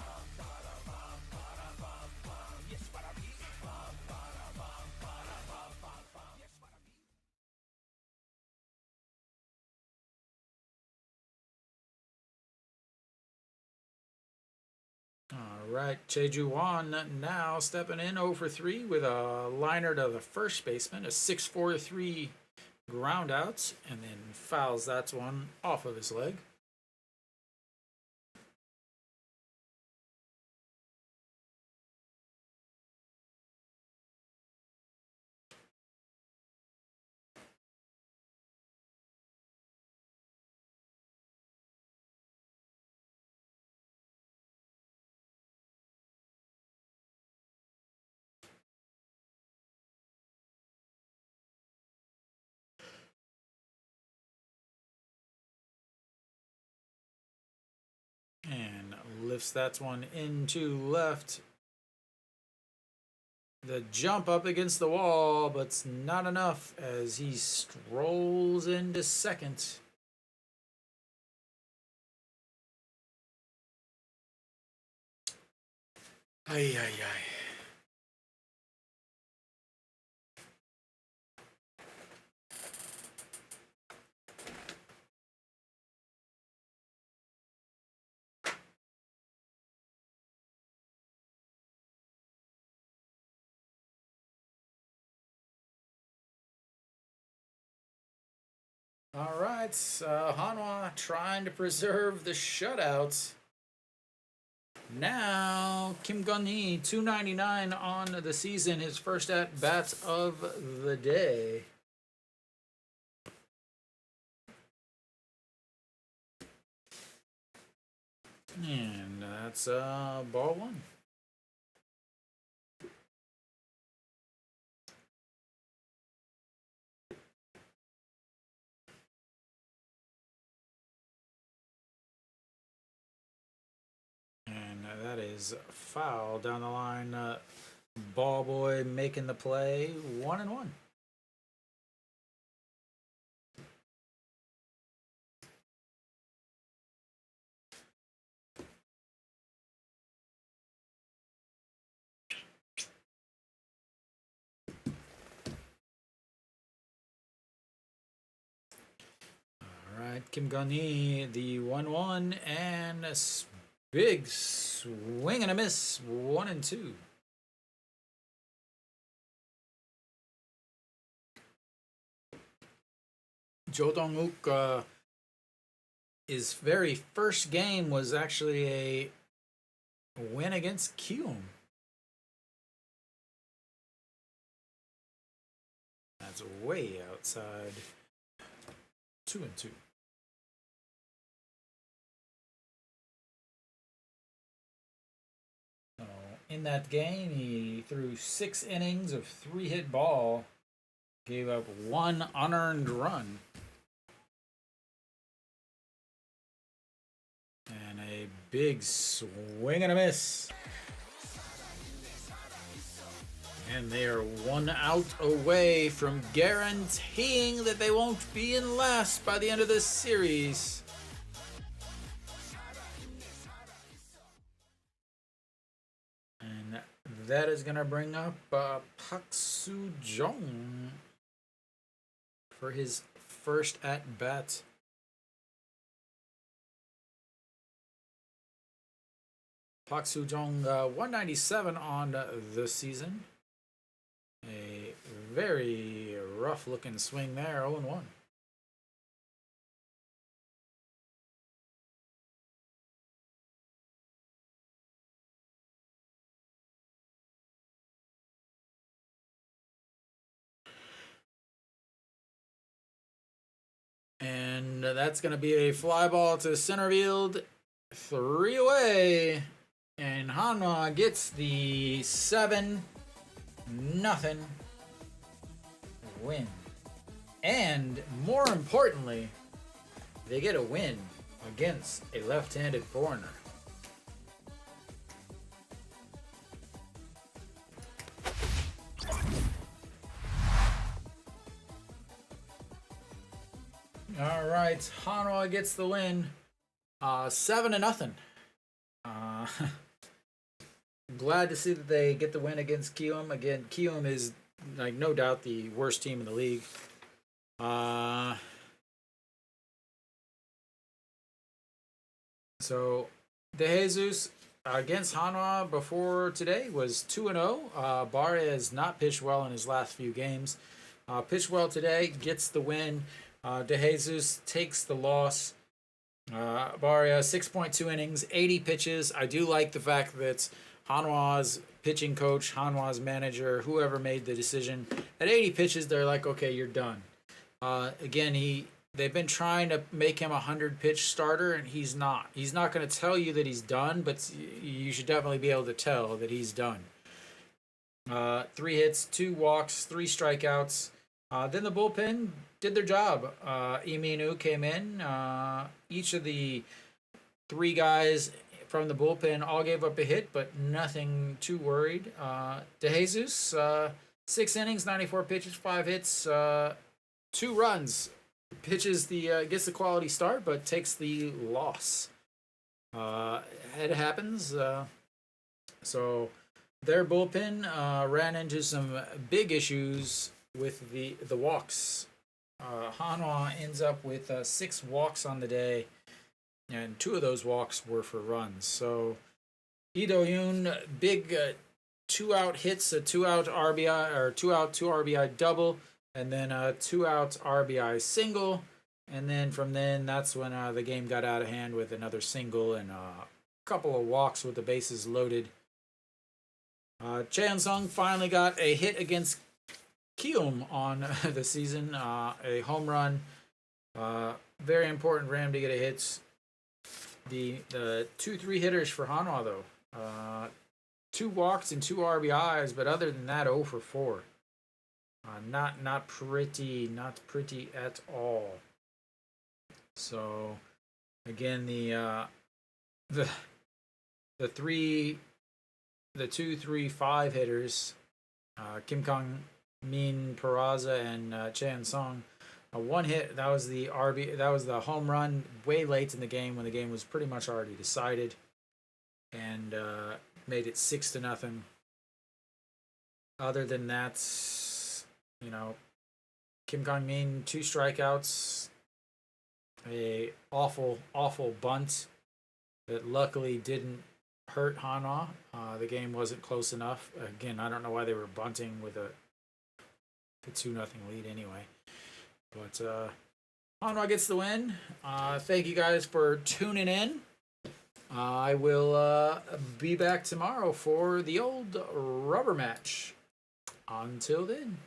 All right, Cheju Wan now stepping in 0 for 3 with a liner to the first baseman, a 6-4-3 ground out, and then fouls that one off of his leg. And lifts that one into left. The jump up against the wall, but it's not enough as he strolls into second. Ay, ay, ay. All right, Hanwha trying to preserve the shutout. Now, Kim Gun-hee, 299 on the season, his first at-bat of the day. And that's ball 1. That is foul down the line. Ball boy making the play. 1-1. All right, Kim Gun-hee, the 1-1 and a big swing and a miss. 1-2. Jo Dong-wook, his very first game was actually a win against Kiwoom. That's way outside. 2-2. In that game, he threw 6 innings of 3-hit ball, gave up 1 unearned run, and a big swing and a miss. And they are 1 out away from guaranteeing that they won't be in last by the end of this series. that is going to bring up Pak Soo-jong for his first at bat. Pak Soo-jong, 197 on the season. A very rough looking swing there, 0-1. And that's going to be a fly ball to center field, 3 away. And Hanwha gets the 7-0 win. And more importantly, they get a win against a left-handed foreigner. All right, Hanwha gets the win, 7-0. Glad to see that they get the win against Kiwoom. Again, Kiwoom is like no doubt the worst team in the league. So DeJesus against Hanwha before today was 2-0. Barria has not pitched well in his last few games. Pitched well today, gets the win. DeJesus takes the loss. Barria, 6.2 innings, 80 pitches. I do like the fact that Hanwha's pitching coach, Hanwha's manager, whoever made the decision, at 80 pitches, they're like, okay, you're done. Again, they've been trying to make him a 100-pitch starter, and he's not. He's not going to tell you that he's done, but you should definitely be able to tell that he's done. 3 hits, 2 walks, 3 strikeouts. Then the bullpen did their job. Iminu came in. Each of the 3 guys from the bullpen all gave up a hit, but nothing too worried. DeJesus, 6 innings, 94 pitches, 5 hits, 2 runs. Pitches gets the quality start, but takes the loss. It happens. So their bullpen ran into some big issues with the walks. Hanwha ends up with 6 walks on the day, and 2 of those walks were for runs. So Lee Do-yoon, big 2-out hits, a 2-out RBI or 2-out 2 RBI double, and then a 2-out RBI single. And then from then, that's when the game got out of hand with another single and a couple of walks with the bases loaded. Chan-sung finally got a hit against Kiwoom on the season, a home run. Very important for him to get a hit. The 2-3 hitters for Hanwha, though. 2 walks and 2 RBIs, but other than that, 0 for 4. Not pretty at all. So again, the 2, 3, 5 hitters, Kim Kang Min, Peraza, and Chan-sung. 1 hit, that was the home run way late in the game when the game was pretty much already decided, and made it 6-0. Other than that, Kim Kang Min, 2 strikeouts, a awful bunt that luckily didn't hurt Hanwha. The game wasn't close enough. Again, I don't know why they were bunting with a 2-0 lead anyway. But Hanwha gets the win. Thank you guys for tuning in. I will be back tomorrow for the old rubber match. Until then.